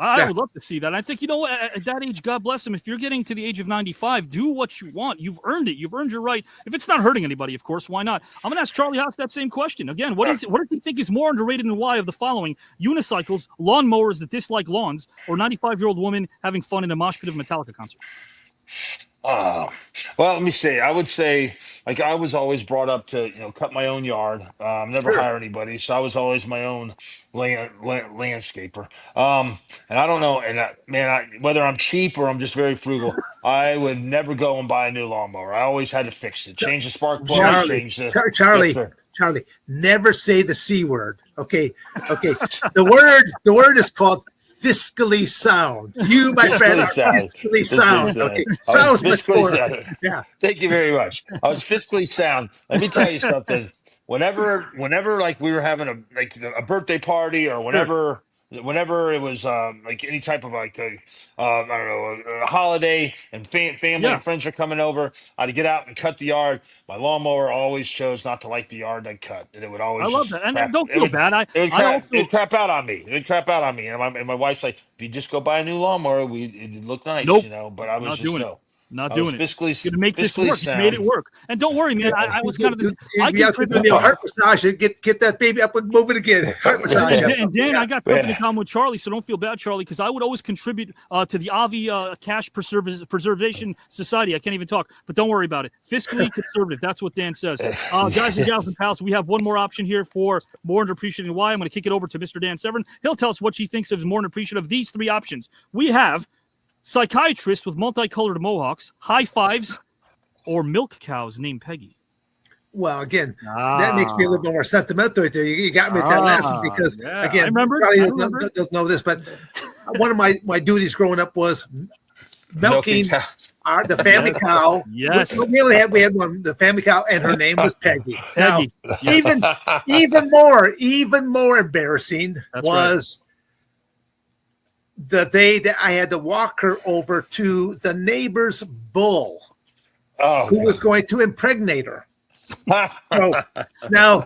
I would love to see that. I think, at that age, God bless him, if you're getting to the age of 95, do what you want. You've earned it. You've earned your right. If it's not hurting anybody, of course, why not? I'm going to ask Charlie Haas that same question. Again, what does he think is more underrated and why of the following? Unicycles, lawnmowers that dislike lawns, or 95-year-old woman having fun in a mosh pit of a Metallica concert? Well, let me say, I would say, like, I was always brought up to, cut my own yard, never hire anybody. So I was always my own landscaper. And I don't know, and whether I'm cheap or I'm just very frugal, I would never go and buy a new lawnmower. I always had to fix it, change the spark plugs, Charlie, never say the C word. Okay. The word is called fiscally sound. You, my friend, are fiscally sound. Okay. Sounds much more. Yeah. Thank you very much. I was fiscally sound. Let me tell you something. Whenever like we were having a birthday party, or whenever whenever it was like any type of like I don't know, a holiday and family and friends are coming over, I'd get out and cut the yard. My lawnmower always chose not to like the yard I cut, and it would always. I love just that, and crap. don't feel bad. It'd crap out on me. It'd crap out on me, and my wife's like, "If you just go buy a new lawnmower, it'd look nice, Nope. But I was Not just doing it. no. Not I doing was it. fiscally Gonna make this fiscally work. You made it sound. work. And don't worry, man. I was kind of this. I give me a heart massage and get that baby up and moving again. Heart massage. And Dan, I got something in common with Charlie, so don't feel bad, Charlie, because I would always contribute to the Avi Cash Preservation Society. I can't even talk, but don't worry about it. Fiscally conservative. That's what Dan says. Guys and gals and pals, we have one more option here for more and appreciating why. I'm going to kick it over to Mr. Dan Severn. He'll tell us what he thinks is more and appreciative of these three options. We have psychiatrist with multicolored mohawks, high fives, or milk cows named Peggy. Well, again, that makes me a little bit more sentimental right there. You got me at that last one because, again, I remember. Charlie doesn't know this, but one of my duties growing up was milking the family cow. Yes. We had one, the family cow, and her name was Peggy. Peggy. Now, even more embarrassing was the day that I had to walk her over to the neighbor's bull, who was going to impregnate her. So now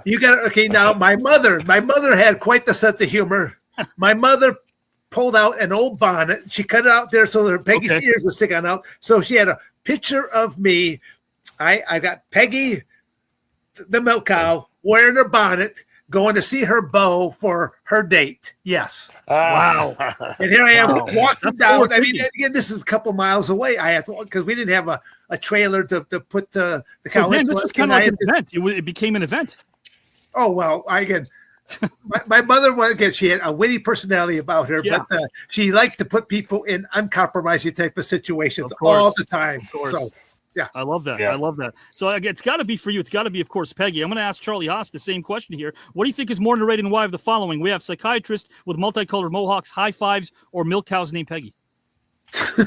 you got now my mother had quite the sense of humor. My mother pulled out an old bonnet. She cut it out there so her Peggy's ears would stick out. So she had a picture of me. I got Peggy, the milk cow, wearing her bonnet, going to see her beau for her date. Yes. Wow. And here I am walking down. I mean, again, this is a couple miles away. I have to, because we didn't have a trailer to put the cow in. This was kind of like an event. It became an event. Oh, well, my mother, again, she had a witty personality about her, but she liked to put people in uncompromising type of situations all the time. So, yeah, I love that. I love that. So it's got to be for you. It's got to be, of course, Peggy. I'm going to ask Charlie Haas the same question here. What do you think is more underrated and why of the following? We have psychiatrist with multicolored mohawks, high fives, or milk cows named Peggy. Did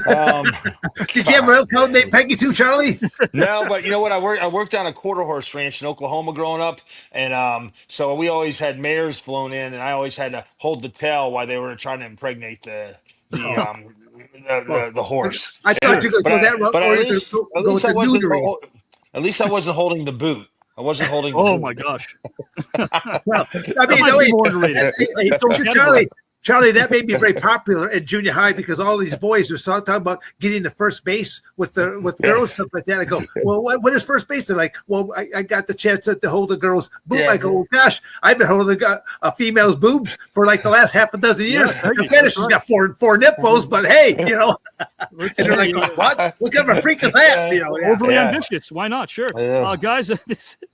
you have a milk cow named Peggy too, Charlie? No, but you know what? I worked on a quarter horse ranch in Oklahoma growing up, and so we always had mares flown in, and I always had to hold the tail while they were trying to impregnate the horse. I thought you could go that route, or at least I wasn't holding the boot. I wasn't holding the boot. My gosh. Well, I mean, Charlie, that made me very popular at junior high because all these boys are talking about getting to first base with girls, stuff like that. I go, well, what is first base? They're like, well, I got the chance to hold a girl's boob. I go, well, gosh, I've been holding a female's boobs for like the last half a dozen years. Granted, she's got four nipples, but hey, you know. And they're like, what? What kind of a freak is that? You know, overly ambitious. Why not? Sure. Guys,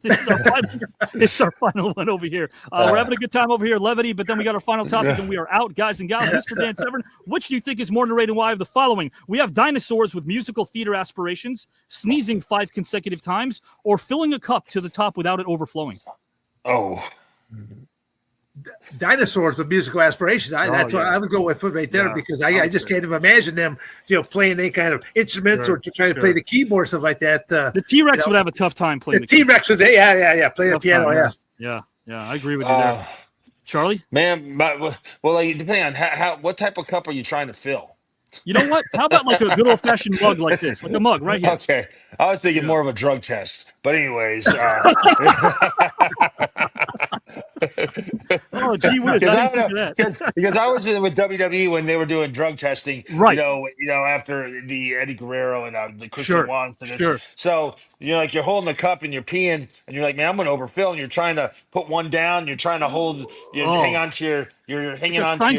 this is our final one over here. We're having a good time over here, levity, but then we got our final topic and we are out. Guys and gals, Mr. Dan Severn, which do you think is more underrated and why of the following? We have dinosaurs with musical theater aspirations, sneezing 5 consecutive times, or filling a cup to the top without it overflowing. Dinosaurs with musical aspirations. That's what I would go with right there because I just can't even imagine them, playing any kind of instruments or to try to play the keyboard, stuff like that. The T-Rex would have a tough time playing the T-Rex would, play the piano. Yeah, I agree with you there. Charlie? Man, like, depending on how what type of cup are you trying to fill? You know what? How about like a good old-fashioned mug like this? Like a mug right here. Okay. I was thinking more of a drug test. But anyways. Oh, gee whiz. Because I was with WWE when they were doing drug testing, right? You know, after the Eddie Guerrero and the Christian Juan. Sure. So like you're holding the cup and you're peeing, and you're like, man, I'm going to overfill, and you're trying to put one down, you're trying to hold, hang on to you're hanging on to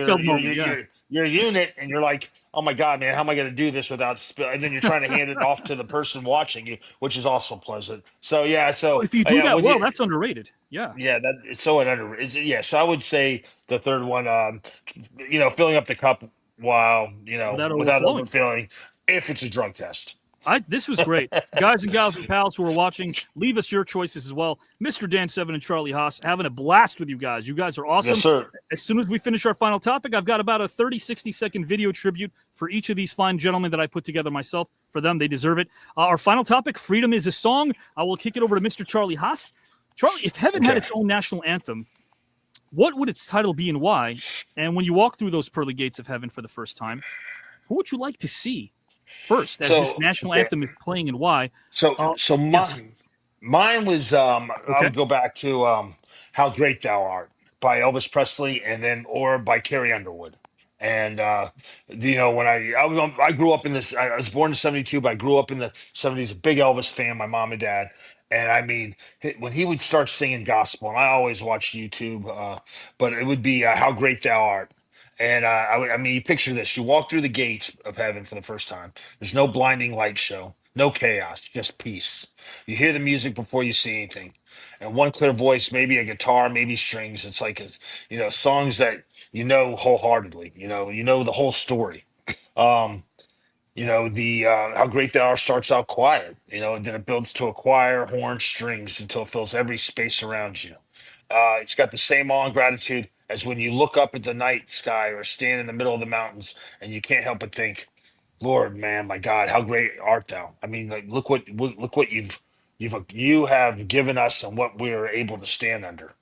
your unit, and you're like, oh my God, man, how am I going to do this without spill? And then you're trying to hand it off to the person watching you, which is also pleasant. So if you do that that's underrated. Yeah, it's so underrated. Yeah, so I would say the third one, filling up the cup while without overfilling, if it's a drug test. This was great. Guys and gals and pals who are watching, leave us your choices as well. Mr. Dan Severn and Charlie Haas, having a blast with you guys. You guys are awesome. Yes, sir. As soon as we finish our final topic, I've got about a 30-60-second video tribute for each of these fine gentlemen that I put together myself. For them, they deserve it. Our final topic, Freedom is a Song. I will kick it over to Mr. Charlie Haas. Charlie, if heaven had its own national anthem, what would its title be and why? And when you walk through those pearly gates of heaven for the first time, who would you like to see first as this national anthem is playing and why? Mine was I would go back to How Great Thou Art by Elvis Presley, and then or by Carrie Underwood. And when I grew up in this, I was born in '72, but I grew up in the '70s, a big Elvis fan, my mom and dad. And I mean, when he would start singing gospel, and I always watched YouTube, but it would be How Great Thou Art. And I mean, you picture this: you walk through the gates of heaven for the first time. There's no blinding light show, no chaos, just peace. You hear the music before you see anything, and one clear voice, maybe a guitar, maybe strings. It's like songs that wholeheartedly. You know the whole story. Um, the How Great Thou Art starts out quiet, and then it builds to a choir, horn, strings until it fills every space around you. It's got the same awe and gratitude as when you look up at the night sky or stand in the middle of the mountains and you can't help but think, Lord, man, my God, how great art thou? I mean, like, look what you have given us and what we're able to stand under.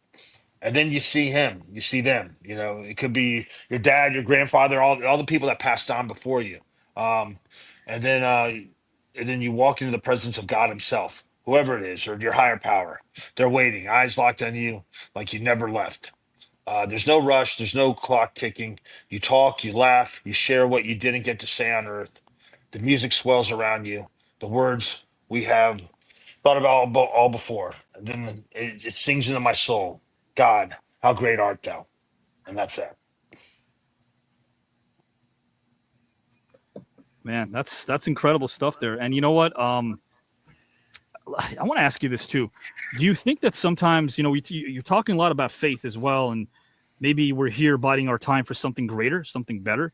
And then you see him, you see them. It could be your dad, your grandfather, all the people that passed on before you. Um, and then you walk into the presence of God Himself, whoever it is, or your higher power. They're waiting, eyes locked on you, like you never left. There's no rush, there's no clock ticking. You talk, you laugh, you share what you didn't get to say on earth. The music swells around you. The words we have thought about all before. And then it sings into my soul. God, how great art thou? And that's it. Man, that's incredible stuff there. And you know what? I want to ask you this too. Do you think that sometimes, you're talking a lot about faith as well, and maybe we're here biding our time for something greater, something better.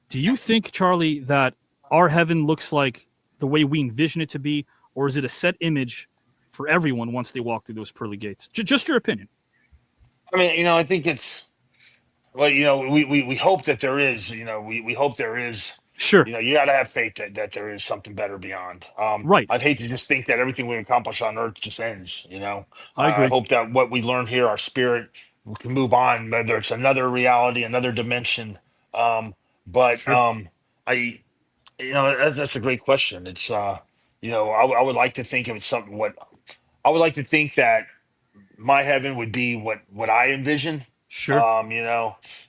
Do you think, Charlie, that our heaven looks like the way we envision it to be, or is it a set image for everyone once they walk through those pearly gates? Just your opinion. I mean, I think it's, well, we hope that there is, we hope there is. Sure. You got to have faith that there is something better beyond. Right. I'd hate to just think that everything we accomplish on earth just ends, I agree. I hope that what we learn here, our spirit, we can move on, whether it's another reality, another dimension. That's a great question. It's, I would like to think of it something, I would like to think that my heaven would be what I envision. Sure.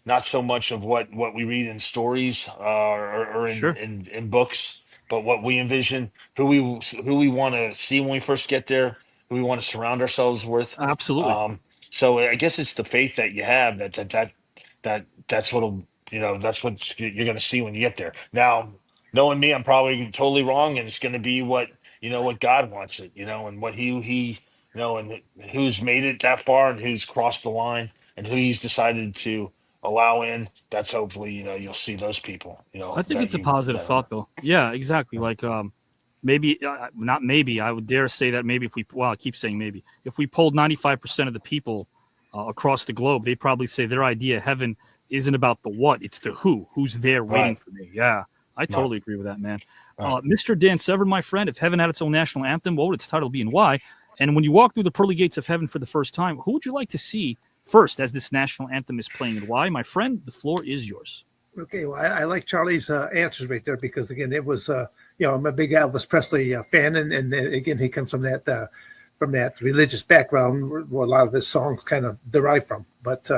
Not so much of what we read in stories or in books, but what we envision, who we want to see when we first get there, who we want to surround ourselves with. Absolutely. So I guess it's the faith that you have that's what'll that's what you're going to see when you get there. Now, knowing me, I'm probably totally wrong, and it's going to be what God wants it, and what he and who's made it that far and who's crossed the line and who he's decided to allow in. That's hopefully, you'll see those people, I think it's a positive thought though. Yeah, exactly. Like, maybe, not maybe, I would dare say that maybe I keep saying maybe, if we polled 95% of the people across the globe, they'd probably say their idea of heaven isn't about the what, it's the who's there waiting for me. Yeah, I totally agree with that, man. Mr. Dan Severn, my friend, if heaven had its own national anthem, what would its title be and why? And when you walk through the pearly gates of heaven for the first time, who would you like to see first as this national anthem is playing and why? My friend, the floor is yours. Okay, well, I like Charlie's answers right there because, again, it was, I'm a big Elvis Presley fan, and again, he comes from that religious background where a lot of his songs kind of derive from. But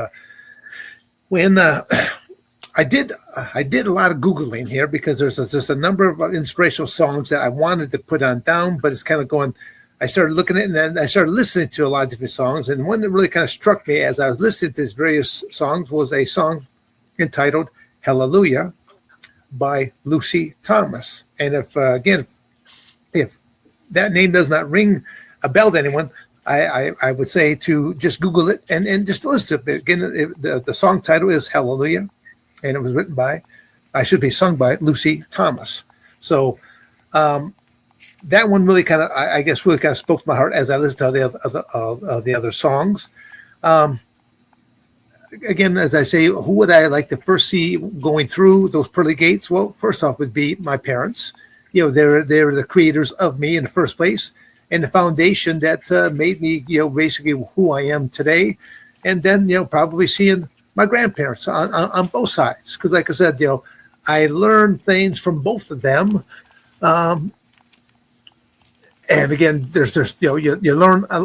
when I did a lot of Googling here because there's just a number of inspirational songs that I wanted to put on down, but it's kind of going. I started looking at it, and then I started listening to a lot of different songs. And one that really kind of struck me as I was listening to these various songs was a song entitled Hallelujah by Lucy Thomas. And if that name does not ring a bell to anyone, I would say to just Google it and just listen to it. Again, the song title is Hallelujah, and it was sung by Lucy Thomas. So, that one really kind of, I guess, really kind of spoke to my heart as I listened to the other songs. Again, as I say, who would I like to first see going through those pearly gates? Well, first off would be my parents. They're the creators of me in the first place, and the foundation that made me, basically who I am today. and then probably seeing my grandparents on both sides, because like I said, I learned things from both of them. And again, there's you learn a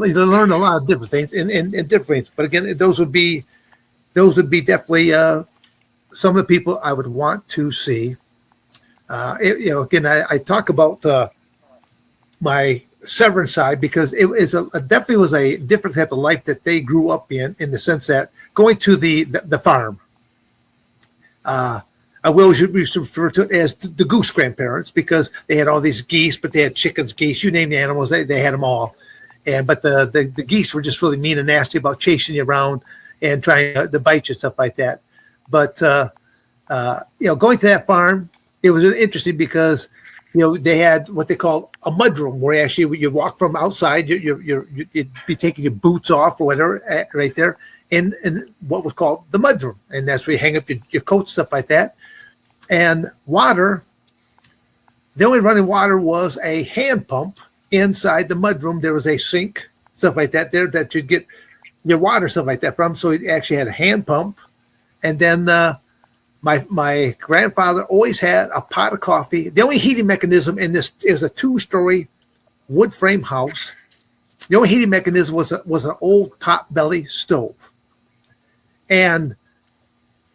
lot of different things in different ways. But again, those would be definitely some of the people I would want to see. Again, I talk about my Severn side because it is definitely was a different type of life that they grew up in the sense that going to the farm. I will refer to it as the goose grandparents because they had all these geese, but they had chickens, geese, you name the animals, they had them all. But the geese were just really mean and nasty about chasing you around and trying to bite you, stuff like that. But going to that farm, it was interesting because they had what they call a mudroom, where actually you walk from outside, you'd be taking your boots off or whatever right there, in what was called the mudroom, and that's where you hang up your coat, stuff like that. And water, the only running water was a hand pump inside the mudroom. There was a sink, stuff like that there that you'd get your water, stuff like that from. So it actually had a hand pump. And then my grandfather always had a pot of coffee. The only heating mechanism in this is a 2-story wood frame house. The only heating mechanism was an old pot belly stove. And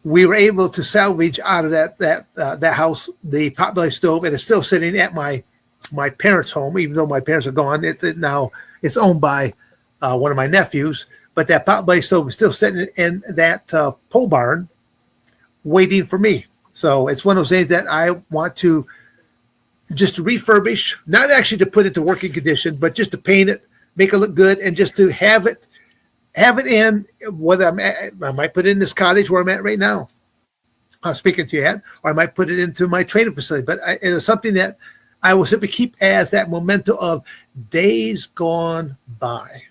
we were able to salvage out of that house the potbelly stove, and it's still sitting at my parents' home, even though my parents are gone. Now it's owned by one of my nephews, but that potbelly stove is still sitting in that pole barn, waiting for me. So it's one of those things that I want to just refurbish, not actually to put it to working condition, but just to paint it, make it look good, and just to have it in, whether I might put it in this cottage where I'm at right now, speaking to you at, or I might put it into my training facility. But it is something that I will simply keep as that memento of days gone by,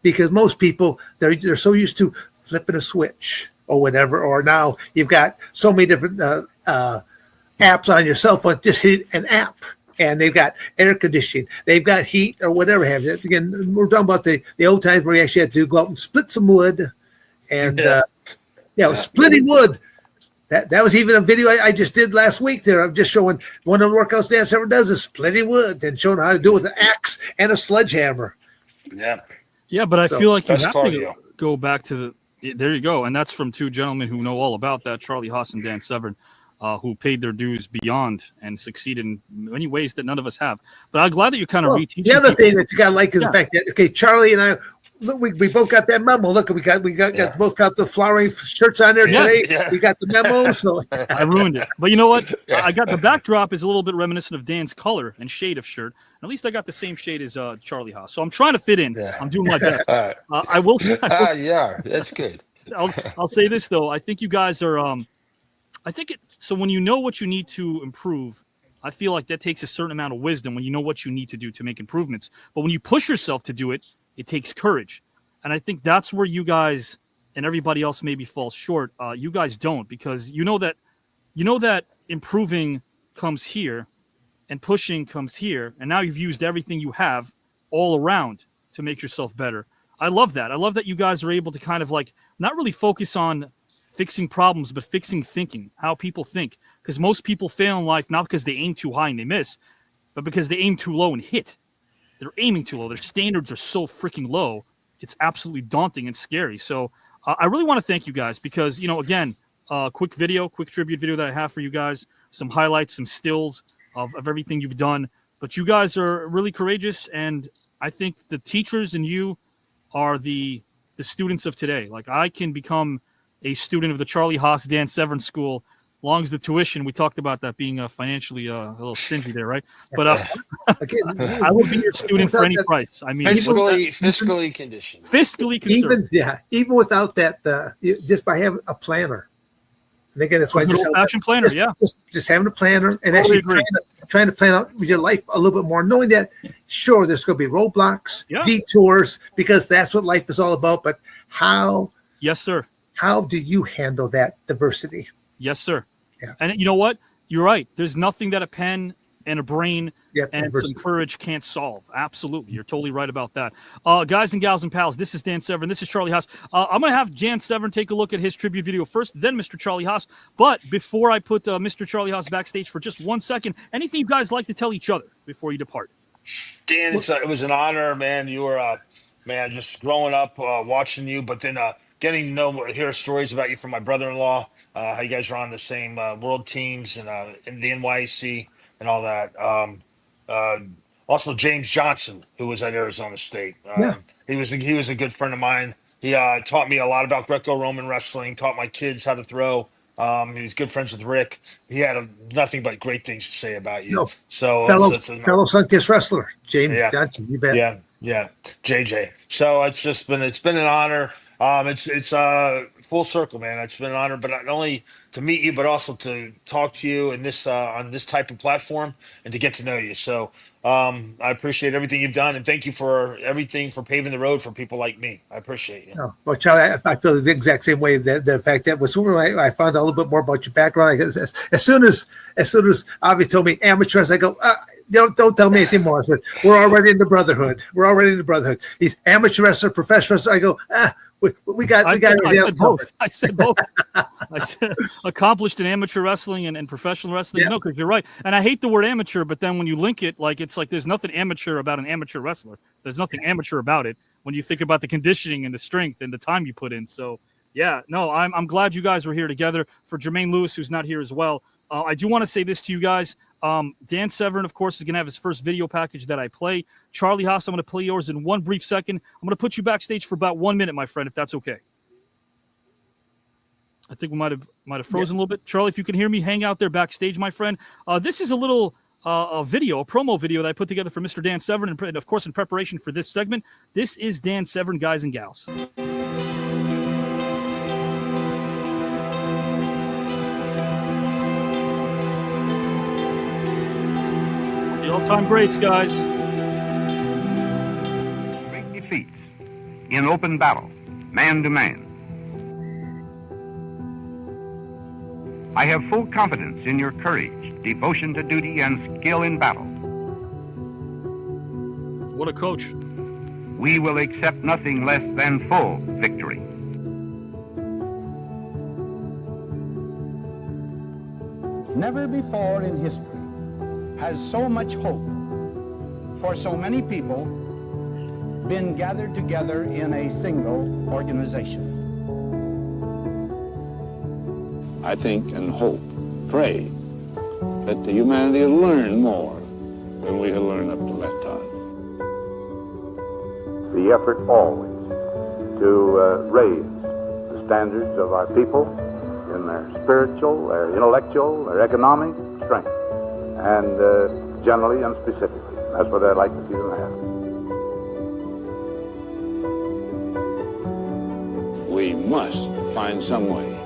because most people they're so used to flipping a switch or whatever, or now you've got so many different apps on your cell phone. Just hit an app, and they've got air conditioning, they've got heat or whatever have you. Again, we're talking about the old times where you actually had to go out and split some wood, and splitting wood. That was even a video I just did last week there. I'm just showing one of the workouts Dan Severn does is splitting wood and showing how to do it with an axe and a sledgehammer. Yeah, but I feel like you have to go back to there you go. And that's from two gentlemen who know all about that, Charlie Haas and Dan Severn, who paid their dues beyond and succeeded in many ways that none of us have. But I'm glad that you're kind of reteaching. The other thing that you got to like is the fact that, Charlie and I, look, we both got that memo. Look, we both got the flowering shirts on there today. Yeah. We got the memo. So I ruined it. But you know what? I got the backdrop is a little bit reminiscent of Dan's color and shade of shirt. At least I got the same shade as Charlie Haas. So I'm trying to fit in. Yeah. I'm doing my best. Right. I will. Yeah, that's good. I'll say this though. I think you guys are. I think so. When you know what you need to improve, I feel like that takes a certain amount of wisdom when you know what you need to do to make improvements. But when you push yourself to do it, it takes courage. And I think that's where you guys and everybody else maybe falls short. You guys don't, because you know that improving comes here and pushing comes here. And now you've used everything you have all around to make yourself better. I love that. I love that you guys are able to kind of like not really focus on fixing problems, but fixing thinking, how people think. Because most people fail in life not because they aim too high and they miss, but because they aim too low and hit. They're aiming too low. Their standards are so freaking low. It's absolutely daunting and scary. So I really want to thank you guys because, again, quick tribute video that I have for you guys, some highlights, some stills of everything you've done. But you guys are really courageous, and I think the teachers and you are the students of today. Like, I can become a student of the Charlie Haas Dan Severn School, long as the tuition, we talked about that being financially a little stingy there, right? But I will be your student for any price. I mean, fiscally conditioned. Fiscally concerned. Even without that, just by having a planner. And again, that's why just having a planner and actually trying to plan out your life a little bit more, knowing that, sure, there's going to be roadblocks, detours, because that's what life is all about. But how? Yes, sir. How do you handle that diversity? Yes, sir. Yeah. And you know what? You're right. There's nothing that a pen and a brain and some courage can't solve. Absolutely. You're totally right about that. Guys and gals and pals, this is Dan Severn. This is Charlie Haas. I'm going to have Dan Severn take a look at his tribute video first, then Mr. Charlie Haas. But before I put Mr. Charlie Haas backstage for just 1 second, anything you guys like to tell each other before you depart? Dan, it was an honor, man. You were, man, just growing up, watching you, but then getting to hear stories about you from my brother-in-law, how you guys were on the same world teams and in the NYC and all that. Also, James Johnson, who was at Arizona State. He was a good friend of mine. He taught me a lot about Greco-Roman wrestling, taught my kids how to throw. He's good friends with Rick. He had nothing but great things to say about you. So fellow Sunkiss wrestler, James Johnson, you bet. Yeah, JJ. So it's been an honor. It's full circle, man. It's been an honor, but not only to meet you, but also to talk to you in this on this type of platform and to get to know you. So I appreciate everything you've done, and thank you for everything for paving the road for people like me. I appreciate you. Oh, well, Charlie, I feel the exact same way. The fact that was when I found out a little bit more about your background. As soon as Avi told me amateurs, I go. Don't tell me anything more. I said, we're already in the brotherhood. He's amateur wrestler, professional wrestler. I go, we got everything else covered. I said both. I said accomplished in amateur wrestling and professional wrestling. No, because you're right. And I hate the word amateur, but then when you link it, it's like there's nothing amateur about an amateur wrestler. There's nothing amateur about it when you think about the conditioning and the strength and the time you put in. So, I'm glad you guys were here together. For Jermaine Lewis, who's not here as well, I do want to say this to you guys. Dan Severn, of course, is going to have his first video package that I play. Charlie Haas, I'm going to play yours in one brief second. I'm going to put you backstage for about 1 minute, my friend, if that's okay. I think we might have frozen a little bit. Charlie, if you can hear me, hang out there backstage, my friend. This is a little a promo video that I put together for Mr. Dan Severn, and of course, in preparation for this segment. This is Dan Severn, guys and gals. All-time greats, guys. Great defeats in open battle, man to man. I have full confidence in your courage, devotion to duty, and skill in battle. What a coach. We will accept nothing less than full victory. Never before in history has so much hope for so many people been gathered together in a single organization. I think and hope, pray, that the humanity will learn more than we have learned up to that time. The effort always to raise the standards of our people in their spiritual, their intellectual, their economic strength, and generally and specifically. That's what I'd like to see them have. We must find some way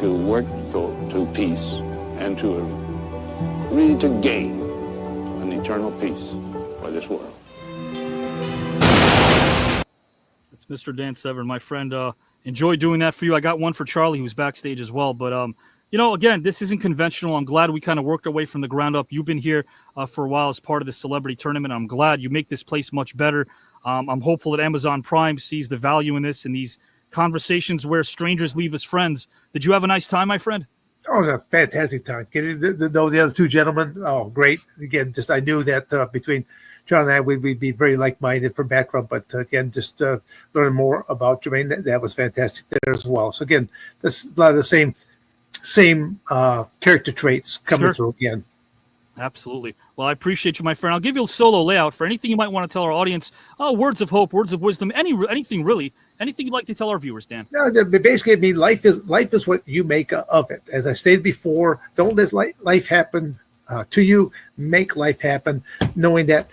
to work to peace and to really to gain an eternal peace for this world. It's Mr. Dan Severn, my friend. Enjoy doing that for you. I got one for Charlie, who's backstage as well. But again, this isn't conventional. I'm glad we kind of worked our way from the ground up. You've been here for a while as part of the celebrity tournament. I'm glad you make this place much better. I'm hopeful that Amazon Prime sees the value in this and these conversations where strangers leave as friends. Did you have a nice time, my friend? Oh, a fantastic time. Getting to know the other two gentlemen. Oh, great. Again, I knew that between John and I, we'd be very like-minded from background. But again, learning more about Jermaine, that was fantastic there as well. So again, that's a lot of the same character traits coming through again. Absolutely. Well, I appreciate you, my friend. I'll give you a solo layout for anything you might want to tell our audience. Words of hope, words of wisdom, anything really. Anything you'd like to tell our viewers, Dan? No, basically, I mean, life is what you make of it. As I stated before, don't let life happen to you. Make life happen, knowing that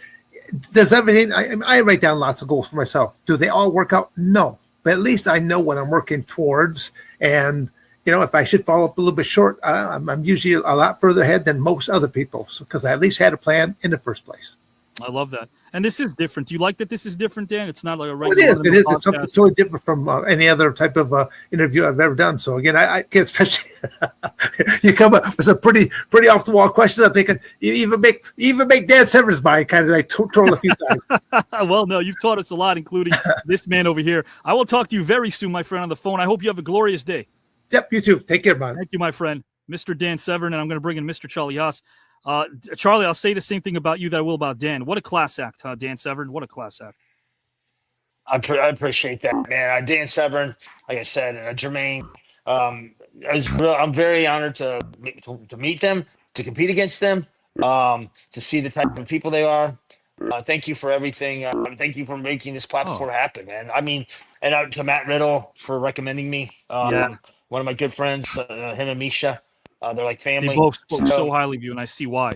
does everything. I write down lots of goals for myself. Do they all work out? No, but at least I know what I'm working towards. And if I should fall up a little bit short, I'm usually a lot further ahead than most other people, because I at least had a plan in the first place. I love that. And this is different. Do you like that this is different, Dan? It's not like a Well, regular. it is. It's something totally different from any other type of interview I've ever done. So again, I can't, especially you come up with some pretty off the wall questions. I think you even make Dan Sever's mind kind of like twirl a few times. Well, no, you've taught us a lot, including this man over here. I will talk to you very soon, my friend, on the phone. I hope you have a glorious day. Yep, you too. Take care, man. Thank you, my friend, Mr. Dan Severn, and I'm going to bring in Mr. Charlie Haas. Charlie, I'll say the same thing about you that I will about Dan. What a class act, huh, Dan Severn? What a class act. I appreciate that, man. Dan Severn, like I said, Jermaine. I'm very honored to meet them, to compete against them, to see the type of people they are. Thank you for everything. Thank you for making this platform happen, man. I mean, and to Matt Riddle for recommending me. One of my good friends, him and Misha. They're like family. They both spoke so highly of you, and I see why.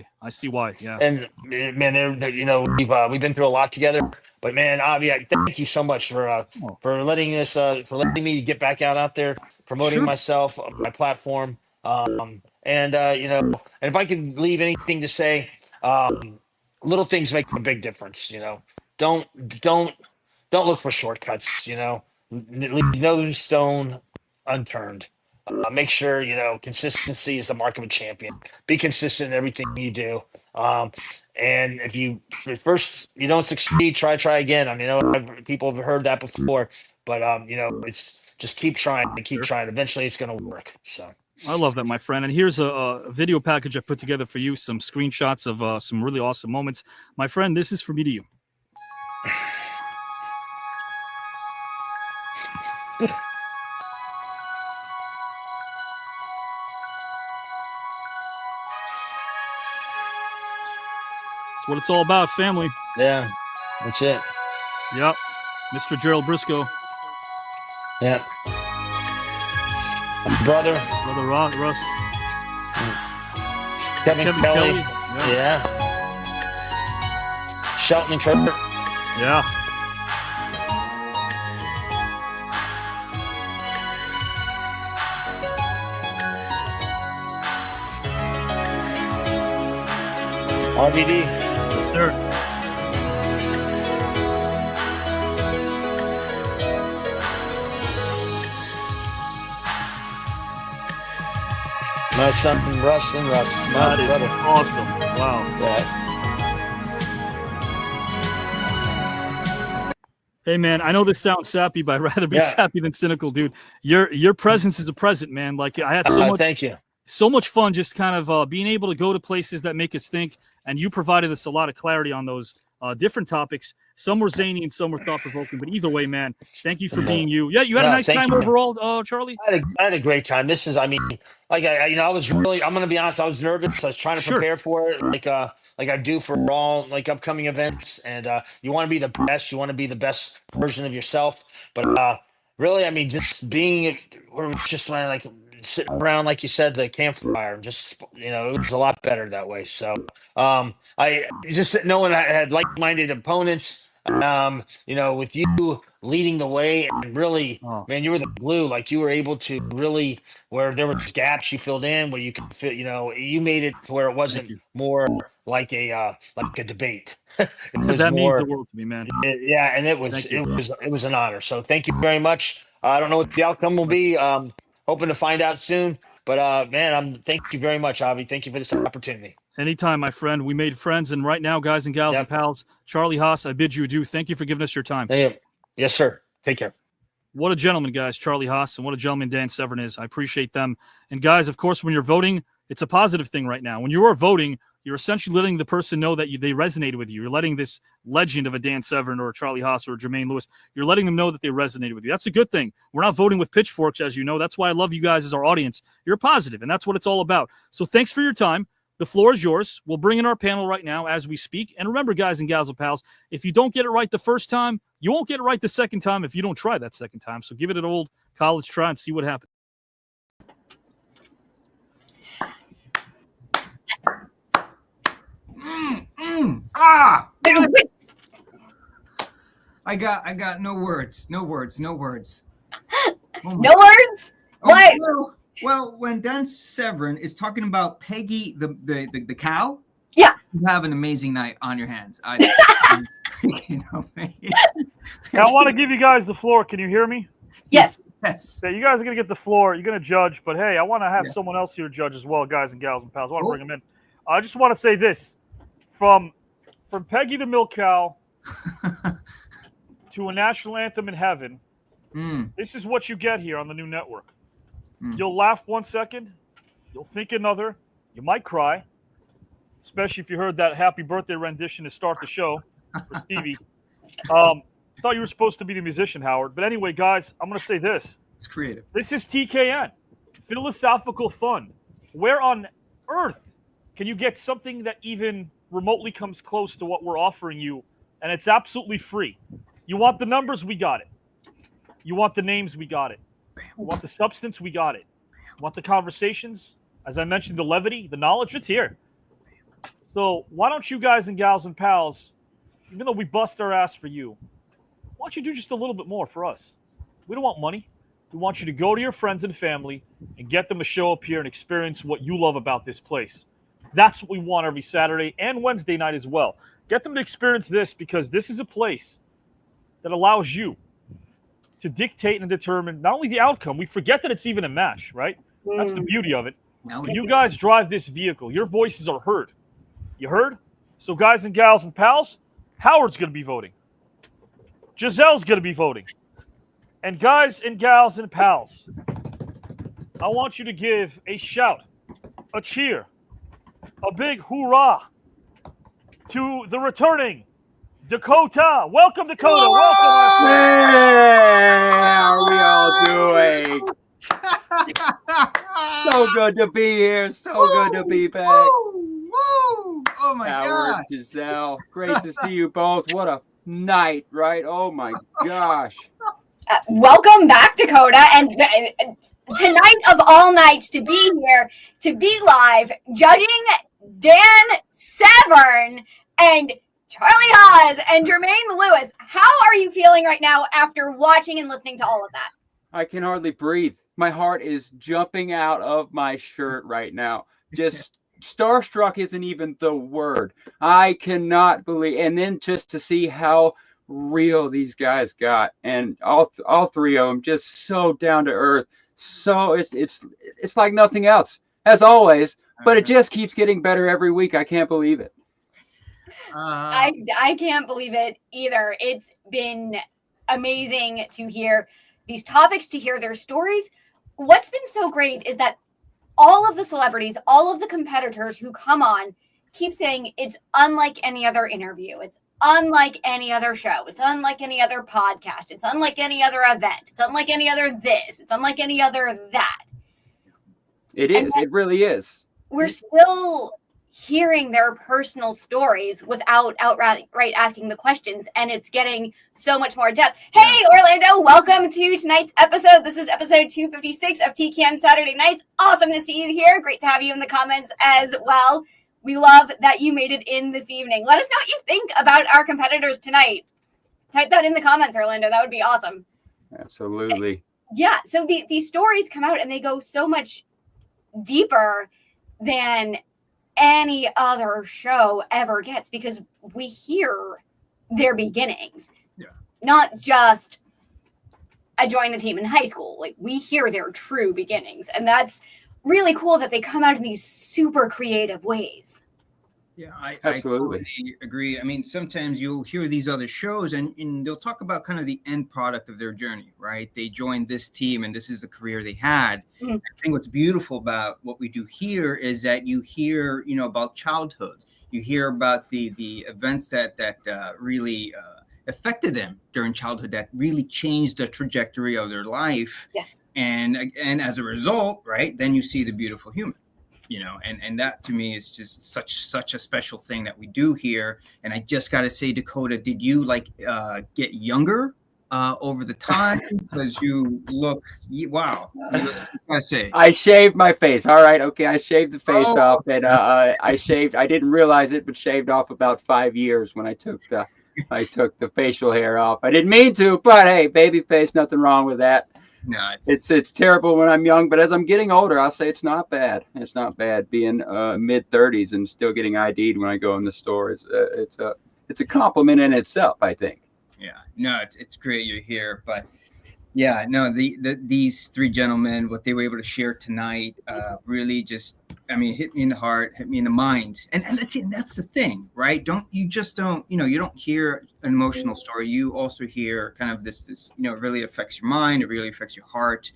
Yeah. And man, they're we've been through a lot together. But man, Avi, thank you so much for letting me get back out there, promoting myself, my platform. And if I could leave anything to say, little things make a big difference. Don't look for shortcuts. Leave no stone unturned. Make sure consistency is the mark of a champion. Be consistent in everything you do. And if first you don't succeed, try again. I mean, people have heard that before, but it's just keep trying and keep trying. Eventually, it's going to work. So. I love that, my friend. And here's a video package I put together for you. Some screenshots of some really awesome moments, my friend. This is from me to you. That's what it's all about, family. Yeah, that's it. Yep. Mr. Gerald Briscoe. Yeah. Brother Russ. Kevin Kelly. Yeah. Shelton and Kurt. Yeah. RVD. Yes, sir. My son Russ. That is brother. Awesome. Wow. Yeah. Hey man, I know this sounds sappy, but I'd rather be sappy than cynical, dude. Your presence is a present, man. Like I had so much. Thank you. So much fun, just kind of being able to go to places that make us think. And you provided us a lot of clarity on those different topics. Some were zany and some were thought-provoking. But either way, man, thank you for being you. Yeah, you had a nice time overall, Charlie? I had a great time. This is, I was really, I'm going to be honest, I was nervous. I was trying to prepare for it like I do for all upcoming events. And you want to be the best. You want to be the best version of yourself. But really, just being, we're just sitting around, like you said, the campfire, just it was a lot better that way. So I just knowing I had like-minded opponents, with you leading the way, and really, man, you were the glue. Like you were able to really, where there were gaps you filled in, where you could fit, you made it to where it wasn't more like a debate. It was that more, means the world to me, man. And it was an honor. So thank you very much. I don't know what the outcome will be. Hoping to find out soon. But man, thank you very much, Avi. Thank you for this opportunity. Anytime, my friend. We made friends, and right now, guys and gals and pals, Charlie Haas, I bid you adieu. Thank you for giving us your time. Yes, sir. Take care. What a gentleman, guys, Charlie Haas, and what a gentleman Dan Severn is. I appreciate them. And guys, of course, when you're voting, it's a positive thing right now. When you are voting, you're essentially letting the person know that they resonated with you. You're letting this legend of a Dan Severn or a Charlie Haas or a Jermaine Lewis, you're letting them know that they resonated with you. That's a good thing. We're not voting with pitchforks, as you know. That's why I love you guys as our audience. You're positive, and that's what it's all about. So thanks for your time. The floor is yours. We'll bring in our panel right now as we speak. And remember, guys and gals and pals, if you don't get it right the first time, you won't get it right the second time if you don't try that second time. So give it an old college try and see what happens. I got no words. No words. No words? What? Well, when Dan Severn is talking about Peggy the cow, yeah, You have an amazing night on your hands. I want to give you guys the floor. Can you hear me? Yes. Yes. Yeah, you guys are going to get the floor. You're going to judge. But, hey, I want to have someone else here judge as well, guys and gals and pals. I want to bring them in. I just want to say this. From Peggy the Milk Cow to a national anthem in heaven, this is what you get here on the new network. You'll laugh 1 second. You'll think another. You might cry, especially if you heard that happy birthday rendition to start the show for Stevie. Thought you were supposed to be the musician, Howard. But anyway, guys, I'm going to say this. It's creative. This is TKN, philosophical fun. Where on earth can you get something that even remotely comes close to what we're offering you? And it's absolutely free. You want the numbers? We got it. You want the names? We got it. You want the substance? We got it. You want the conversations? As I mentioned, the levity, the knowledge, it's here. So why don't you guys and gals and pals, even though we bust our ass for you, why don't you do just a little bit more for us? We don't want money. We want you to go to your friends and family and get them to show up here and experience what you love about this place. That's what we want every Saturday and Wednesday night as well. Get them to experience this, because this is a place that allows you to dictate and determine not only the outcome. We forget that it's even a match, right? That's the beauty of it. When you guys drive this vehicle, your voices are heard. You heard? So guys and gals and pals, Howard's going to be voting. Giselle's going to be voting. And guys and gals and pals, I want you to give a shout, a cheer, a big hoorah to the returning Dakota. Welcome, Dakota. Welcome. How are we all doing? So good to be here. So good to be back. Woo! Oh my Howard, God. Giselle, great to see you both. What a night, right? Oh my gosh. Welcome back, Dakota. And tonight of all nights, to be here, to be live, judging Dan Severn and Charlie Haas and Jermaine Lewis. How are you feeling right now after watching and listening to all of that? I can hardly breathe. My heart is jumping out of my shirt right now. Just starstruck isn't even the word. I cannot believe. And then just to see how real these guys got, and all three of them just so down to earth. So it's like nothing else, as always. But it just keeps getting better every week. I can't believe it. I can't believe it either. It's been amazing to hear these topics, to hear their stories. What's been so great is that all of the celebrities, all of the competitors who come on keep saying it's unlike any other interview. It's unlike any other show. It's unlike any other podcast. It's unlike any other event. It's unlike any other this. It's unlike any other that. It is. It really is. We're still hearing their personal stories without outright asking the questions, and it's getting so much more depth. Hey, Orlando, welcome to tonight's episode. This is episode 256 of TKN Saturday Nights. Awesome to see you here. Great to have you in the comments as well. We love that you made it in this evening. Let us know what you think about our competitors tonight. Type that in the comments, Orlando. That would be awesome. Absolutely. Yeah, so these stories come out and they go so much deeper than any other show ever gets, because we hear their beginnings. Yeah. Not just I joined the team in high school. Like, we hear their true beginnings, and that's really cool that they come out in these super creative ways. Yeah, I Absolutely. totally agree. I mean, sometimes you'll hear these other shows and they'll talk about kind of the end product of their journey, right? They joined this team and this is the career they had. I think what's beautiful about what we do here is that you hear, about childhood. You hear about the events that really affected them during childhood, that really changed the trajectory of their life. Yes. And as a result, right, then you see the beautiful human. And that to me is just such a special thing that we do here. And I just got to say, Dakota, did you get younger over the time? Because you look, wow. I say I shaved my face. All right. Okay. I shaved the face off, and I didn't realize it, but shaved off about 5 years when I took the facial hair off. I didn't mean to, but hey, baby face, nothing wrong with that. No, it's terrible when I'm young, but as I'm getting older, I'll say it's not bad. It's not bad being mid-30s and still getting ID'd when I go in the store. It's a compliment in itself, I think. Yeah, no, it's great you're here, but yeah, no, these three gentlemen, what they were able to share tonight, really just, I mean, hit me in the heart, hit me in the mind, and that's the thing, right? You don't hear an emotional story. You also hear kind of this, it really affects your mind, it really affects your heart,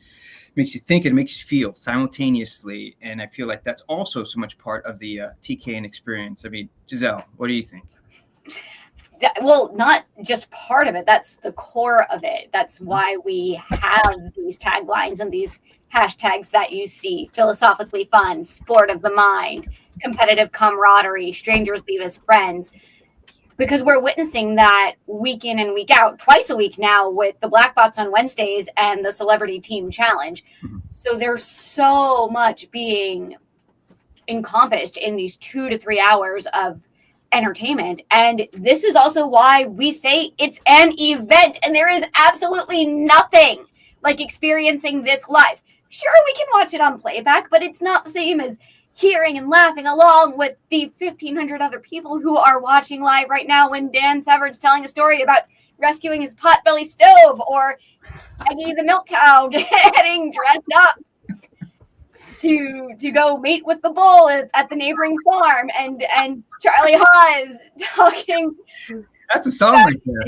makes you think, and it makes you feel simultaneously, and I feel like that's also so much part of the TKN experience. I mean, Giselle, what do you think? Well, not just part of it. That's the core of it. That's why we have these taglines and these hashtags that you see: philosophically fun, sport of the mind, competitive camaraderie, strangers leave as friends. Because we're witnessing that week in and week out, twice a week now, with the Black Box on Wednesdays and the Celebrity Team Challenge. So there's so much being encompassed in these 2 to 3 hours of entertainment, and this is also why we say it's an event, and there is absolutely nothing like experiencing this live. Sure, we can watch it on playback, but it's not the same as hearing and laughing along with the 1,500 other people who are watching live right now when Dan Severn's telling a story about rescuing his potbelly stove, or Aggie the milk cow getting dressed up to go mate with the bull at the neighboring farm, and Charlie Haas talking. That's a song right there.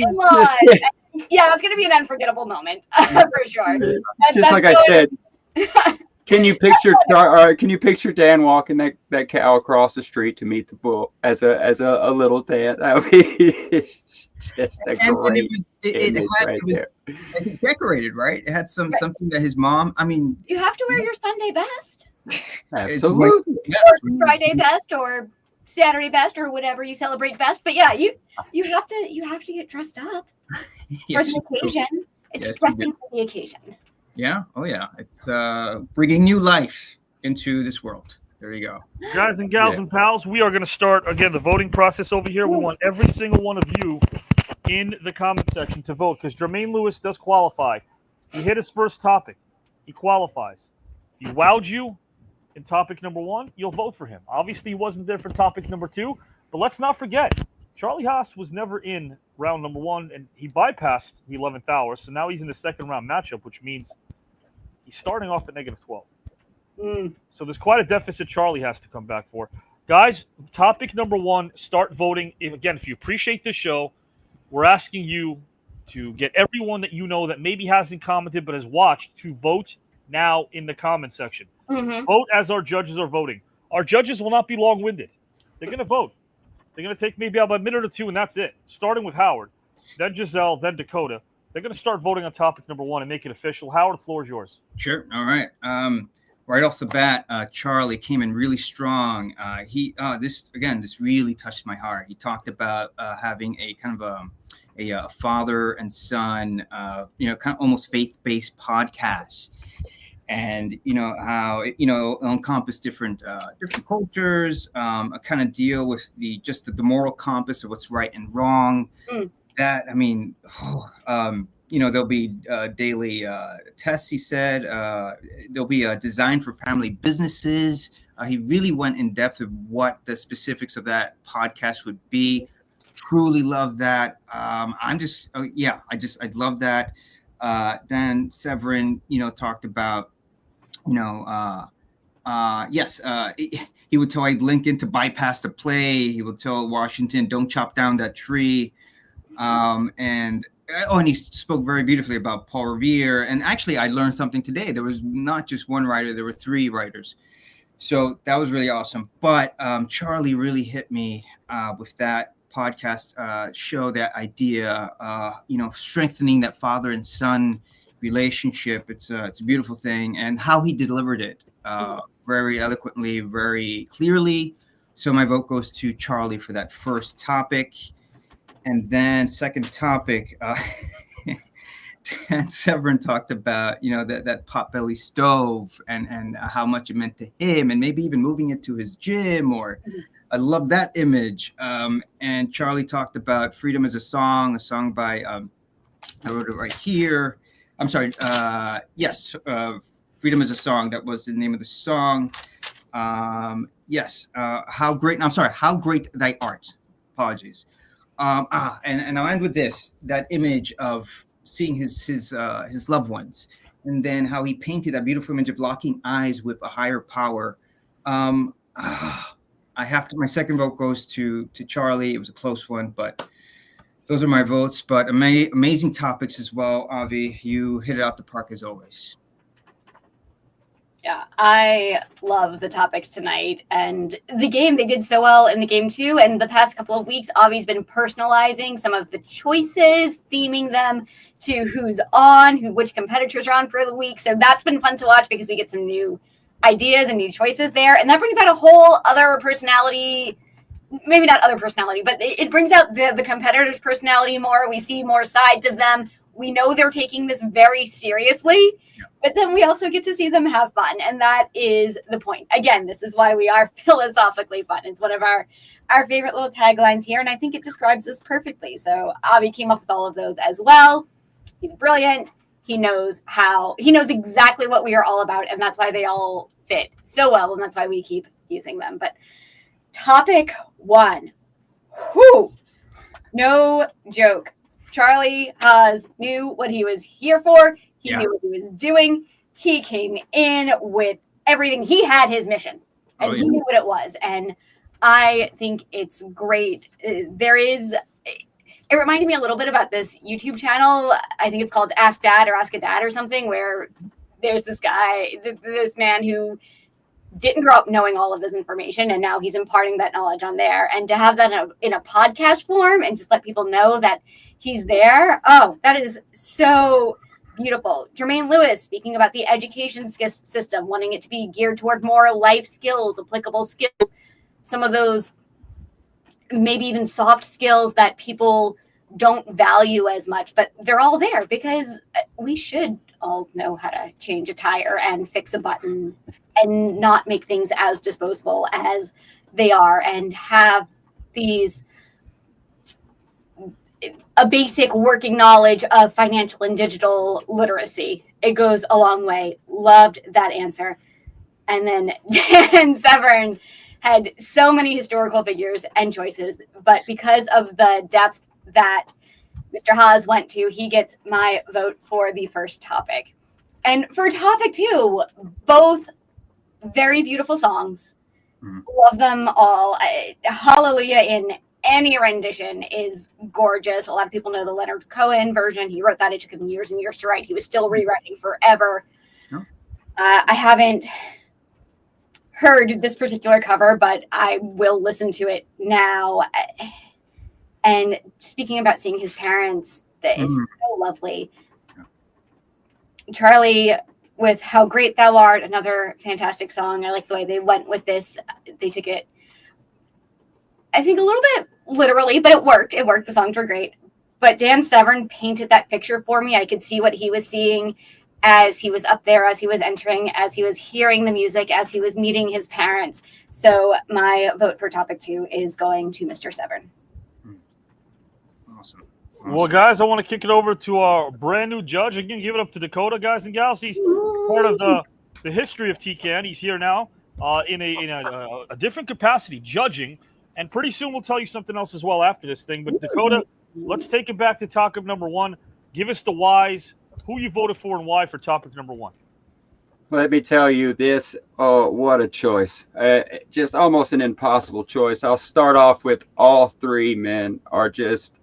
Yeah, it's going to be an unforgettable moment for sure. Just like I said, can you picture Dan walking that cow across the street to meet the bull as a little Dan? That would be just a great image right there. I think decorated, right? It had something that his mom. I mean, you have to wear your Sunday best, absolutely, or Friday best, or Saturday best, or whatever you celebrate best. But yeah, you have to get dressed up for the occasion. It's dressing for the occasion. Yeah. Oh yeah. It's bringing new life into this world. There you go. Guys and gals and pals, we are going to start again the voting process over here. We want every single one of you in the comment section to vote, because Jermaine Lewis does qualify. He hit his first topic. He qualifies. He wowed you in topic number 1. You'll vote for him. Obviously, he wasn't there for topic number 2, but let's not forget, Charlie Haas was never in round number 1, and he bypassed the 11th hour, so now he's in the second round matchup, which means he's starting off at -12. So there's quite a deficit Charlie has to come back for. Guys, topic number 1, start voting. If you appreciate this show, we're asking you to get everyone that you know that maybe hasn't commented but has watched to vote now in the comment section. Vote as our judges are voting. Our judges will not be long-winded. They're going to vote. They're going to take maybe about a minute or 2, and that's it. Starting with Howard, then Giselle, then Dakota. They're going to start voting on topic number 1 and make it official. Howard, the floor is yours. Sure. All right. Right off the bat, Charlie came in really strong. This really touched my heart. He talked about having a kind of a father and son, kind of almost faith-based podcast, and how it encompass different cultures, kind of deal with the moral compass of what's right and wrong. That, I mean, there'll be daily tests, he said. There'll be a design for family businesses. He really went in depth of what the specifics of that podcast would be. Truly love that. I love that. Dan Severn, talked about, he would tell Abe Lincoln to bypass the play. He would tell Washington, don't chop down that tree. And he spoke very beautifully about Paul Revere. And actually, I learned something today. There was not just one writer, there were 3 writers. So that was really awesome. But Charlie really hit me with that podcast show, that idea, strengthening that father and son relationship. It's a beautiful thing. And how he delivered it very eloquently, very clearly. So my vote goes to Charlie for that first topic. And then second topic, Dan Severn talked about, that potbelly stove and how much it meant to him, and maybe even moving it to his gym. Or I love that image. And Charlie talked about freedom as a song by, I wrote it right here. I'm sorry. Yes, Freedom is a Song. That was the name of the song. Yes. How great. I'm sorry. How great thy art. Apologies. And I'll end with this: that image of seeing his loved ones, and then how he painted that beautiful image of locking eyes with a higher power. I have to. My second vote goes to Charlie. It was a close one, but those are my votes. But amazing topics as well, Avi. You hit it out the park as always. Yeah, I love the topics tonight and the game. They did so well in the game too. And the past couple of weeks, Avi's been personalizing some of the choices, theming them to who's on, which competitors are on for the week. So that's been fun to watch because we get some new ideas and new choices there. And that brings out a whole other personality, maybe not other personality, but it brings out the competitor's personality more. We see more sides of them. We know they're taking this very seriously, but then we also get to see them have fun. And that is the point. Again, this is why we are philosophically fun. It's one of our favorite little taglines here. And I think it describes us perfectly. So Avi came up with all of those as well. He's brilliant. He knows exactly what we are all about. And that's why they all fit so well. And that's why we keep using them. But topic 1, whew, no joke. Charlie Haas knew what he was here for. He knew what he was doing. He came in with everything. He had his mission, and he knew what it was. And I think it's great. It reminded me a little bit about this YouTube channel. I think it's called Ask Dad or Ask a Dad or something, where there's this guy, this man who didn't grow up knowing all of this information, and now he's imparting that knowledge on there. And to have that in a podcast form and just let people know that he's there, oh, that is so beautiful. Jermaine Lewis speaking about the education system, wanting it to be geared toward more life skills, applicable skills, some of those maybe even soft skills that people don't value as much, but they're all there because we should all know how to change a tire and fix a button and not make things as disposable as they are, and have a basic working knowledge of financial and digital literacy. It goes a long way. Loved that answer. And then Dan Severn had so many historical figures and choices, but because of the depth that Mr. Haas went to, he gets my vote for the first topic. And for topic 2, both very beautiful songs. Love them all. Hallelujah in any rendition is gorgeous. A lot of people know the Leonard Cohen version. He wrote that. It took him years and years to write. He was still rewriting forever. I haven't heard this particular cover, but I will listen to it now. And speaking about seeing his parents, that is so lovely. Charlie with How Great Thou Art, another fantastic song. I like the way they went with this. They took it, I think, a little bit literally, but it worked. It worked. The songs were great. But Dan Severn painted that picture for me. I could see what he was seeing as he was up there, as he was entering, as he was hearing the music, as he was meeting his parents. So my vote for topic 2 is going to Mr. Severn. Awesome. Well, guys, I want to kick it over to our brand new judge. Again, give it up to Dakota, guys and gals. He's part of the history of TKN. He's here now in a different capacity, judging. And pretty soon we'll tell you something else as well after this thing. But Dakota, let's take it back to topic number 1. Give us the whys, who you voted for and why for topic number 1. Let me tell you this. Oh, what a choice. Just almost an impossible choice. I'll start off with all 3 men are just,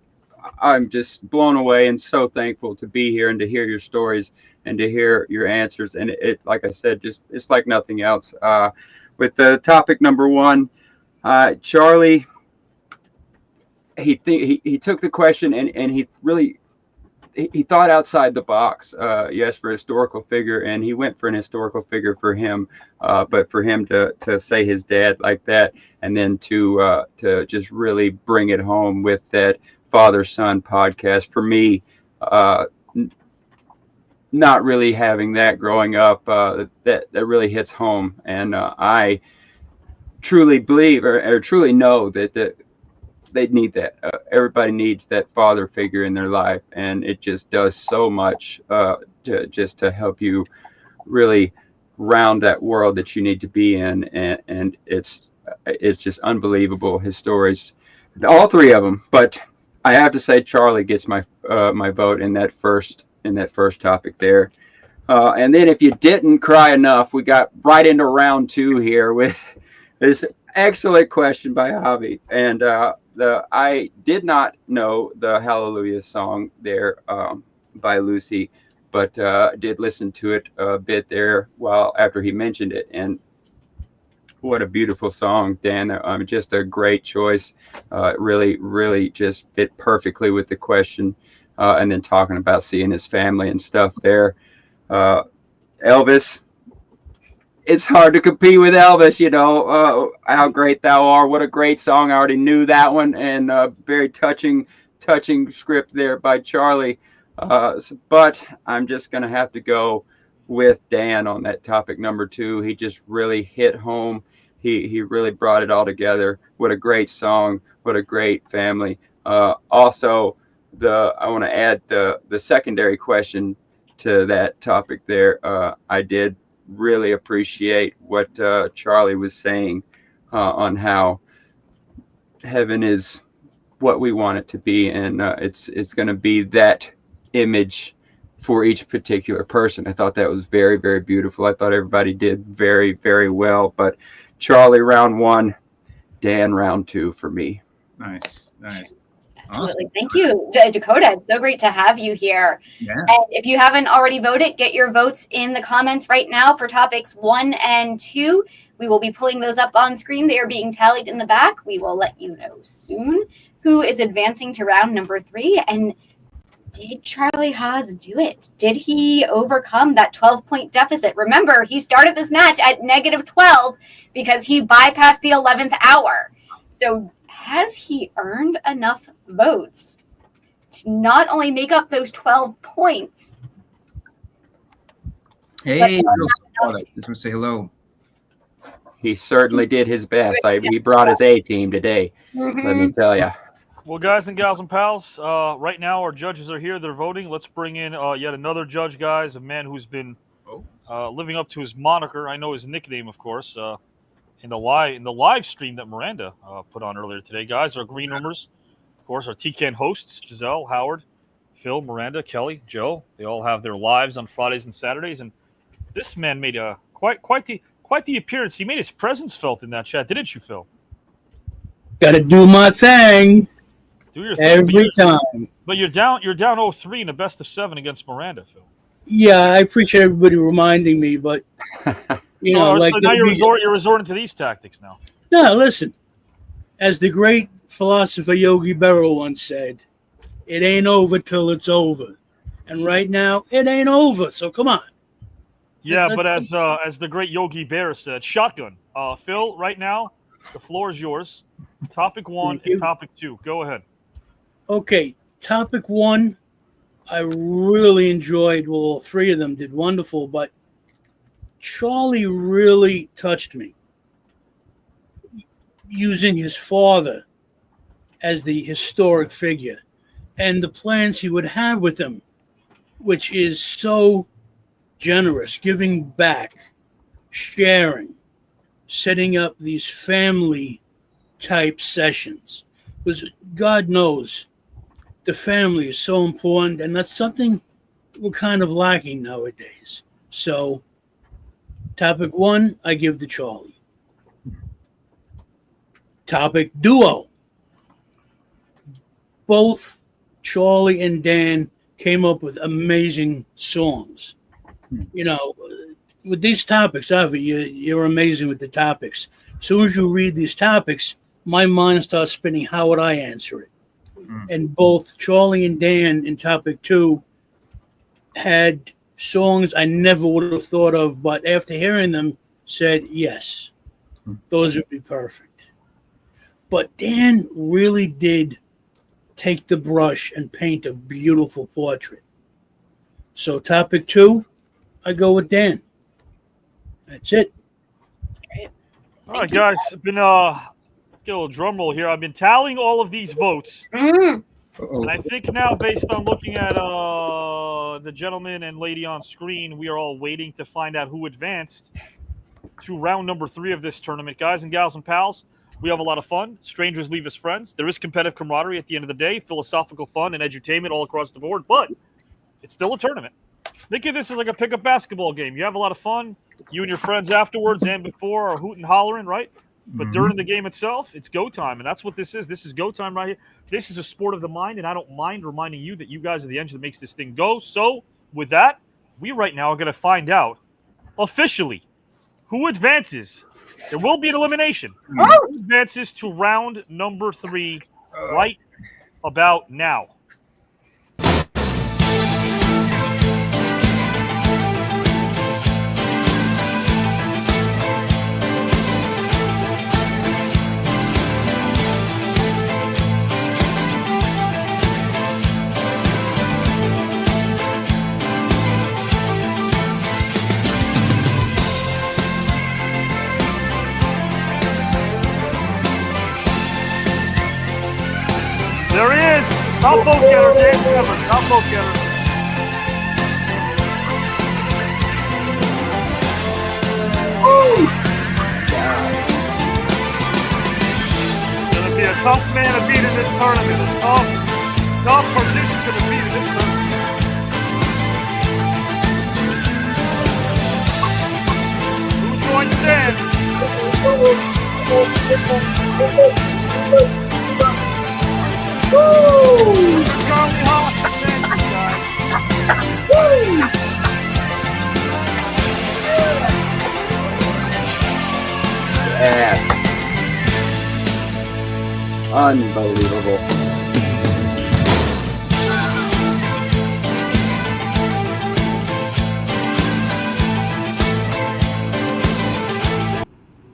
I'm just blown away and so thankful to be here and to hear your stories and to hear your answers. And it like I said, just it's like nothing else. With the topic number 1, Charlie, he took the question and he really he thought outside the box. Yes, for a historical figure, and he went for an historical figure for him. But for him to say his dad like that, and then to just really bring it home with that father-son podcast, for me, not really having that growing up, that really hits home. And I truly believe or truly know that they need that. Everybody needs that father figure in their life, and it just does so much to help you really round that world that you need to be in, and it's just unbelievable. His stories, all three of them, but I have to say Charlie gets my my vote in that first topic there. And then if you didn't cry enough, we got right into round two here with this excellent question by Javi. And I did not know the Hallelujah song there by Lucy, but did listen to it a bit there after he mentioned it. And what a beautiful song, Dan. Just a great choice. Really, really just fit perfectly with the question. And then talking about seeing his family and stuff there. Elvis, it's hard to compete with Elvis, How Great Thou Art. What a great song. I already knew that one, and very touching script there by Charlie. But I'm just going to have to go with Dan on that topic number two. He just really hit home. He really brought it all together. What a great song. What a great family. Also, I want to add the secondary question to that topic there. I did really appreciate what Charlie was saying on how heaven is what we want it to be, and it's going to be that image for each particular person. I thought that was very, very beautiful. I thought everybody did very, very well, but Charlie round one, Dan round two for me. Nice. Absolutely. Thank you, Dakota. It's so great to have you here. Yeah. And if you haven't already voted, get your votes in the comments right now for topics 1 and 2. We will be pulling those up on screen. They are being tallied in the back. We will let you know soon who is advancing to round number 3. And did Charlie Haas do it? Did he overcome that 12-point deficit? Remember, he started this match at -12 because he bypassed the 11th hour. So has he earned enough votes to not only make up those 12 points? Hey, just want to say hello. He certainly did his best. He brought his A team today. Let me tell you. Well, guys and gals and pals, right now our judges are here. They're voting. Let's bring in yet another judge, guys, a man who's been living up to his moniker. I know his nickname, of course, in the live stream that Miranda put on earlier today. Guys, our green roomers, of course, our TKN hosts, Giselle, Howard, Phil, Miranda, Kelly, Joe. They all have their lives on Fridays and Saturdays, and this man made quite the appearance. He made his presence felt in that chat, didn't you, Phil? Gotta do my thing. Do your thing every time. But you're down 0-3 in a best of 7 against Miranda, Phil. Yeah, I appreciate everybody reminding me, but so now you're resorting to these tactics now. No, listen. As the great philosopher Yogi Berra once said, it ain't over till it's over. And right now, it ain't over. So come on. Yeah, but as the great Yogi Berra said, shotgun. Phil, right now, the floor is yours. Topic 1 and topic 2. Go ahead. Okay, topic 1, I really enjoyed. Well, all 3 of them did wonderful, but Charlie really touched me. Using his father as the historic figure and the plans he would have with him, which is so generous, giving back, sharing, setting up these family type sessions. Because God knows the family is so important, and that's something we're kind of lacking nowadays. So, topic 1, I give to Charlie. Topic duo. Both Charlie and Dan came up with amazing songs. With these topics, Avi, you're amazing with the topics. As soon as you read these topics, my mind starts spinning. How would I answer it? And both Charlie and Dan in topic 2 had songs I never would have thought of, but after hearing them, said yes, those would be perfect. But Dan really did take the brush and paint a beautiful portrait. So topic 2, I go with Dan. That's it. All right, guys. Been get a little drum roll here. I've been tallying all of these votes. And I think now, based on looking at the gentleman and lady on screen, we are all waiting to find out who advanced to round number 3 of this tournament. Guys and gals and pals, we have a lot of fun. Strangers leave as friends. There is competitive camaraderie at the end of the day, philosophical fun and edutainment all across the board, but it's still a tournament. Think of this as like a pickup basketball game. You have a lot of fun. You and your friends afterwards and before are hooting, hollering, right? But during the game itself, it's go time, and that's what this is. This is go time right here. This is a sport of the mind, and I don't mind reminding you that you guys are the engine that makes this thing go. So with that, we right now are going to find out officially who advances. There will be an elimination. Who advances to round number 3 right about now. There he is. Top vote getter, Dan Severn. Top vote getter. Gonna be a tough man to beat in this tournament. A tough position to beat in this tournament. Who joins Dan? Charlie Haas advances, guys. Yes. Unbelievable.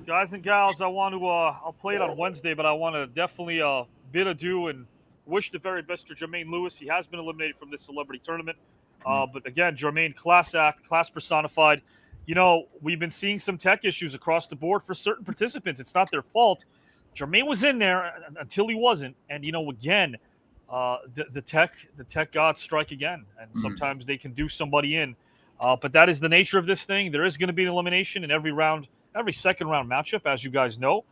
Guys and gals, I want to I'll play it on Wednesday, but I want to definitely bid adieu and wish the very best to Jermaine Lewis. He has been eliminated from this celebrity tournament. But again, Jermaine, class act, class personified. You know, we've been seeing some tech issues across the board for certain participants. It's not their fault. Jermaine was in there until he wasn't. And, you know, again, the tech gods strike again. And sometimes they can do somebody in. But that is the nature of this thing. There is going to be an elimination in every round, every second round matchup, as you guys know.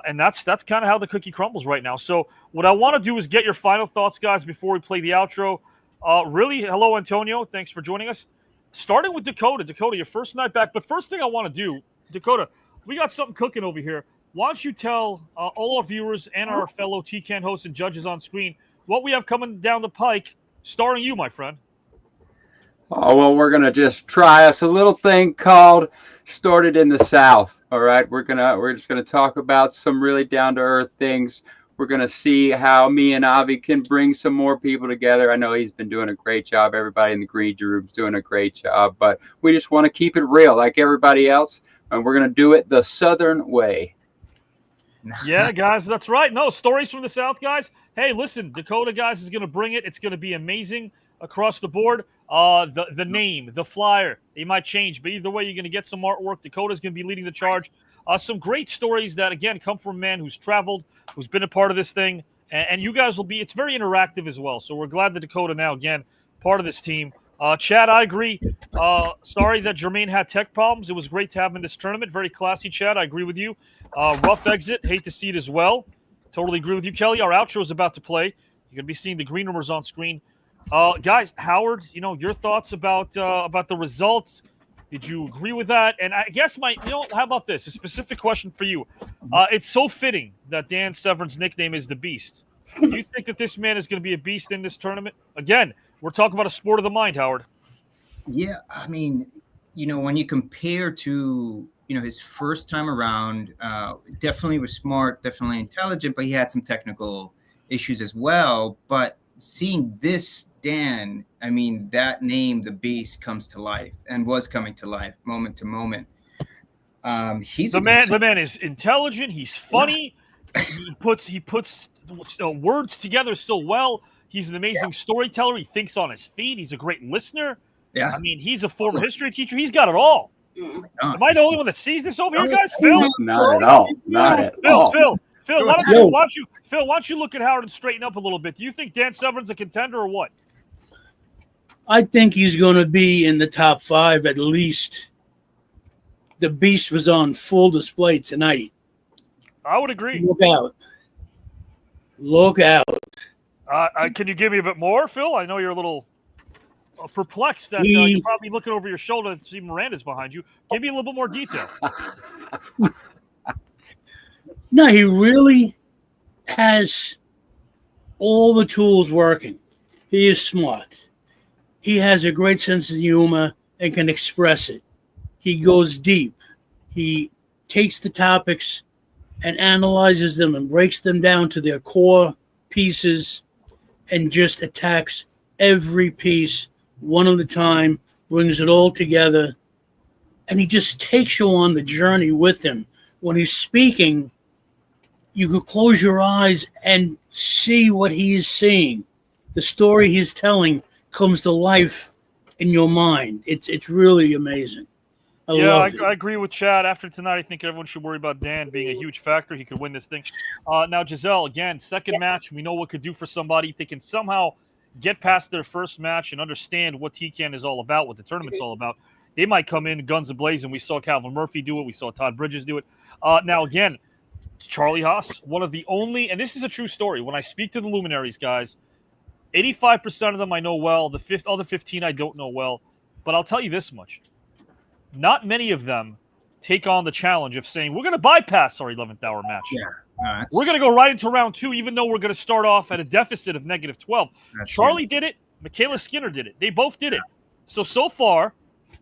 And that's kind of how the cookie crumbles right now. So what I want to do is get your final thoughts, guys, before we play the outro. Really, hello, Antonio. Thanks for joining us. Starting with Dakota. Dakota, your first night back. But first thing I want to do, Dakota, we got something cooking over here. Why don't you tell all our viewers and our fellow TKN hosts and judges on screen what we have coming down the pike, starring you, my friend. Oh, well, we're going to just try us a little thing called Started in the South. All right, we're just gonna talk about some really down-to-earth things. We're gonna see how me and Avi can bring some more people together. I know he's been doing a great job. Everybody in the green room's doing a great job, but we just want to keep it real, like everybody else, and we're gonna do it the Southern way. Yeah, guys, that's right. No, stories from the South, guys. Hey, listen, Dakota, guys, is gonna bring it. It's gonna be amazing across the board. The name, the flyer, they might change, but either way, you're going to get some artwork. Dakota's going to be leading the charge. Some great stories that, again, come from a man who's traveled, who's been a part of this thing, and you guys will be, it's very interactive as well. So we're glad that Dakota now, again, part of this team. Chad, I agree. Sorry that Jermaine had tech problems. It was great to have him in this tournament. Very classy, Chad. I agree with you. Rough exit. Hate to see it as well. Totally agree with you, Kelly. Our outro is about to play. You're going to be seeing the green numbers on screen. Guys, Howard, you know, your thoughts about the results. Did you agree with that? And I guess how about this? A specific question for you. It's so fitting that Dan Severn's nickname is the Beast. Do you think that this man is going to be a beast in this tournament? Again, we're talking about a sport of the mind, Howard. Yeah, I mean, you know, when you compare to, you know, his first time around, definitely was smart, definitely intelligent, but he had some technical issues as well. But seeing this Dan, I mean, that name, the Beast, comes to life and was coming to life moment to moment. The man is intelligent. He's funny. Yeah. He puts words together so well. He's an amazing storyteller. He thinks on his feet. He's a great listener. Yeah. I mean, he's a former history teacher. He's got it all. Am I the only one that sees this over here, guys? Phil? Not at all. Not at all. Phil, why don't you look at Howard and straighten up a little bit? Do you think Dan Severn's a contender or what? I think he's going to be in the top 5 at least. The beast was on full display tonight. I would agree. Look out. Look out. Can you give me a bit more, Phil? I know you're a little perplexed that you're probably looking over your shoulder to see Miranda's behind you. Give me a little bit more detail. No, he really has all the tools working. He is smart. He has a great sense of humor and can express it. He goes deep. He takes the topics and analyzes them and breaks them down to their core pieces and just attacks every piece one at a time, brings it all together, and he just takes you on the journey with him. When he's speaking, you can close your eyes and see what he is seeing. The story he's telling comes to life in your mind. It's really amazing. I agree with Chad. After tonight, I think everyone should worry about Dan being a huge factor. He could win this thing. Now, Giselle, again, second match. We know what could do for somebody. If they can somehow get past their first match and understand what TKN is all about, what the tournament's all about, they might come in guns a-blazing. We saw Calvin Murphy do it. We saw Todd Bridges do it. Now, again, Charlie Haas, one of the only, and this is a true story. When I speak to the luminaries, guys, 85% of them I know well. The other 15 I don't know well. But I'll tell you this much. Not many of them take on the challenge of saying, we're going to bypass our 11th hour match. Yeah, we're going to go right into round 2, even though we're going to start off at a deficit of -12. Charlie did it. Michaela Skinner did it. They both did it. So far,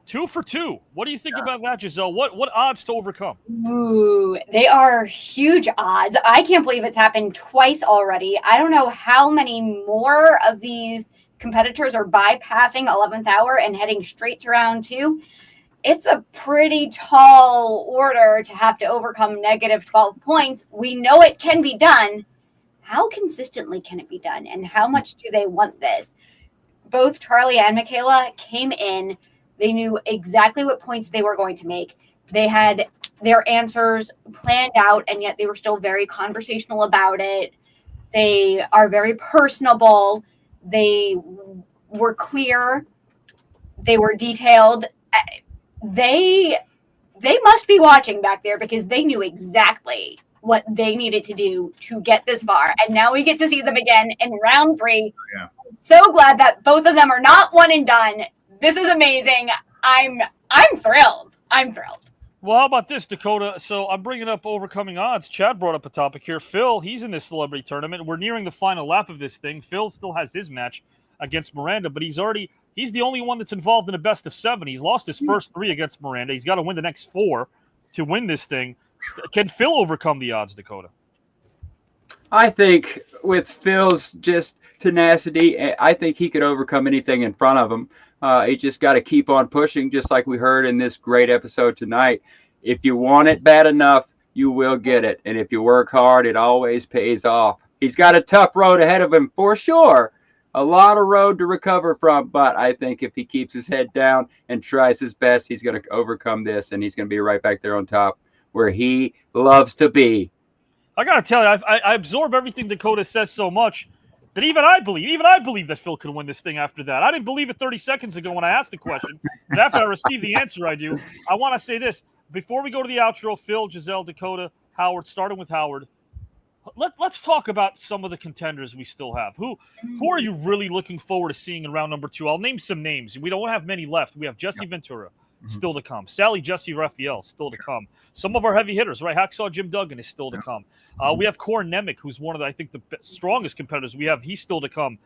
2 for 2. What do you think about that, Giselle? What odds to overcome? Ooh, they are huge odds. I can't believe it's happened twice already. I don't know how many more of these competitors are bypassing 11th hour and heading straight to round 2. It's a pretty tall order to have to overcome -12 points. We know it can be done. How consistently can it be done? And how much do they want this? Both Charlie and Michaela came in. They knew exactly what points they were going to make. They had their answers planned out, and yet they were still very conversational about it. They are very personable. They were clear. They were detailed. They must be watching back there because they knew exactly what they needed to do to get this far. And now we get to see them again in round 3. Yeah. So glad that both of them are not one and done. This is amazing. I'm thrilled. I'm thrilled. Well, how about this, Dakota? So I'm bringing up overcoming odds. Chad brought up a topic here. Phil, he's in this celebrity tournament. We're nearing the final lap of this thing. Phil still has his match against Miranda, but he's the only one that's involved in a best of 7. He's lost his first 3 against Miranda. He's got to win the next 4 to win this thing. Can Phil overcome the odds, Dakota? I think with Phil's just tenacity, I think he could overcome anything in front of him. He just got to keep on pushing, just like we heard in this great episode tonight. If you want it bad enough, you will get it. And if you work hard, it always pays off. He's got a tough road ahead of him for sure. A lot of road to recover from, but I think if he keeps his head down and tries his best, he's going to overcome this, and he's going to be right back there on top where he loves to be. I got to tell you, I absorb everything Dakota says so much that even I believe that Phil could win this thing after that. I didn't believe it 30 seconds ago when I asked the question, but after I received the answer I do, I want to say this. Before we go to the outro, Phil, Giselle, Dakota, Howard, starting with Howard, let's talk about some of the contenders we still have. Who are you really looking forward to seeing in round number 2? I'll name some names. We don't have many left. We have Jesse Ventura, still to come. Sally Jesse Raphael, still to come. Some of our heavy hitters, right? Hacksaw Jim Duggan is still to come. We have Corin Nemec, who's one of the, I think, the strongest competitors we have. He's still to come.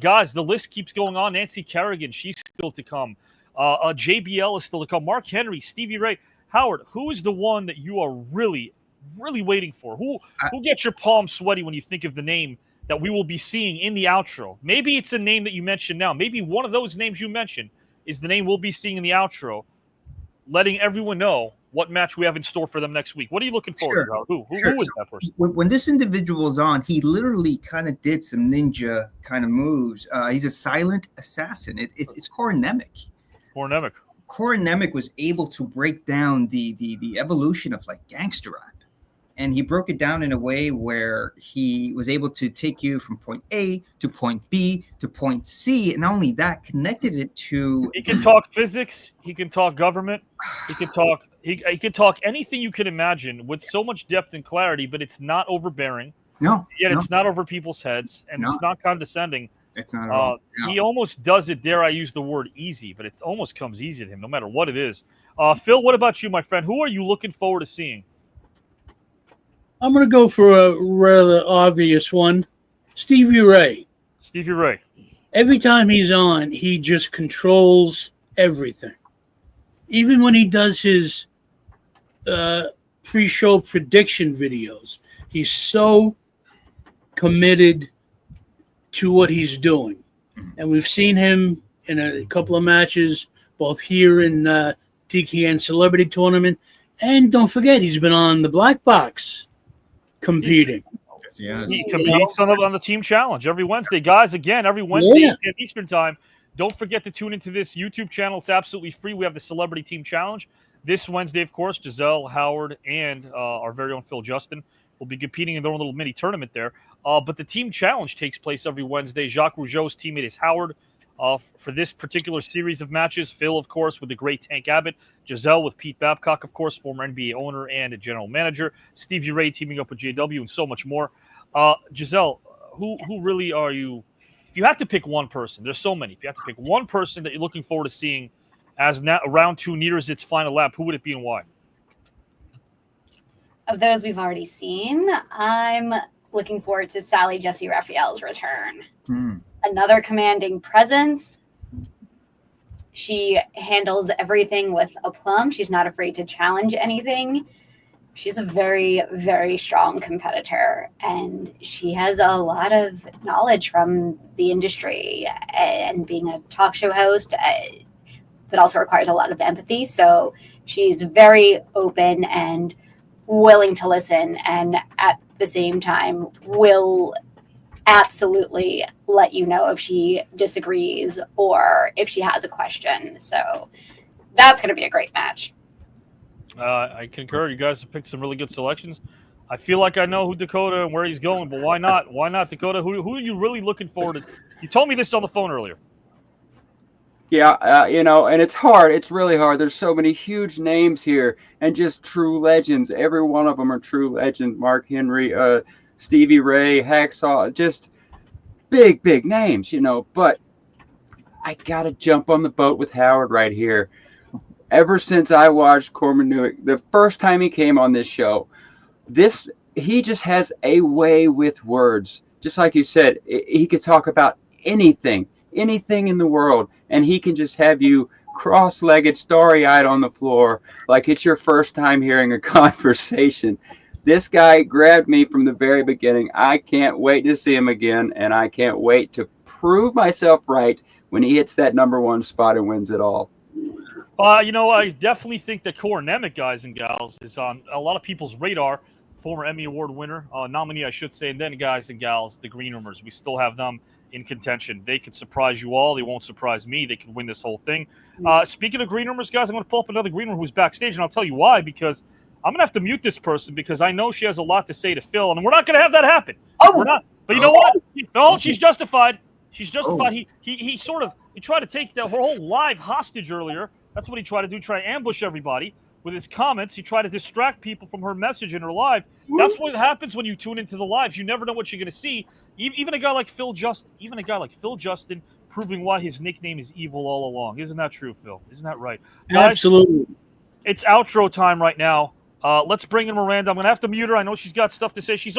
Guys, the list keeps going on. Nancy Kerrigan, she's still to come. JBL is still to come. Mark Henry, Stevie Ray. Howard, who is the one that you are really waiting for? Who gets your palms sweaty when you think of the name that we will be seeing in the outro? Maybe it's a name that you mentioned now. Maybe one of those names you mentioned is the name we'll be seeing in the outro, letting everyone know what match we have in store for them next week. What are you looking forward to? Who is that person? When this individual's on, he literally kind of did some ninja kind of moves. He's a silent assassin. It's Corin Nemec. Corin Nemec was able to break down the evolution of like gangster rap. And he broke it down in a way where he was able to take you from point A to point B to point C. And not only that, connected it to... He can talk physics. He can talk government. He can talk... He can talk anything you can imagine with so much depth and clarity, but it's not overbearing. No. Yet it's not over people's heads, and it's not condescending. It's not at all. No. He almost does it, dare I use the word easy, but it almost comes easy to him, no matter what it is. Phil, what about you, my friend? Who are you looking forward to seeing? I'm going to go for a rather obvious one. Stevie Ray. Stevie Ray. Every time he's on, he just controls everything. Even when he does his pre-show prediction videos, he's so committed to what he's doing. And we've seen him in a couple of matches, both here in TKN Celebrity Tournament. And don't forget, he's been on the Black Box competing. He competes on the Team Challenge every Wednesday. Guys, again, every Wednesday at Eastern Time. Don't forget to tune into this YouTube channel. It's absolutely free. We have the Celebrity Team Challenge. This Wednesday, of course, Giselle, Howard, and our very own Phil Justin will be competing in their own little mini tournament there. But the Team Challenge takes place every Wednesday. Jacques Rougeau's teammate is Howard for this particular series of matches. Phil, of course, with the great Tank Abbott. Giselle with Pete Babcock, of course, former NBA owner and a general manager. Stevie Ray teaming up with JW and so much more. Giselle, who really are you? If you have to pick one person, there's so many. If you have to pick one person that you're looking forward to seeing as round 2 nears its final lap, who would it be and why? Of those we've already seen, I'm looking forward to Sally Jesse Raphael's return. Another commanding presence. She handles everything with aplomb. She's not afraid to challenge anything. She's a very, very strong competitor, and she has a lot of knowledge from the industry and being a talk show host that also requires a lot of empathy. So she's very open and willing to listen, and at the same time will absolutely let you know if she disagrees or if she has a question. So that's going to be a great match. I concur. You guys have picked some really good selections. I feel like I know who Dakota and where he's going, but why not? Why not Dakota? Who are you really looking forward to? You told me this on the phone earlier. Yeah, and it's hard. It's really hard. There's so many huge names here and just true legends. Every one of them are true legends. Mark Henry, Stevie Ray, Hacksaw, just big, big names, But I got to jump on the boat with Howard right here. Ever since I watched Corman Newick, the first time he came on this show, he just has a way with words. Just like you said, he could talk about anything in the world, and he can just have you cross-legged, starry-eyed on the floor like it's your first time hearing a conversation. This guy grabbed me from the very beginning. I can't wait to see him again, and I can't wait to prove myself right when he hits that #1 spot and wins it all. I definitely think that Core Nemec, guys and gals, is on a lot of people's radar. Former Emmy Award winner, nominee, I should say. And then, guys and gals, the Green Roomers. We still have them in contention. They could surprise you all. They won't surprise me. They can win this whole thing. Speaking of Green Roomers, guys, I'm going to pull up another Green Room who's backstage, and I'll tell you why, because I'm going to have to mute this person because I know she has a lot to say to Phil, and we're not going to have that happen. We're not. But you know what? No, she's justified. She's justified. He tried to take her whole live hostage earlier. That's what he tried to do, try to ambush everybody with his comments. He tried to distract people from her message in her live. That's what happens when you tune into the lives. You never know what you're going to see. Even a guy like Phil Justin, proving why his nickname is evil all along. Isn't that true, Phil? Isn't that right? Absolutely. Guys, it's outro time right now. Let's bring in Miranda. I'm going to have to mute her. I know she's got stuff to say. She's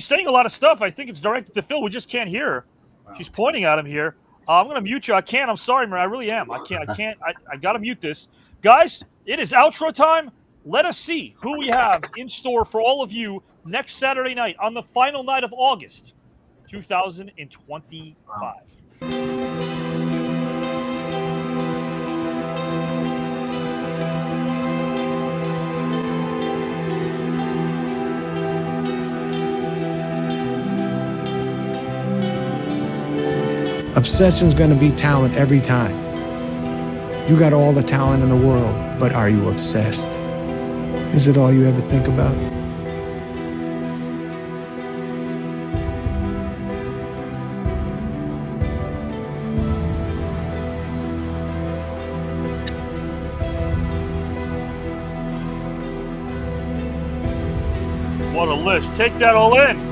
saying a lot of stuff. I think it's directed to Phil. We just can't hear her. Wow. She's pointing at him here. I'm going to mute you. I can't. I'm sorry, man. I really am. I can't. I got to mute this. Guys, it is outro time. Let us see who we have in store for all of you next Saturday night on the final night of August 2025. Obsession's going to be talent every time. You got all the talent in the world, but are you obsessed? Is it all you ever think about? list. Take that all in.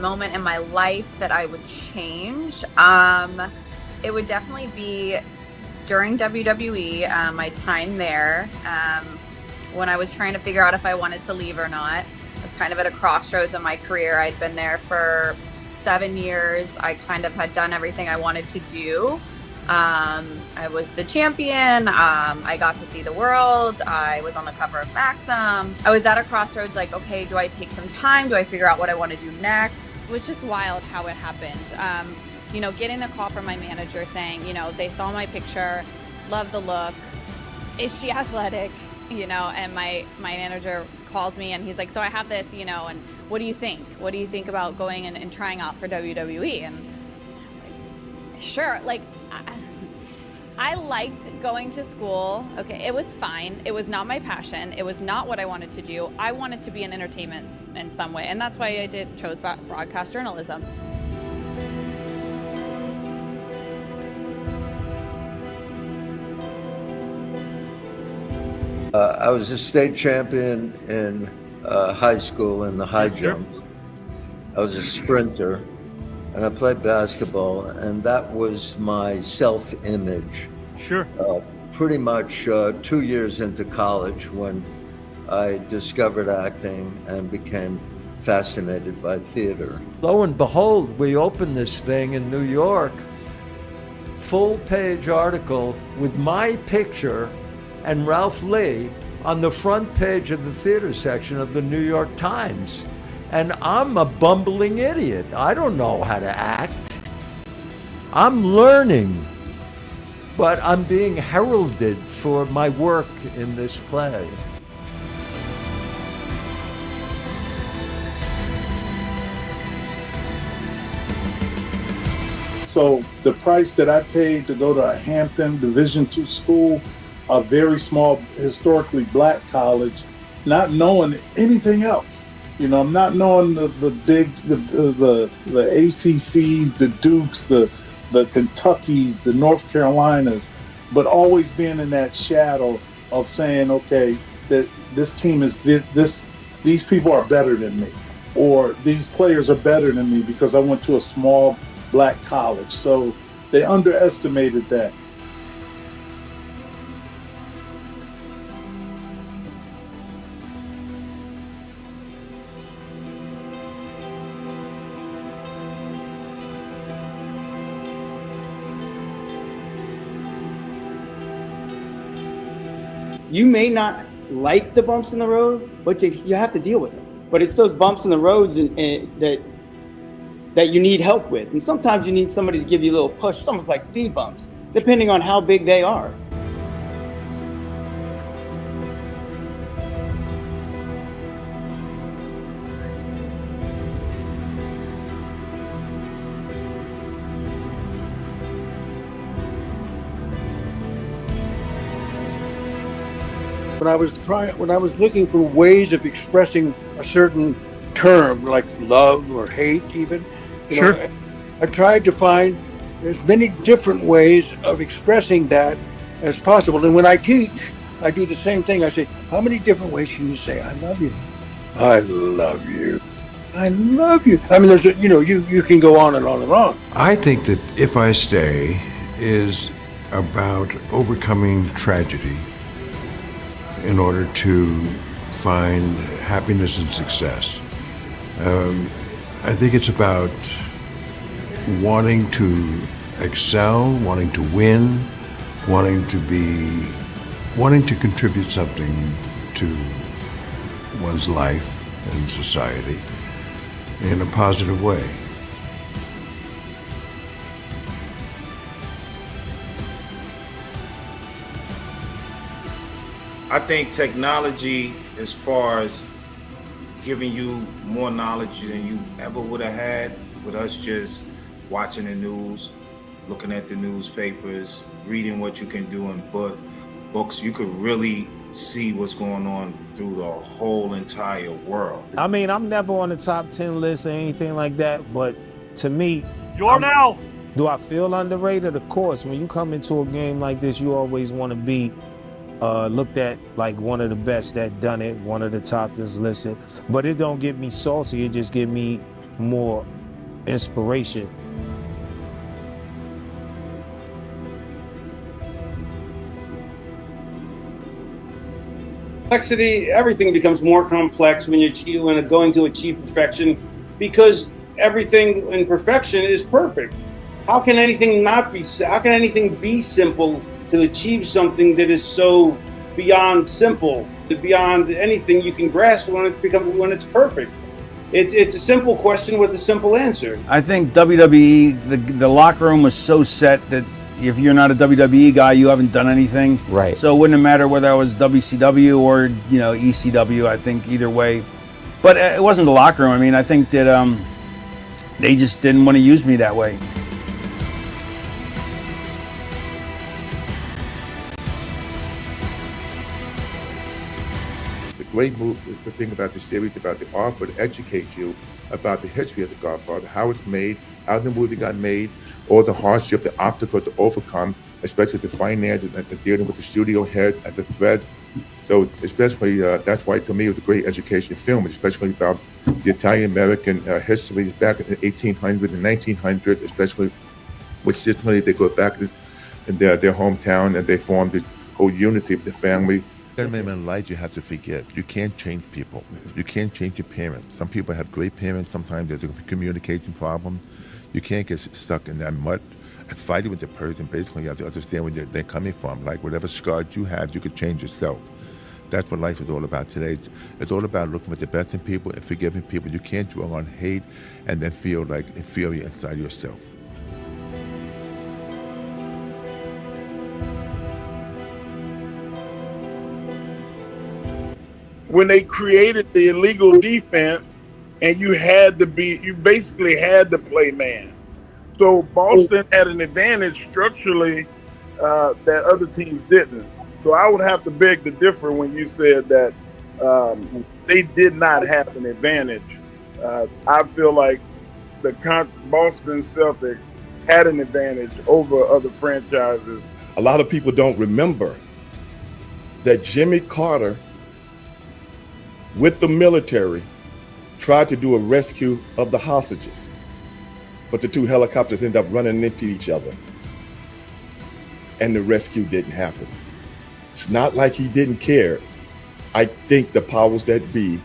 Moment in my life that I would change, it would definitely be during WWE, my time there, when I was trying to figure out if I wanted to leave or not. I was kind of at a crossroads in my career. I'd been there for 7 years. I kind of had done everything I wanted to do. I was the champion. I got to see the world. I was on the cover of Maxim. I was at a crossroads, like, okay, do I take some time? Do I figure out what I want to do next? It was just wild how it happened. You know, getting the call from my manager saying, you know, they saw my picture, love the look. Is she athletic? You know, and my manager calls me and he's like, so I have this, you know, and what do you think? What do you think about going and trying out for WWE? And I was like, sure. Like, I liked going to school. Okay, it was fine. It was not my passion. It was not what I wanted to do. I wanted to be in entertainment in some way, and that's why I chose broadcast journalism. I was a state champion in high school in the high jump. I was a sprinter. And I played basketball, and that was my self-image. Sure. Pretty much 2 years into college when I discovered acting and became fascinated by theater. Lo and behold, we opened this thing in New York, full-page article with my picture and Ralph Lee on the front page of the theater section of the New York Times. And I'm a bumbling idiot. I don't know how to act. I'm learning, but I'm being heralded for my work in this play. So the price that I paid to go to a Hampton Division II school, a very small, historically black college, not knowing anything else. You know, I'm not knowing the big, the ACCs, the Dukes, the Kentuckys, the North Carolinas, but always being in that shadow of saying, okay, that this team is these people are better than me, or these players are better than me because I went to a small black college. So they underestimated that. You may not like the bumps in the road, but you have to deal with them. But it's those bumps in the roads that you need help with. And sometimes you need somebody to give you a little push. It's almost like speed bumps, depending on how big they are. When I was looking for ways of expressing a certain term, like love or hate even, you know, I tried to find as many different ways of expressing that as possible. And when I teach, I do the same thing. I say, how many different ways can you say, I love you? I love you. I love you. I mean, there's a, you can go on and on and on. I think that If I Stay is about overcoming tragedy in order to find happiness and success. I think it's about wanting to excel, wanting to win, wanting to contribute something to one's life and society in a positive way. I think technology, as far as giving you more knowledge than you ever would have had, with us just watching the news, looking at the newspapers, reading what you can do in books, you could really see what's going on through the whole entire world. I mean, I'm never on the top 10 list or anything like that, but to me, you are now. Do I feel underrated? Of course. When you come into a game like this, you always want to be looked at like one of the best that done it, one of the top that's listed. But it don't get me salty, it just give me more inspiration. Complexity, everything becomes more complex when you're going to achieve perfection, because everything in perfection is perfect. How can anything be simple to achieve something that is so beyond simple, beyond anything you can grasp when it's perfect? It's a simple question with a simple answer. I think WWE, the locker room was so set that if you're not a WWE guy, you haven't done anything. Right. So it wouldn't matter whether I was WCW or ECW. I think either way, but it wasn't the locker room. I mean, I think that they just didn't want to use me that way. Great move, the thing about the series, about the offer to educate you about the history of The Godfather, how it's made, how the movie got made, all the hardship, the obstacle to overcome, especially the finances and the dealing with the studio heads and the threads. So especially, that's why to me it was a great education film, especially about the Italian-American history back in the 1800s and 1900s, especially with Sicily. They go back in their hometown and they form this whole unity of the family. In life, you have to forgive. You can't change people. You can't change your parents. Some people have great parents. Sometimes there's a communication problem. You can't get stuck in that mud. And fighting with the person, basically, you have to understand where they're coming from. Like whatever scars you have, you could change yourself. That's what life is all about today. It's all about looking for the best in people and forgiving people. You can't dwell on hate and then feel like inferior inside yourself. When they created the illegal defense, and you basically had to play man. So Boston had an advantage structurally that other teams didn't. So I would have to beg to differ when you said that they did not have an advantage. I feel like the Boston Celtics had an advantage over other franchises. A lot of people don't remember that Jimmy Carter, with the military, tried to do a rescue of the hostages, but the two helicopters ended up running into each other, and the rescue didn't happen. It's not like he didn't care. I think the powers that be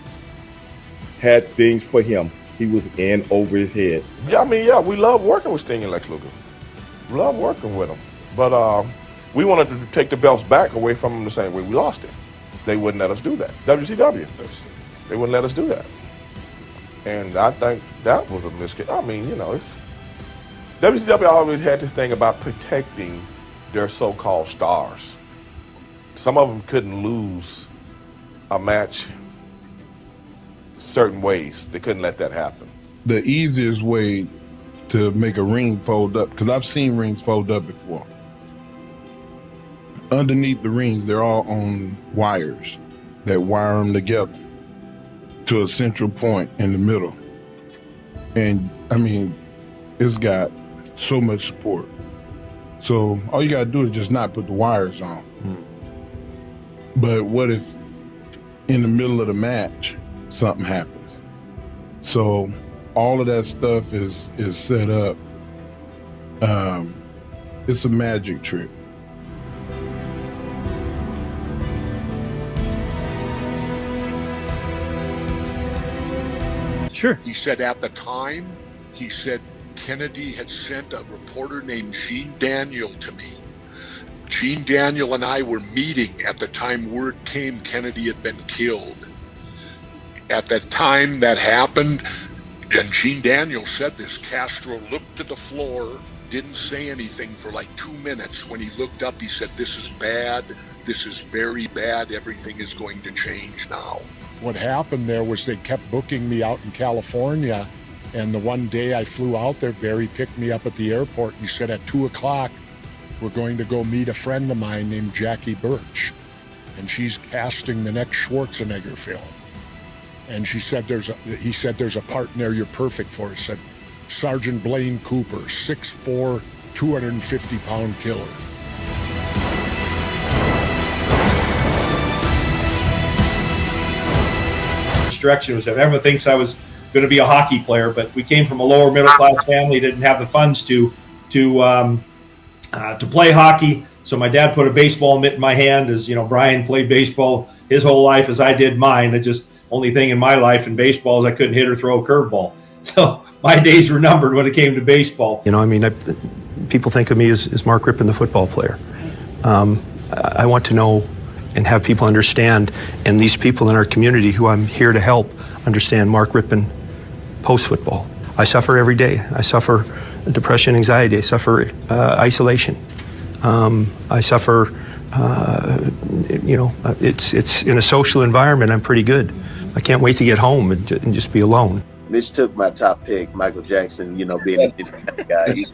had things for him. He was in over his head. Yeah, I mean, yeah, we love working with Sting and Lex Luger. We love working with them, but we wanted to take the belts back away from them the same way we lost it. They wouldn't let us do that. WCW, they wouldn't let us do that. And I think that was a mistake. I mean, it's WCW always had this thing about protecting their so-called stars. Some of them couldn't lose a match certain ways. They couldn't let that happen. The easiest way to make a ring fold up, because I've seen rings fold up before. Underneath the rings, they're all on wires that wire them together to a central point in the middle. And I mean, it's got so much support. So all you gotta do is just not put the wires on. But what if in the middle of the match, something happens? So all of that stuff is set up. It's a magic trick. Sure. He said at the time, he said Kennedy had sent a reporter named Gene Daniel to me. Gene Daniel and I were meeting at the time word came Kennedy had been killed. At the time that happened, and Gene Daniel said this, Castro looked to the floor, didn't say anything for like 2 minutes. When he looked up, he said, "This is bad. This is very bad. Everything is going to change now." What happened there was they kept booking me out in California And the one day I flew out there, Barry picked me up at the airport. He said at 2 o'clock, we're going to go meet a friend of mine named Jackie Birch. And she's casting the next Schwarzenegger film. And he said, there's a part in there you're perfect for. He said, Sergeant Blaine Cooper, 6'4", 250-pound killer. Direction was that everyone thinks I was going to be a hockey player, but we came from a lower middle class family, didn't have the funds to play hockey. So my dad put a baseball mitt in my hand, as you know, Brian played baseball his whole life as I did mine. It just only thing in my life in baseball is I couldn't hit or throw a curveball. So my days were numbered when it came to baseball. You know, I mean, people think of me as Mark Rippon, the football player. I want to know and have people understand, and these people in our community who I'm here to help understand Mark Rippon post-football. I suffer every day. I suffer depression, anxiety. I suffer isolation. I suffer, it's in a social environment, I'm pretty good. I can't wait to get home and just be alone. Mitch took my top pick, Michael Jackson, being an Indiana guy.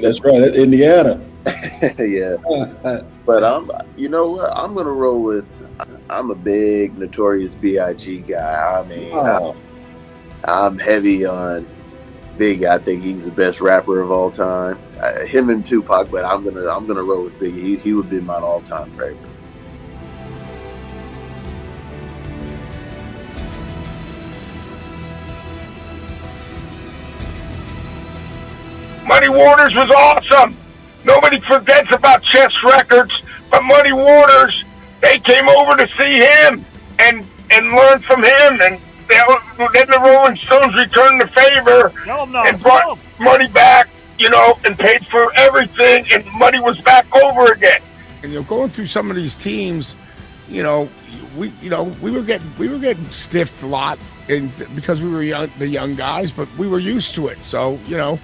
That's right, that's Indiana. Yeah. But I'm going to roll with, I'm a big Notorious B.I.G. guy. I mean, I'm heavy on Biggie. I think he's the best rapper of all time. Him and Tupac, but I'm gonna roll with Biggie. He would be my all-time favorite. Muddy Waters was awesome. Nobody forgets about Chess Records, but Muddy Waters, they came over to see him and learn from him, and then the Rolling Stones returned the favor and brought Muddy back, and paid for everything, and Muddy was back over again. And going through some of these teams, we were getting stiffed a lot, because we were the young guys, but we were used to it. So you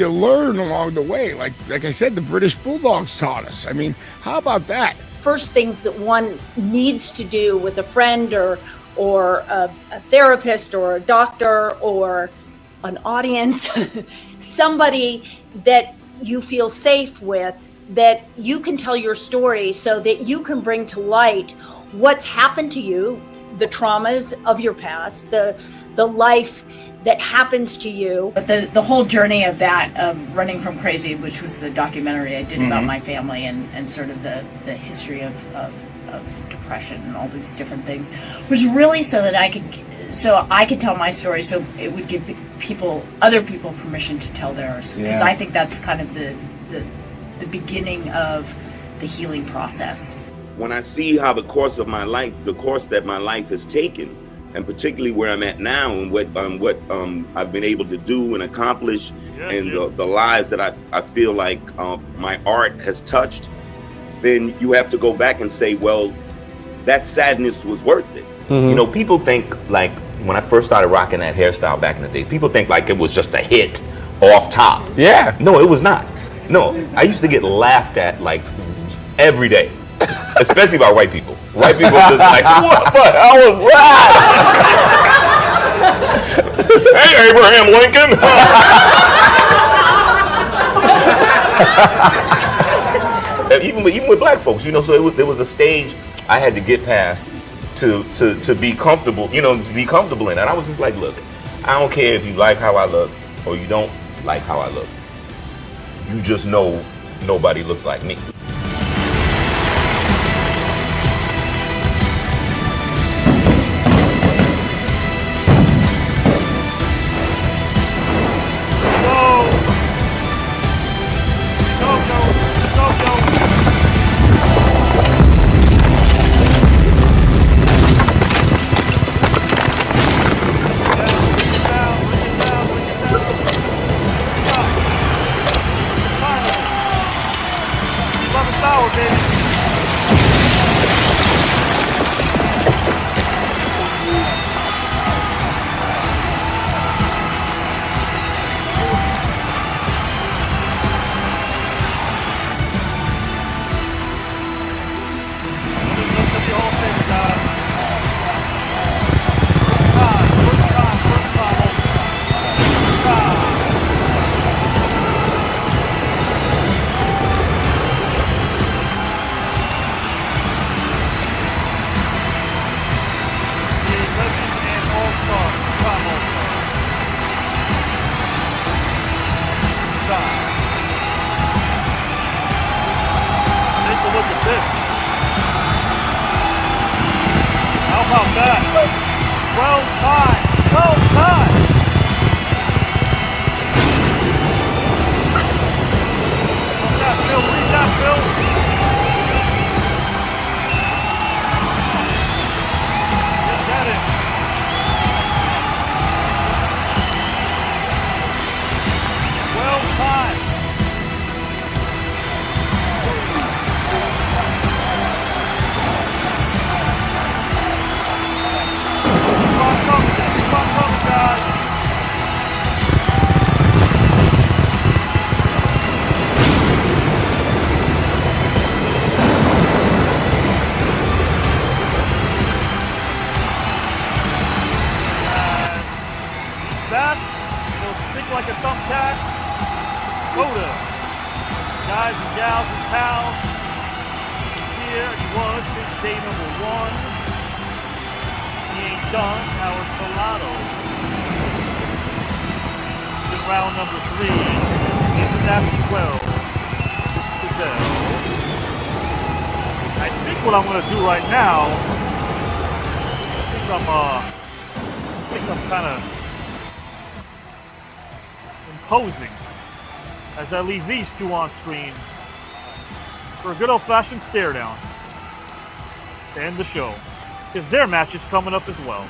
learn along the way. Like I said, the British Bulldogs taught us. I mean, how about that? First things that one needs to do with a friend or a therapist or a doctor or an audience, somebody that you feel safe with, that you can tell your story so that you can bring to light what's happened to you, the traumas of your past, the life that happens to you. But the whole journey of that, of Running from Crazy, which was the documentary I did about my family and sort of the history of depression and all these different things, was really so that I could tell my story, so it would give other people permission to tell theirs. Because I think that's kind of the beginning of the healing process. When I see how the course that my life has taken, and particularly where I'm at now and what I've been able to do and accomplish, the lives that I feel like my art has touched, then you have to go back and say, well, that sadness was worth it. Mm-hmm. People think, like, when I first started rocking that hairstyle back in the day, people think like it was just a hit off top. Yeah. No, it was not. No, I used to get laughed at like every day, especially by white people. White people just like, what the hell was that? Hey, Abraham Lincoln. even with black folks, so there was a stage I had to get past to be comfortable, to be comfortable in. And I was just like, look, I don't care if you like how I look or you don't like how I look. You just know nobody looks like me. about that? Well timed. Well timed. What's that, Phil? Read that, Phil. Get that in. Well timed. That will stick like a thumbtack. Coda. Guys and gals and pals. Here he was since day number 1. He ain't done. Howard Solano. In round number 3. Into that 12. I think what I'm going to do right now, I think I'm kind of imposing as I leave these two on screen for a good old-fashioned stare down to end the show, because their match is coming up as well.